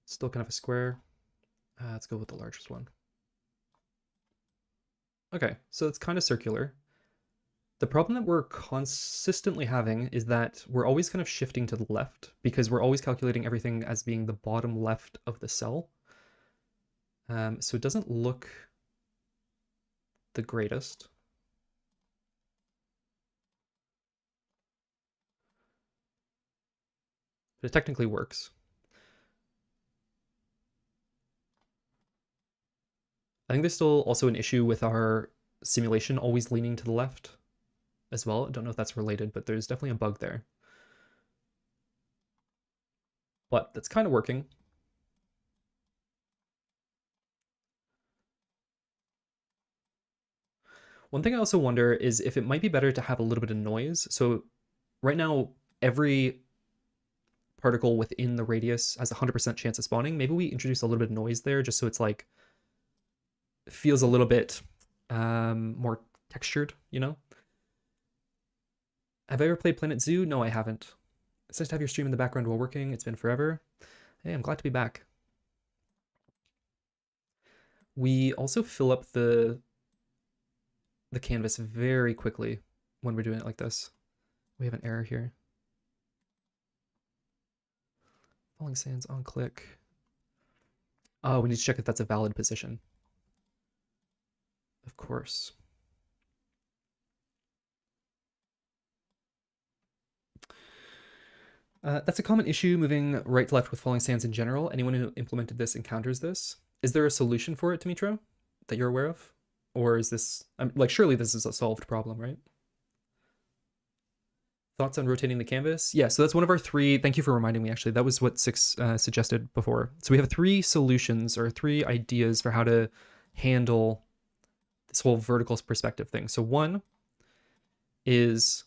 still kind of a square. Let's go with the largest one. Okay, so it's kind of circular. The problem that we're consistently having is that we're always kind of shifting to the left because we're always calculating everything as being the bottom left of the cell. So it doesn't look the greatest. But it technically works. I think there's still also an issue with our simulation always leaning to the left as well. I don't know if that's related, but there's definitely a bug there. But that's kind of working. One thing I also wonder is if it might be better to have a little bit of noise. So right now, every particle within the radius has a 100% chance of spawning. Maybe we introduce a little bit of noise there just so it's like, feels a little bit more textured, you know? Have I ever played Planet Zoo? No, I haven't. It's nice to have your stream in the background while working. It's been forever. Hey, I'm glad to be back. We also fill up the canvas very quickly when we're doing it like this. We have an error here. Falling sands on click. Oh, we need to check if that's a valid position. Of course. That's a common issue, moving right to left with falling sands in general. Anyone who implemented this encounters this. Is there a solution for it, Dimitro, that you're aware of? Or is this, like, surely this is a solved problem, right? Thoughts on rotating the canvas? Yeah, so that's one of our 3. Thank you for reminding me, actually. That was what 6 suggested before. So we have 3 solutions or 3 ideas for how to handle this whole vertical perspective thing. So one is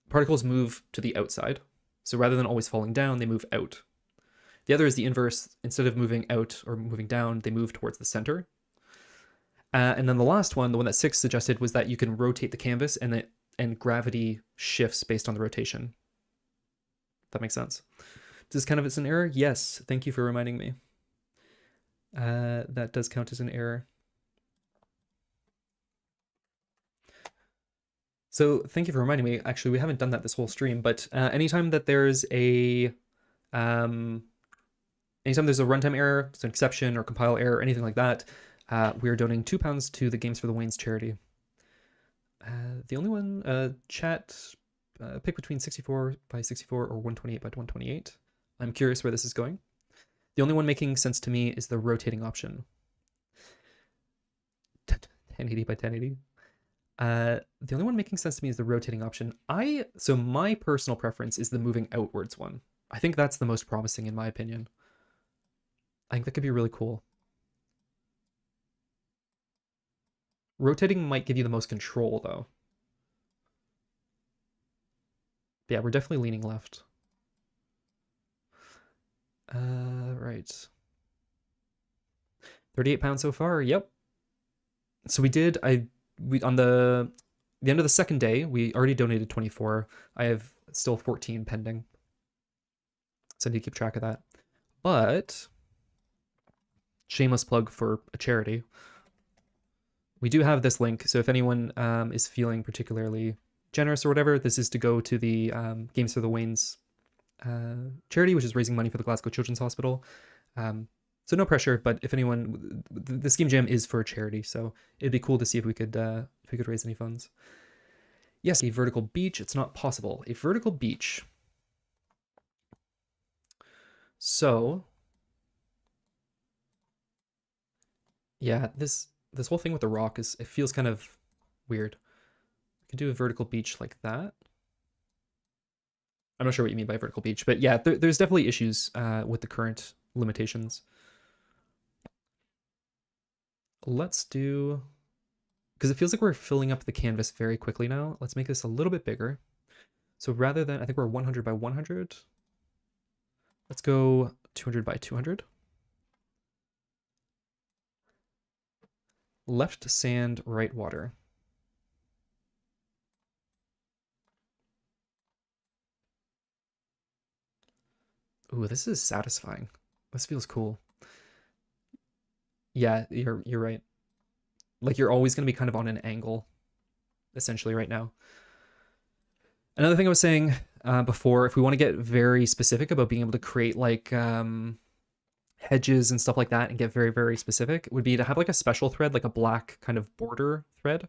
particles move to the outside. So rather than always falling down, they move out. The other is the inverse. Instead of moving out or moving down, they move towards the center. And then the last one, the one that 6 suggested, was that you can rotate the canvas and gravity shifts based on the rotation. That makes sense. Does kind of it's an error? Yes. Thank you for reminding me. That does count as an error. So thank you for reminding me. Actually, we haven't done that this whole stream, but anytime that there's a anytime there's a runtime error, it's an exception or compile error, or anything like that, we are donating £2 to the Games for the Waynes charity. The only one, chat, pick between 64 by 64 or 128 by 128. I'm curious where this is going. The only one making sense to me is the rotating option. 1080 by 1080. The only one making sense to me is the rotating option. So my personal preference is the moving outwards one. I think that's the most promising in my opinion. I think that could be really cool. Rotating might give you the most control though. But yeah, we're definitely leaning left. Right. £38 so far. Yep. So we did. On the end of the second day, we already donated 24. I have still 14 pending. So I need to keep track of that. But shameless plug for a charity. We do have this link. So if anyone is feeling particularly generous or whatever, this is to go to the Games for the Waynes charity, which is raising money for the Glasgow Children's Hospital. So no pressure, but if anyone, the Scheme Jam is for a charity, so it'd be cool to see if we could raise any funds. Yes, a vertical beach. It's not possible. A vertical beach. So yeah, this whole thing with the rock it feels kind of weird. I could do a vertical beach like that. I'm not sure what you mean by vertical beach, but yeah, there's definitely issues with the current limitations. Let's do, because it feels like we're filling up the canvas very quickly now. Let's make this a little bit bigger. So rather than, I think we're 100 by 100. Let's go 200 by 200. Left sand, right water. Ooh, this is satisfying. This feels cool. Yeah, you're right. Like you're always going to be kind of on an angle, essentially, right now. Another thing I was saying before, if we want to get very specific about being able to create like hedges and stuff like that and get very, very specific, would be to have like a special thread, like a black kind of border thread,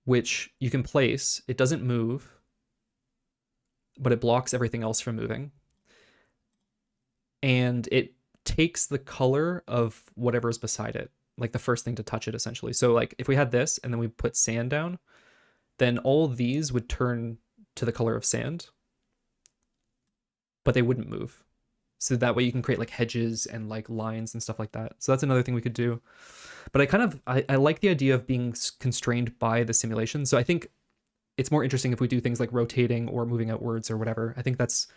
which you can place. It doesn't move, but it blocks everything else from moving. And it takes the color of whatever's beside it, like the first thing to touch it, essentially. So like if we had this and then we put sand down, then all of these would turn to the color of sand, but they wouldn't move. So that way you can create like hedges and like lines and stuff like that. So that's another thing we could do. But I like the idea of being constrained by the simulation. So I think it's more interesting if we do things like rotating or moving outwards or whatever. I think that's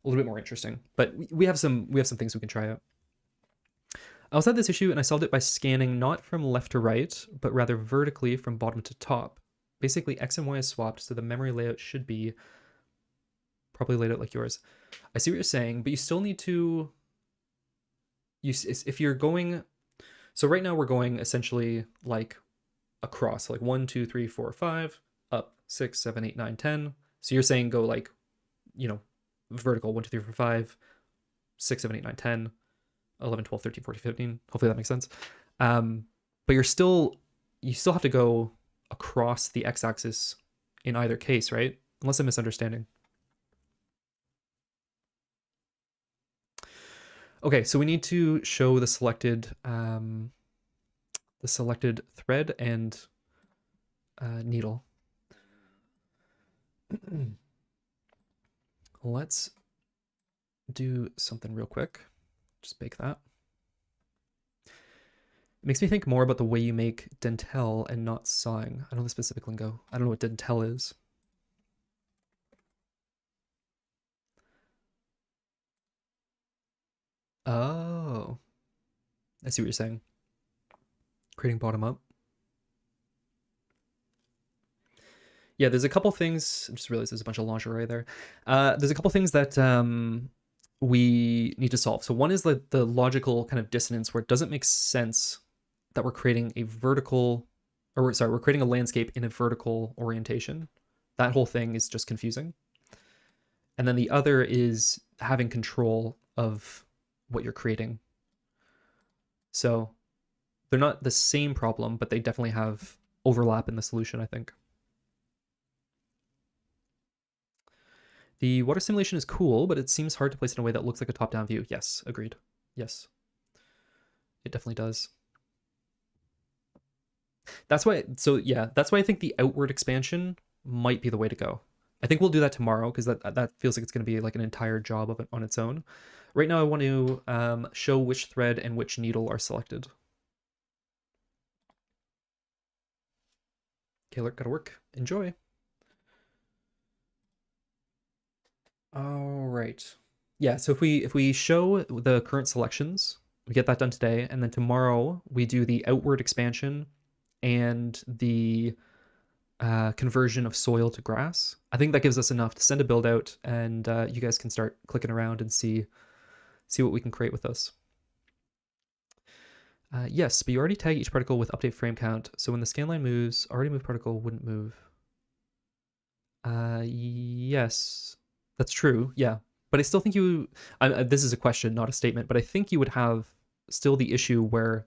a little bit more interesting. But we have some things we can try out. I also had this issue and I solved it by scanning not from left to right, but rather vertically from bottom to top. Basically, X and Y is swapped, so the memory layout should be probably laid out like yours. I see what you're saying, but you still need to... if you're going... So right now we're going essentially like across, like 1, 2, 3, 4, 5, up 6, 7, 8, 9, 10. So you're saying go like, you know, vertical 1, 2, 3, 4, 5, 6, 7, 8, 9, 10, 11, 12, 13, 14, 15. Hopefully that makes sense. But you still have to go across the x-axis in either case, right? Unless I'm misunderstanding. Okay, so we need to show the selected thread and needle. Let's do something real quick. Just bake that. It makes me think more about the way you make dentel and not sawing. I don't know the specific lingo. I don't know what dentel is. Oh, I see what you're saying. Creating bottom up. Yeah, there's a couple things. I just realized there's a bunch of lingerie there. There's a couple things that we need to solve. So one is the logical kind of dissonance where it doesn't make sense that we're creating a vertical, or sorry, we're creating a landscape in a vertical orientation. That whole thing is just confusing. And then the other is having control of what you're creating. So they're not the same problem, but they definitely have overlap in the solution, I think. The water simulation is cool, but it seems hard to place in a way that looks like a top-down view. Yes, agreed. Yes, it definitely does. That's why, so yeah, that's why I think the outward expansion might be the way to go. I think we'll do that tomorrow because that feels like it's going to be like an entire job of it on its own. Right now I want to show which thread and which needle are selected. Okay, look, gotta work. Enjoy. All right. Yeah, so if we show the current selections, we get that done today, and then tomorrow we do the outward expansion and the conversion of soil to grass. I think that gives us enough to send a build out, and you guys can start clicking around and see what we can create with this. Yes, but you already tag each particle with update frame count, so when the scan line moves, already moved particle wouldn't move. Yes, that's true. Yeah, but I still think this is a question, not a statement, but I think you would have still the issue where,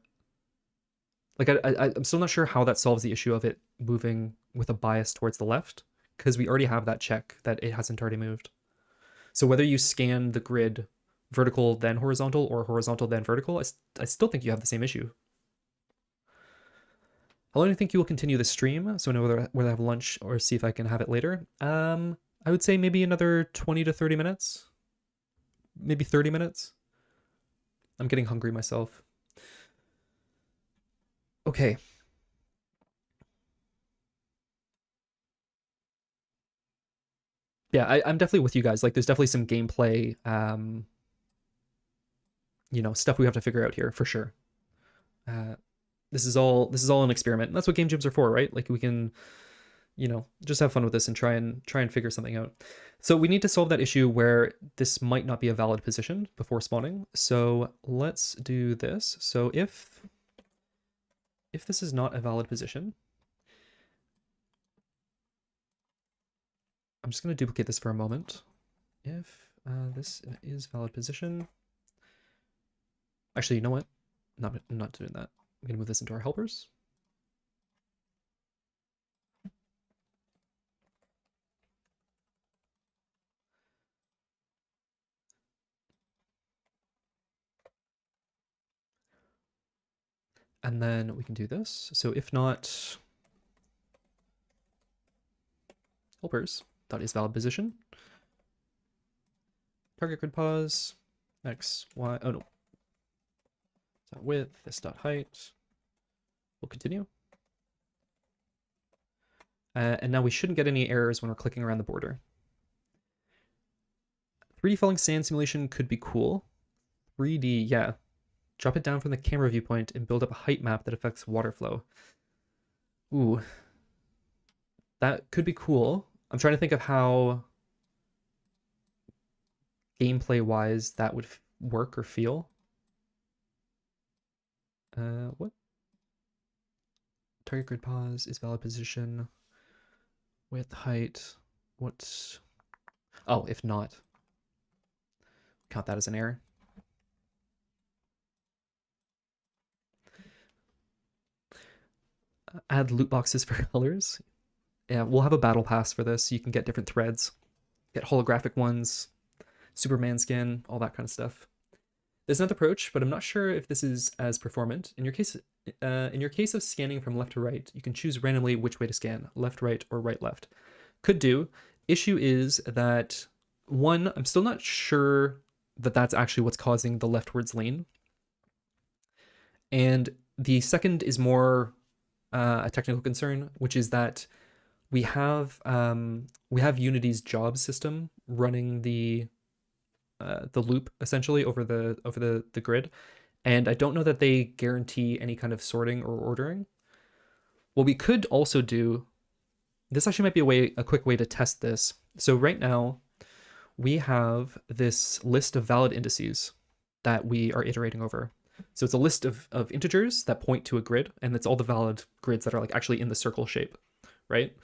like, I'm still not sure how that solves the issue of it moving with a bias towards the left, because we already have that check that it hasn't already moved. So whether you scan the grid vertical then horizontal or horizontal then vertical, I still think you have the same issue. How long do you think you will continue the stream? So I know whether I have lunch or see if I can have it later. I would say maybe another 20 to 30 minutes. Maybe 30 minutes. I'm getting hungry myself. Okay. Yeah, I'm definitely with you guys. Like, there's definitely some gameplay stuff we have to figure out here for sure. This is all an experiment. And that's what game jams are for, right? Like we can, just have fun with this and try and figure something out. So we need to solve that issue where this might not be a valid position before spawning. So let's do this. So if this is not a valid position, I'm just going to duplicate this for a moment. If this is valid position, actually, you know what? I'm not doing that. I'm going to move this into our helpers. And then we can do this. So if not, helpers, dot is valid position. Target grid pause, x, y, oh no. Dot width, this dot height. We'll continue. And now we shouldn't get any errors when we're clicking around the border. 3D falling sand simulation could be cool. 3D, yeah. Drop it down from the camera viewpoint and build up a height map that affects water flow. Ooh. That could be cool. I'm trying to think of how gameplay-wise that would work or feel. What? Target grid pause is valid position. Width, height. What? Oh, if not. Count that as an error. Add loot boxes for colors. Yeah, we'll have a battle pass for this. You can get different threads, get holographic ones, Superman skin, all that kind of stuff. There's another approach, but I'm not sure if this is as performant. In your case of scanning from left to right, you can choose randomly which way to scan, left, right, or right, left. Could do. Issue is that, one, I'm still not sure that that's actually what's causing the leftwards lean. And the second is more a technical concern, which is that we have Unity's job system running the loop essentially over the grid, and I don't know that they guarantee any kind of sorting or ordering. What we could also do, this actually might be a quick way to test this. So right now we have this list of valid indices that we are iterating over. So it's a list of integers that point to a grid, and it's all the valid grids that are like actually in the circle shape, right?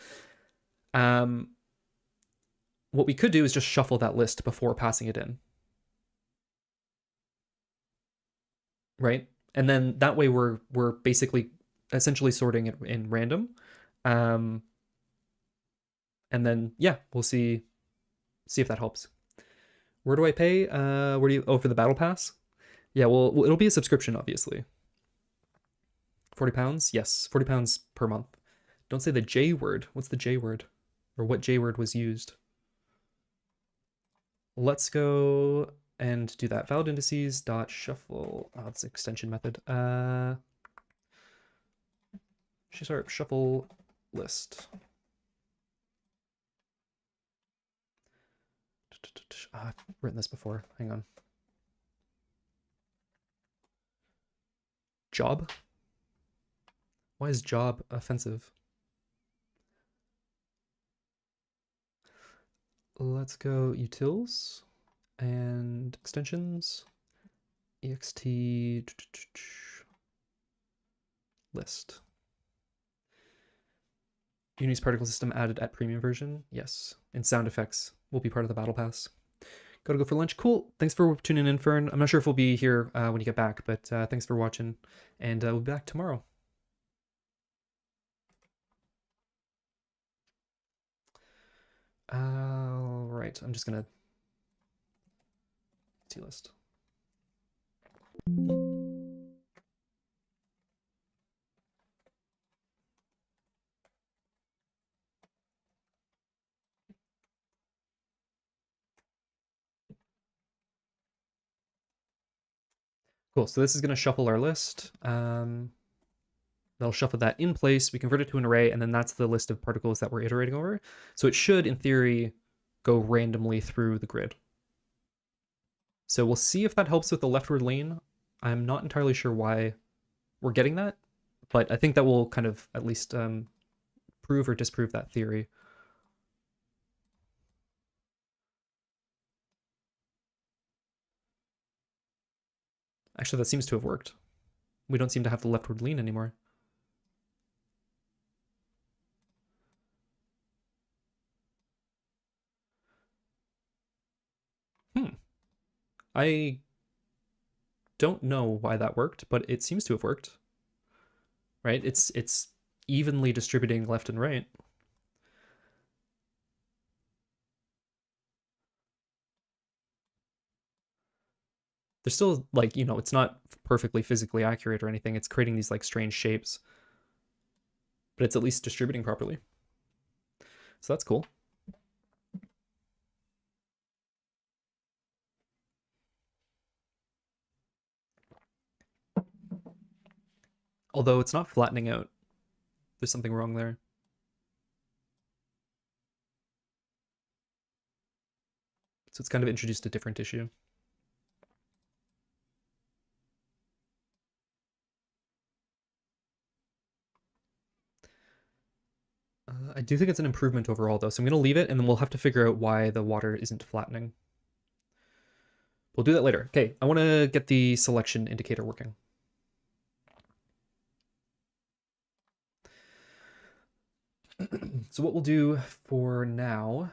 What we could do is just shuffle that list before passing it in, right? And then that way we're basically essentially sorting it in random. And then yeah, we'll see if that helps. Where do I pay? Where do you? Oh, for the battle pass? Yeah, well, it'll be a subscription, obviously. £40? Yes, £40 per month. Don't say the J word. What's the J word? Or what J word was used? Let's go and do that. Valid indices dot shuffle. Oh, it's an extension method. Sorry, shuffle list. I've written this before. Hang on. Job? Why is job offensive? Let's go utils and extensions. ext list. Unity's particle system added at premium version. Yes. And sound effects will be part of the battle pass. Gotta go for lunch. Cool. Thanks for tuning in, Fern. I'm not sure if we'll be here when you get back, but thanks for watching, and we'll be back tomorrow. All right. I'm just gonna T-list. Cool, so this is going to shuffle our list. That'll shuffle that in place. We convert it to an array, and then that's the list of particles that we're iterating over. So it should, in theory, go randomly through the grid. So we'll see if that helps with the leftward lean. I'm not entirely sure why we're getting that, but I think that will kind of at least prove or disprove that theory. Actually, that seems to have worked. We don't seem to have the leftward lean anymore. I don't know why that worked, but it seems to have worked. Right? It's evenly distributing left and right. There's still like, it's not perfectly physically accurate or anything. It's creating these like strange shapes, but it's at least distributing properly. So that's cool. Although it's not flattening out. There's something wrong there. So it's kind of introduced a different issue. I do think it's an improvement overall, though, so I'm going to leave it, and then we'll have to figure out why the water isn't flattening. We'll do that later. Okay, I want to get the selection indicator working. So what we'll do for now,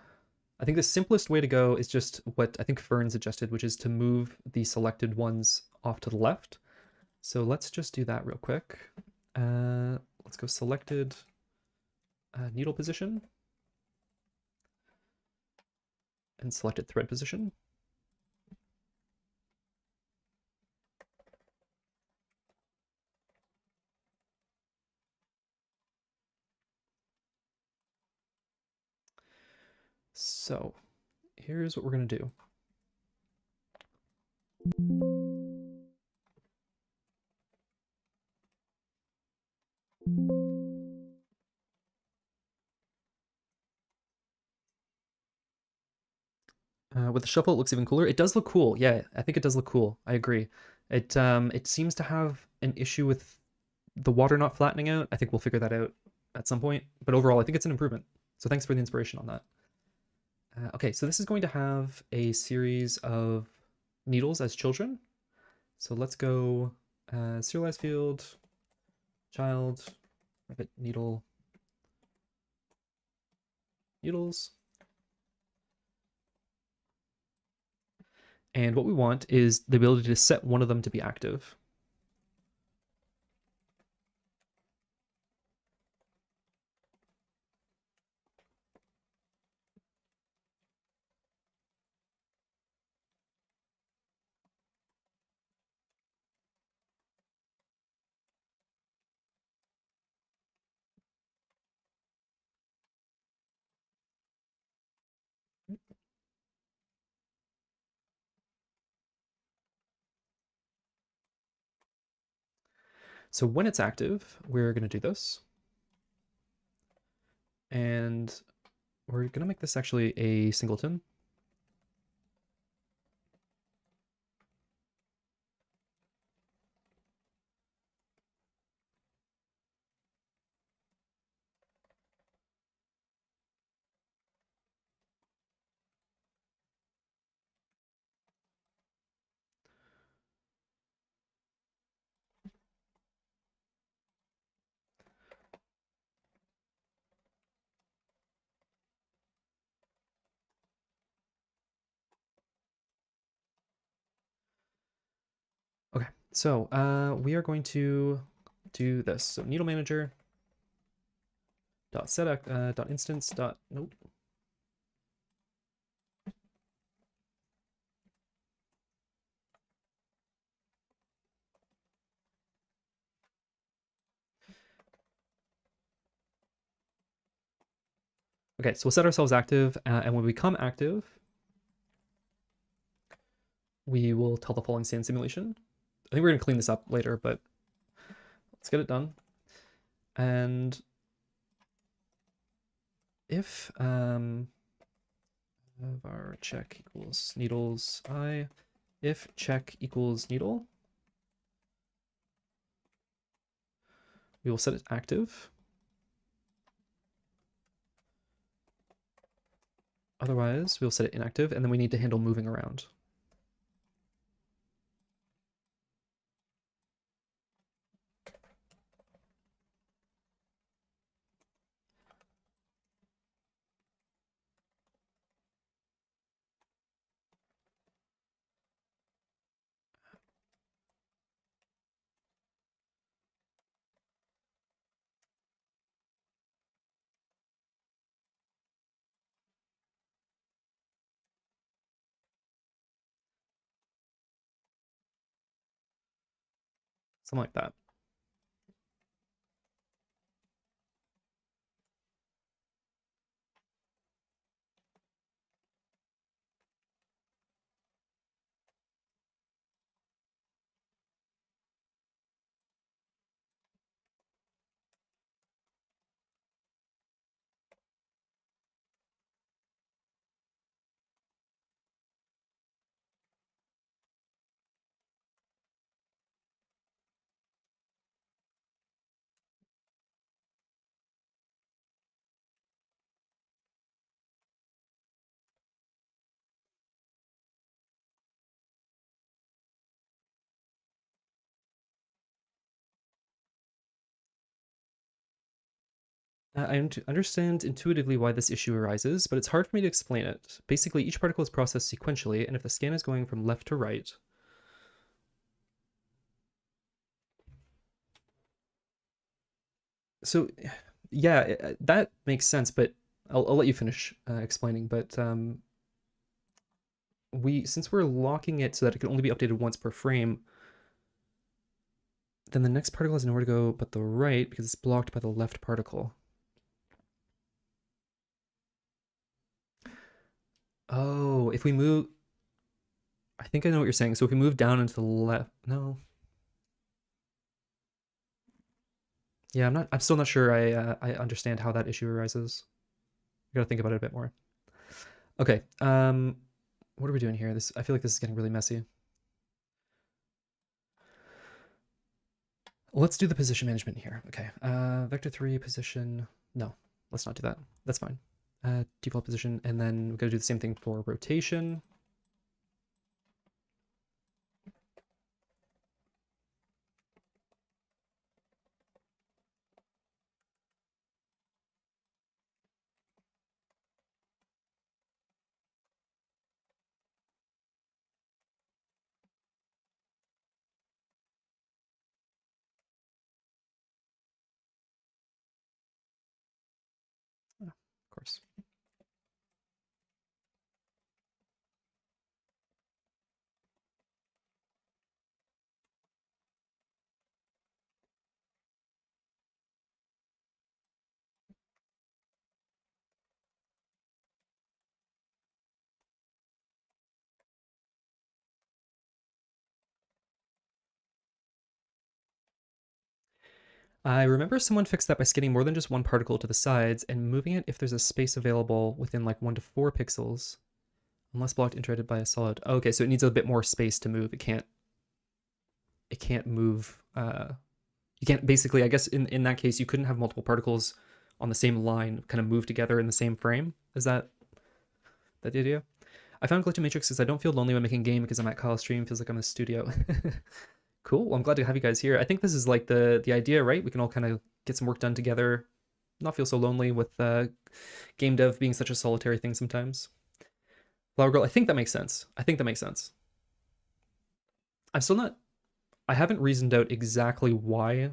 I think the simplest way to go is just what I think Fern suggested, which is to move the selected ones off to the left. So let's just do that real quick. Let's go selected needle position and selected thread position. So here's what we're going to do. With the shuffle, it looks even cooler. It does look cool. Yeah, I think it does look cool. I agree. It seems to have an issue with the water not flattening out. I think we'll figure that out at some point. But overall, I think it's an improvement. So thanks for the inspiration on that. Okay, so this is going to have a series of needles as children. So let's go serialized field, child, rabbit needle, needles. And what we want is the ability to set one of them to be active. So when it's active, we're going to do this. And we're going to make this actually a singleton. Okay, so we are going to do this. So needle manager dot set dot instance dot nope. Okay, so we'll set ourselves active, and when we become active, we will tell the falling sand simulation. I think we're going to clean this up later, but let's get it done. And if var check equals needles I, if check equals needle, we will set it active. Otherwise, we'll set it inactive, and then we need to handle moving around. Something like that. I understand intuitively why this issue arises, but it's hard for me to explain it. Basically, each particle is processed sequentially, and if the scan is going from left to right, so yeah, that makes sense, but I'll let you finish explaining. But since we're locking it so that it can only be updated once per frame, then the next particle has nowhere to go but the right because it's blocked by the left particle. Oh, if we move, I think I know what you're saying. So if we move down into the left, no. Yeah, I'm still not sure I understand how that issue arises. I gotta think about it a bit more. Okay, what are we doing here? I feel like this is getting really messy. Let's do the position management here. Okay, vector 3 position. No, let's not do that. That's fine. Default position, and then we're gonna do the same thing for rotation. Oh, of course. I remember someone fixed that by scanning more than just one particle to the sides and moving it if there's a space available within like 1 to 4 pixels, unless blocked integrated by a solid. Oh, okay, so it needs a bit more space to move. It can't move. You can't basically. I guess in that case, you couldn't have multiple particles on the same line kind of move together in the same frame. Is that the idea? I found Glitch Matrix because I don't feel lonely when making game because I'm at Kyle's stream. Feels like I'm in the studio. Cool. Well, I'm glad to have you guys here. I think this is like the idea, right? We can all kind of get some work done together, not feel so lonely with game dev being such a solitary thing sometimes. Flower Girl, I think that makes sense. I think that makes sense. I'm still not. I haven't reasoned out exactly why.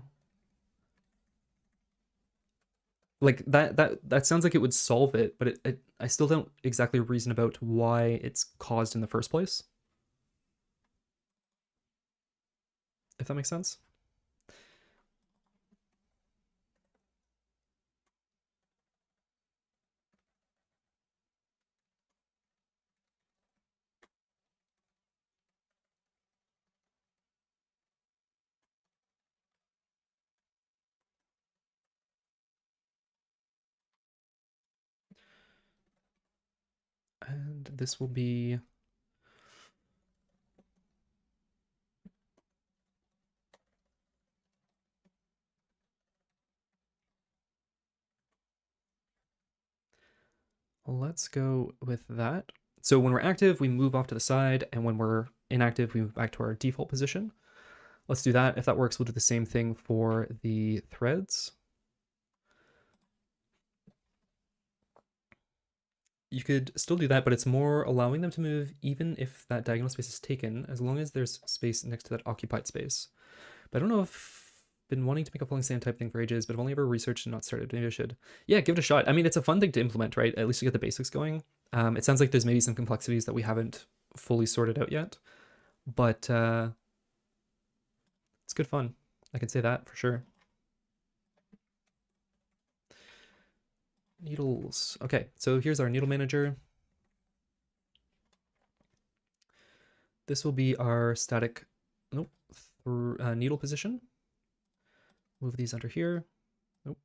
Like that sounds like it would solve it, but I still don't exactly reason about why it's caused in the first place. If that makes sense. And this will be let's go with that. So when we're active, we move off to the side, and when we're inactive, we move back to our default position. Let's do that. If that works, we'll do the same thing for the threads. You could still do that, but it's more allowing them to move even if that diagonal space is taken, as long as there's space next to that occupied space. But I don't know if I've been wanting to make a falling sand type thing for ages, but I've only ever researched and not started. Maybe I should. Yeah, give it a shot. I mean, it's a fun thing to implement, right? At least you get the basics going. It sounds like there's maybe some complexities that we haven't fully sorted out yet, but it's good fun. I can say that for sure. Needles. Okay, so here's our needle manager. This will be our static, nope, needle position. Move these under here. Nope.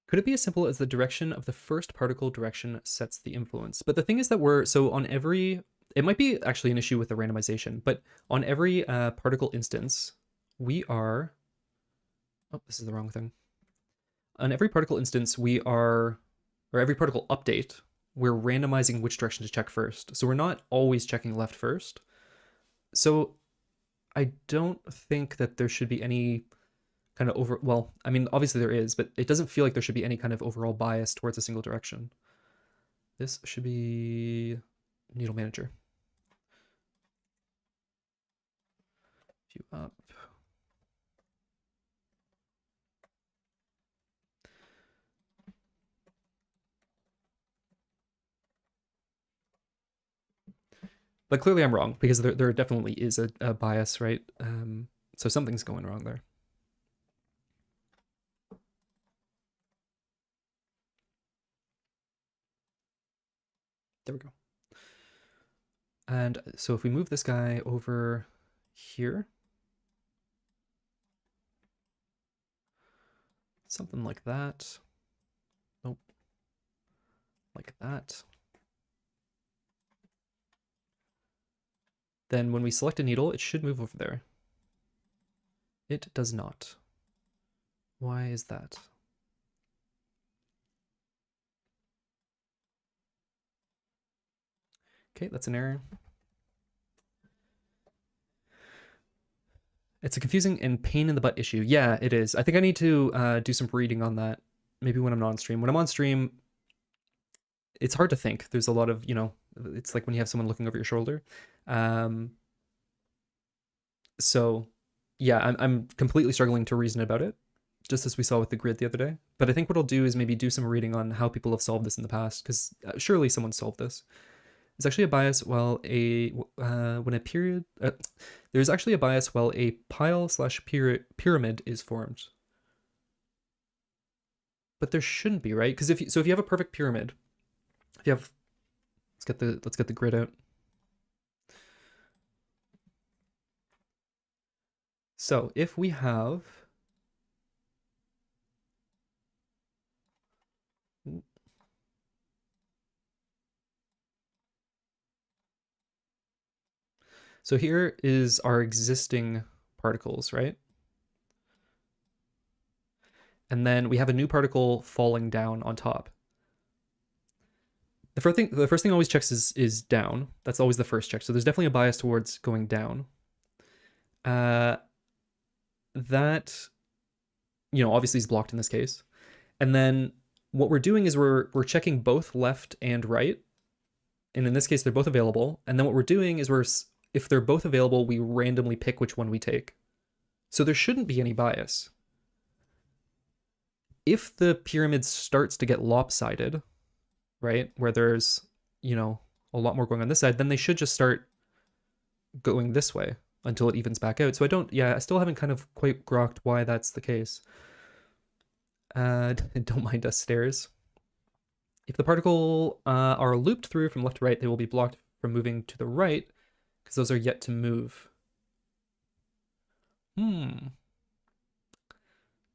Could it be as simple as the direction of the first particle direction sets the influence? But the thing is that so on every, it might be actually an issue with the randomization, but on every particle instance, we are, oh, this is the wrong thing. On every particle instance, or every particle update, we're randomizing which direction to check first. So we're not always checking left first. So I don't think that there should be any kind of well, I mean, obviously there is, but it doesn't feel like there should be any kind of overall bias towards a single direction. This should be needle manager. View up. But clearly I'm wrong, because there definitely is a bias, right? So something's going wrong there. There we go. And so if we move this guy over here, something like that. Nope. Like that. Then when we select a needle, it should move over there. It does not. Why is that? Okay, that's an error. It's a confusing and pain in the butt issue. Yeah, it is. I think I need to do some reading on that. Maybe when I'm not on stream. When I'm on stream, it's hard to think. There's a lot of, it's like when you have someone looking over your shoulder. So yeah, I'm completely struggling to reason about it, just as we saw with the grid the other day. But I think what I'll do is maybe do some reading on how people have solved this in the past, because surely someone solved this. There's actually a bias while there's actually a bias while a pile/pyramid is formed. But there shouldn't be, right? Because if you have a perfect pyramid, if you have, let's get the grid out. So if we have, so here is our existing particles, right? And then we have a new particle falling down on top. The first thing always checks is down. That's always the first check. So there's definitely a bias towards going down. That, obviously is blocked in this case. And then what we're doing is we're checking both left and right. And in this case, they're both available. And then what we're doing is if they're both available, we randomly pick which one we take. So there shouldn't be any bias. If the pyramid starts to get lopsided, right, where there's, a lot more going on this side, then they should just start going this way until it evens back out. So I still haven't kind of quite grokked why that's the case. Don't mind us stairs. If the particle are looped through from left to right, they will be blocked from moving to the right because those are yet to move.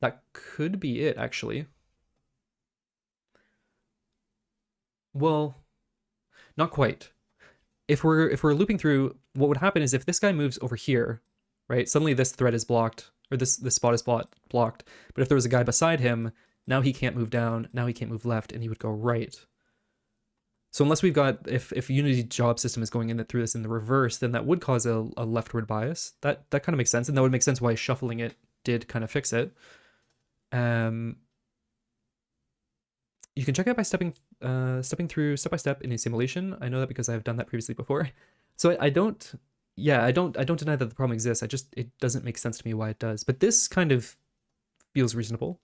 That could be it, actually. Well, not quite. If we're looping through, what would happen is if this guy moves over here, right? Suddenly this thread is blocked, or this spot is blocked. But if there was a guy beside him, now he can't move down, now he can't move left, and he would go right. So unless we've got, if Unity job system is going in through this in the reverse, then that would cause a leftward bias. That kind of makes sense, and that would make sense why shuffling it did kind of fix it. You can check it out by stepping through step by step in a simulation. I know that because I've done that previously before. So I don't deny that the problem exists. It doesn't make sense to me why it does. But this kind of feels reasonable.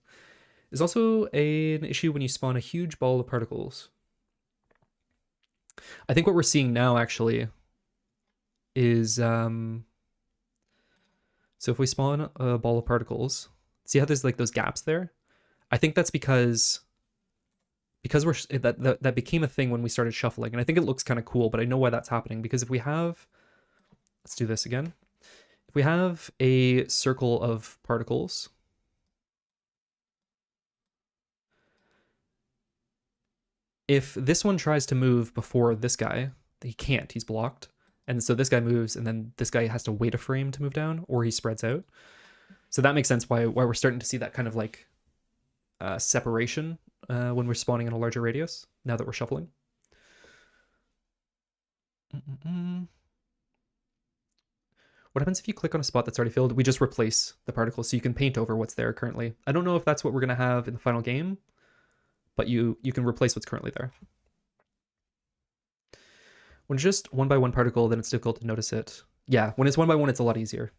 There's also an issue when you spawn a huge ball of particles. I think what we're seeing now actually is so if we spawn a ball of particles, see how there's like those gaps there? I think that's because that became a thing when we started shuffling, and I think it looks kind of cool, but I know why that's happening, because if we have, let's do this again. If we have a circle of particles, if this one tries to move before this guy, he can't, he's blocked. And so this guy moves, and then this guy has to wait a frame to move down, or he spreads out. So that makes sense why we're starting to see that kind of like separation when we're spawning in a larger radius, now that we're shuffling. What happens if you click on a spot that's already filled? We just replace the particles, so you can paint over what's there currently. I don't know if that's what we're going to have in the final game, but you can replace what's currently there. When it's just one by one particle, then it's difficult to notice it. Yeah, when it's one by one, it's a lot easier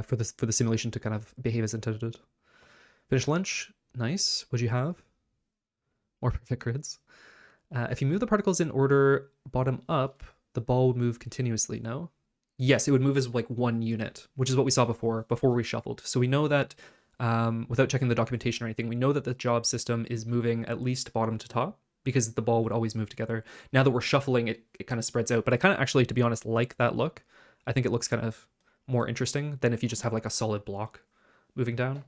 for the simulation to kind of behave as intended. Finish lunch. Nice. What'd you have? More perfect grids. If you move the particles in order bottom up, the ball would move continuously, no? Yes, it would move as like one unit, which is what we saw before we shuffled. So we know that, without checking the documentation or anything, we know that the job system is moving at least bottom to top, because the ball would always move together. Now that we're shuffling, it kind of spreads out. But I kind of actually, to be honest, like that look. I think it looks kind of more interesting than if you just have like a solid block moving down.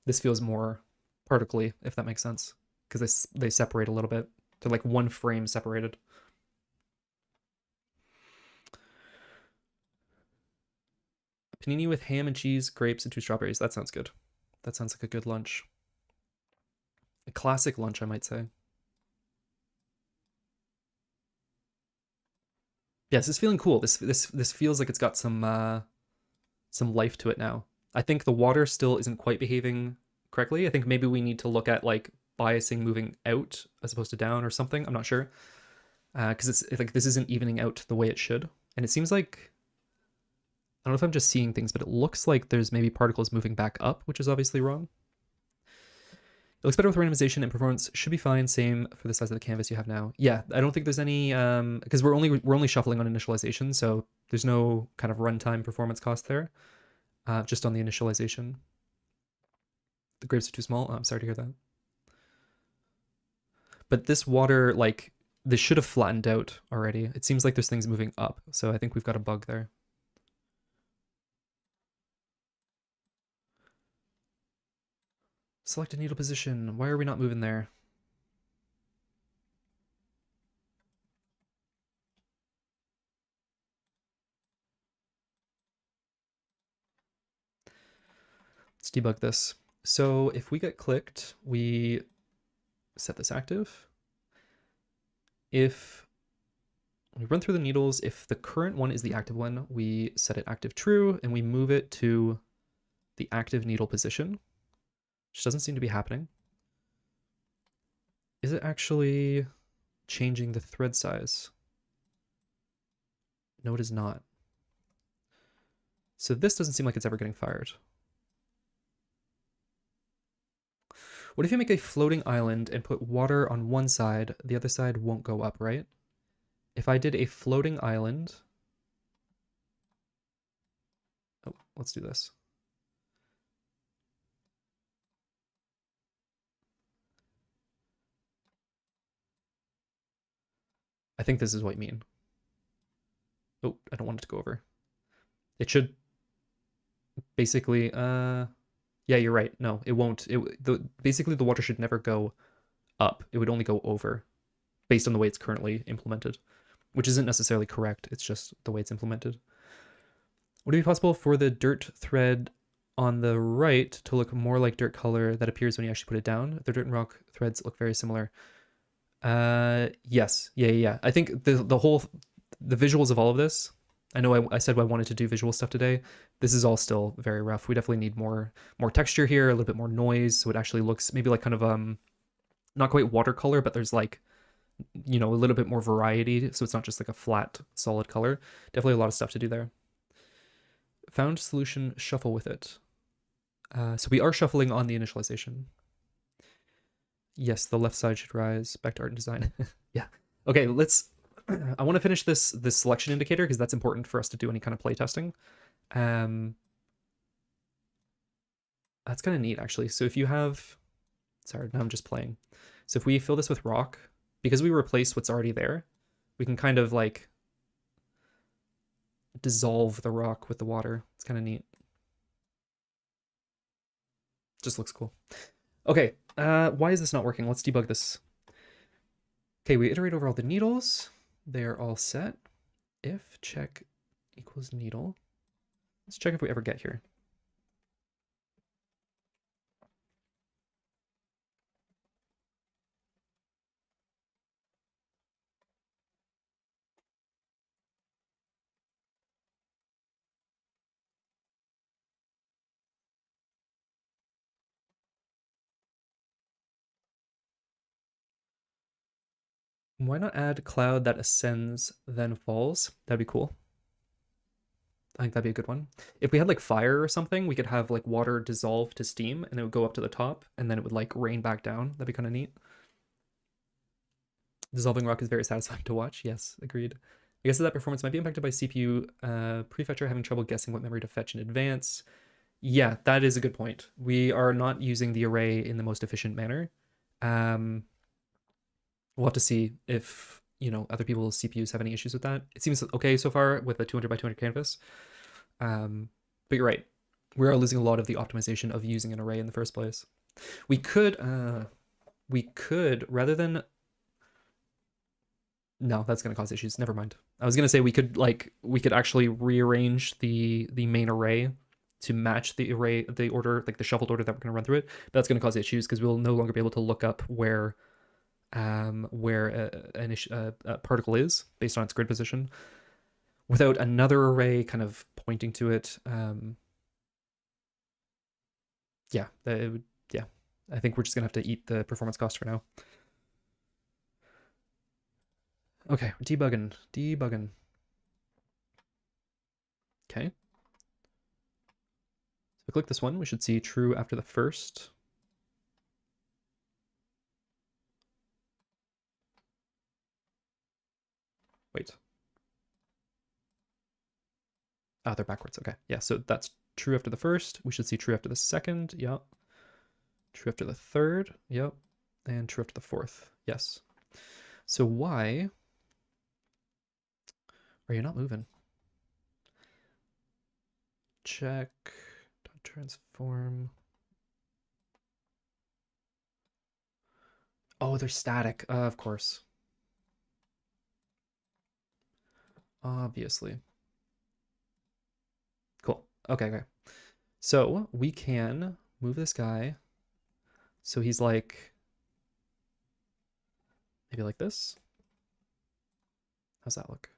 This feels more particly, if that makes sense, because they separate a little bit. They're like one frame separated. Panini with ham and cheese, grapes, and 2 strawberries. That sounds good. That sounds like a good lunch. A classic lunch, I might say. Yes, it's feeling cool. This feels like it's got some life to it now. I think the water still isn't quite behaving correctly. I think maybe we need to look at like biasing moving out as opposed to down or something. I'm not sure. Because it's like this isn't evening out the way it should. And it seems like, I don't know if I'm just seeing things, but it looks like there's maybe particles moving back up, which is obviously wrong. It looks better with randomization, and performance should be fine. Same for the size of the canvas you have now. Yeah, I don't think there's any, because we're only shuffling on initialization, so there's no kind of runtime performance cost there, just on the initialization. The grapes are too small. Oh, I'm sorry to hear that. But this water, like, this should have flattened out already. It seems like there's things moving up, so I think we've got a bug there. Select a needle position. Why are we not moving there? Let's debug this. So if we get clicked, we set this active. If we run through the needles, if the current one is the active one, we set it active true, and we move it to the active needle position, which doesn't seem to be happening. Is it actually changing the thread size? No, it is not. So this doesn't seem like it's ever getting fired. What if you make a floating island and put water on one side, the other side won't go up, right? If I did a floating island, oh, let's do this. I think this is what you mean. Oh, I don't want it to go over. It should basically, yeah, you're right. No, it won't. Basically the water should never go up. It would only go over. based on the way it's currently implemented, which isn't necessarily correct. It's just the way it's implemented. Would it be possible for the dirt thread on the right to look more like dirt color that appears when you actually put it down? The dirt and rock threads look very similar. Yes. Yeah. I think the visuals of all of this, I know I said I wanted to do visual stuff today. This is all still very rough. We definitely need more texture here, a little bit more noise, so it actually looks maybe like kind of not quite watercolor, but there's like, you know, a little bit more variety, so it's not just like a flat solid color. Definitely a lot of stuff to do there. Found solution, shuffle with it. So we are shuffling on the initialization. Yes, the left side should rise. Back to art and design. Yeah. Okay, let's. I want to finish this selection indicator because that's important for us to do any kind of play testing. That's kind of neat actually. So if you have, sorry, now I'm just playing. So if we fill this with rock, because we replace what's already there, we can kind of like dissolve the rock with the water. It's kind of neat. Just looks cool. Okay, why is this not working? Let's debug this. Okay, we iterate over all the needles. They're all set. If check equals needle. Let's check if we ever get here. Why not add cloud that ascends then falls? That'd be cool. I think that'd be a good one. If we had like fire or something, we could have like water dissolve to steam and it would go up to the top and then it would like rain back down. That'd be kind of neat. Dissolving rock is very satisfying to watch. Yes, agreed. I guess that performance might be impacted by CPU prefetcher having trouble guessing what memory to fetch in advance. Yeah, that is a good point. We are not using the array in the most efficient manner. We'll have to see if, you know, other people's CPUs have any issues with that. It seems okay so far with a 200 by 200 canvas. But you're right. We are losing a lot of the optimization of using an array in the first place. We could, rather than, no, that's going to cause issues. Never mind. I was going to say we could actually rearrange the main array to match the array, the order, like the shuffled order that we're going to run through it. But that's going to cause issues because we'll no longer be able to look up where a particle is based on its grid position without another array kind of pointing to it. Yeah, I think we're just gonna have to eat the performance cost for now. Okay, debugging. Okay. So if we click this one, we should see true after the first. Wait. Ah, they're backwards. Okay. Yeah, so that's true after the first. We should see true after the second. Yep. True after the third. Yep. And true after the fourth. Yes. So why are you not moving? Check. Transform. Oh, they're static. Of course. Obviously. Cool. Okay. So we can move this guy so he's like maybe like this. How's that look?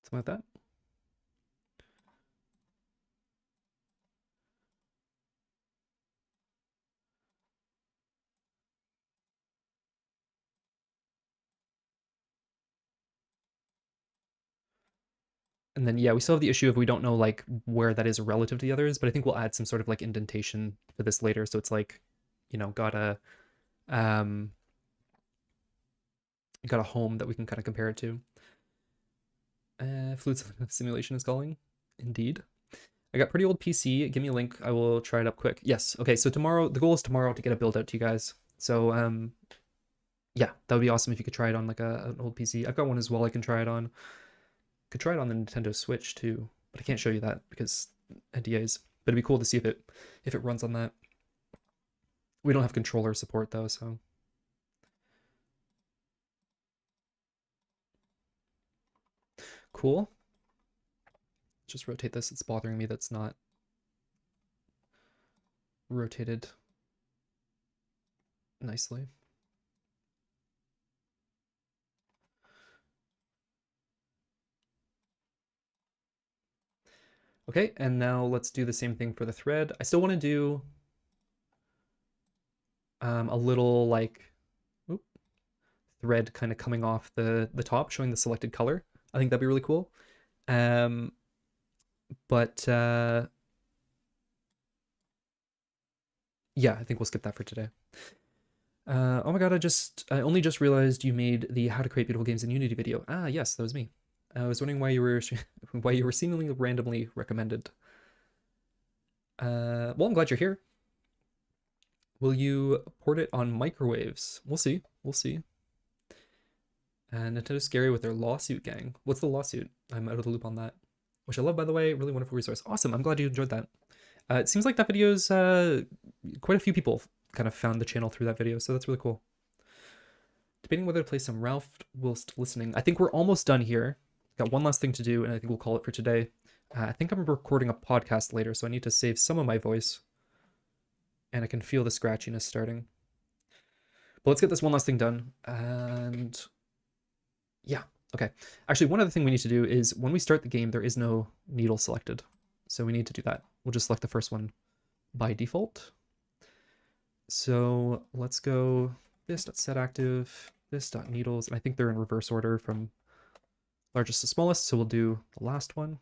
Something like that. And then, yeah, we still have the issue of we don't know like where that is relative to the others, but I think we'll add some sort of like indentation for this later. So it's like, you know, got a Got a home that we can kind of compare it to. Fluid simulation is calling. Indeed. I got pretty old PC. Give me a link. I will try it up quick. Yes. Okay. So tomorrow, the goal is tomorrow to get a build out to you guys. So yeah, that would be awesome if you could try it on like an old PC. I've got one as well. I can try it on. Could try it on the Nintendo Switch too, but I can't show you that because NDAs. But it'd be cool to see if it runs on that. We don't have controller support though, so. Cool. Just rotate this. It's bothering me that's not rotated nicely. Okay, and now let's do the same thing for the thread. I still want to do a little like thread kind of coming off the top, showing the selected color. I think that'd be really cool. But yeah, I think we'll skip that for today. Oh my god, I only just realized you made the how to create beautiful games in Unity video. Ah, yes, that was me. I was wondering why you were why you were seemingly randomly recommended. Well, I'm glad you're here. Will you port it on microwaves? We'll see. We'll see. And Nintendo's scary with their lawsuit gang. What's the lawsuit? I'm out of the loop on that. Which I love, by the way. Really wonderful resource. Awesome. I'm glad you enjoyed that. It seems like that video's quite a few people kind of found the channel through that video, so that's really cool. Debating whether to play some Ralph whilst listening. I think we're almost done here. Got one last thing to do, and I think we'll call it for today. I think I'm recording a podcast later, so I need to save some of my voice. And I can feel the scratchiness starting. But let's get this one last thing done. And yeah, okay. Actually, one other thing we need to do is when we start the game, there is no needle selected. So we need to do that. We'll just select the first one by default. So let's go this.setActive, this.needles, and I think they're in reverse order from largest to smallest, so we'll do the last one.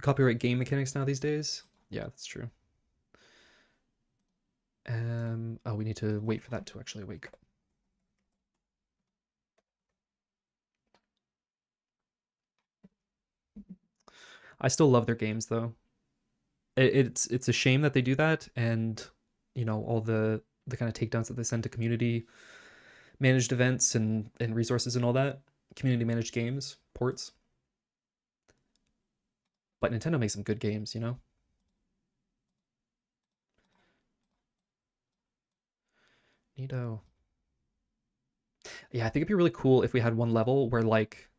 Copyright game mechanics now these days. Yeah, that's true. Oh, we need to wait for that to actually wake. I still love their games though. It's a shame that they do that, and you know all the kind of takedowns that they send to community managed events and resources and all that, community managed games ports. But Nintendo makes some good games, you know. Neato. Yeah, I think it'd be really cool if we had one level where like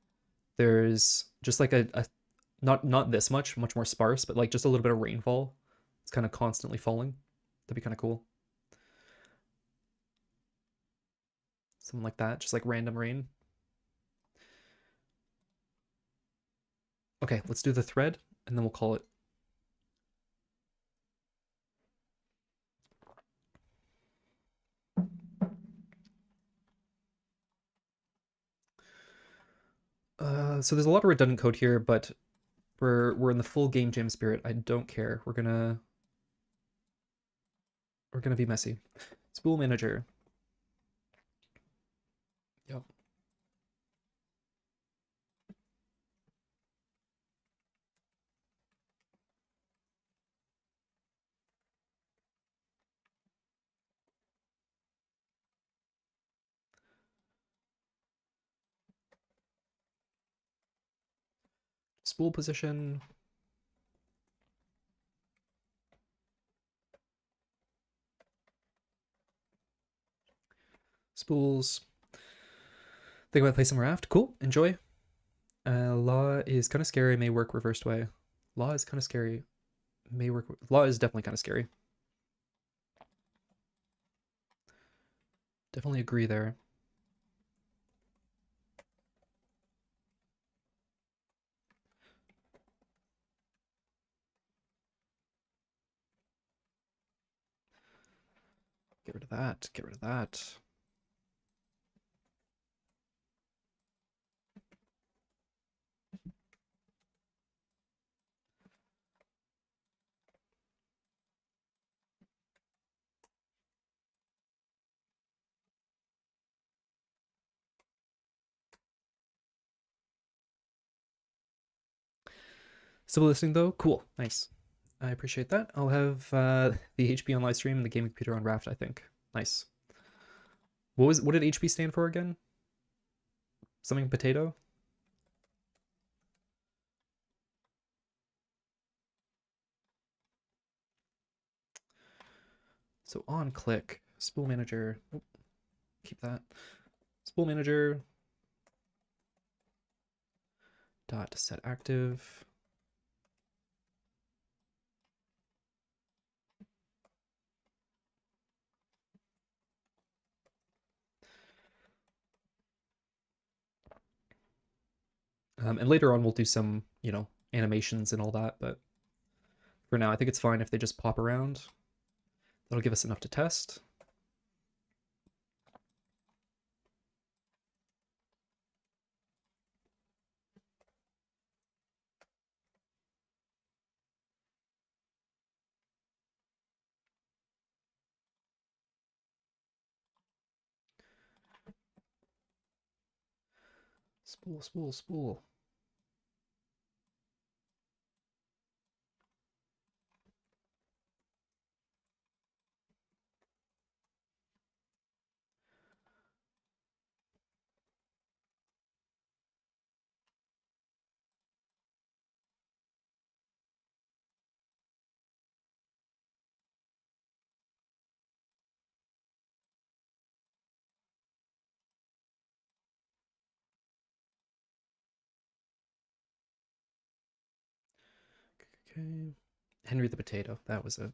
there's just like a not this much more sparse, but like just a little bit of rainfall. It's kind of constantly falling. That'd be kind of cool. Something like that, just like random rain. Okay, let's do the thread and then we'll call it. So there's a lot of redundant code here, but we're in the full game jam spirit. I don't care. We're gonna be messy. Spool manager. Yep. Spool position. Spools. Think about play some raft. Cool. Enjoy. Law is kind of scary. May work reversed way. Law is kind of scary. May work. Law is definitely kind of scary. Definitely agree there. Get rid of that. Get rid of that. Still listening though? Cool. Nice. I appreciate that. I'll have the HP on live stream and the gaming computer on Raft, I think. Nice. What did HP stand for again? Something potato? So on click, spool manager. Oh, keep that. Spool manager dot set active. And later on we'll do some, animations and all that, but for now I think it's fine if they just pop around. That'll give us enough to test. Spool, spool, spool. Okay. Henry the Potato, that was it.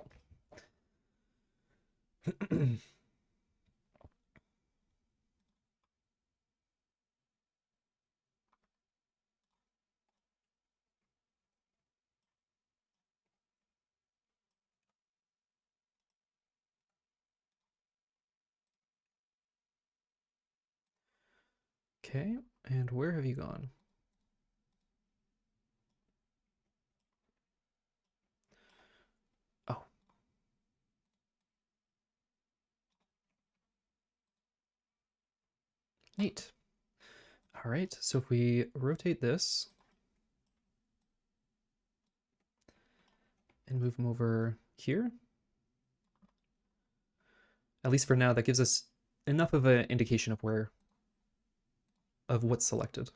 Okay, and where have you gone? Oh. Neat. All right, so if we rotate this and move them over here, at least for now, that gives us enough of an indication of what's selected.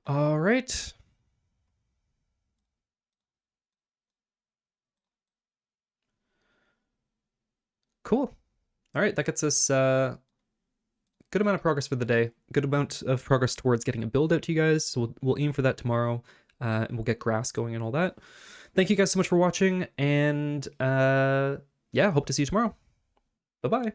All right. Cool. All right, that gets us good amount of progress for the day. Good amount of progress towards getting a build out to you guys. So we'll aim for that tomorrow, and we'll get grass going and all that. Thank you guys so much for watching, and yeah, hope to see you tomorrow. Bye-bye.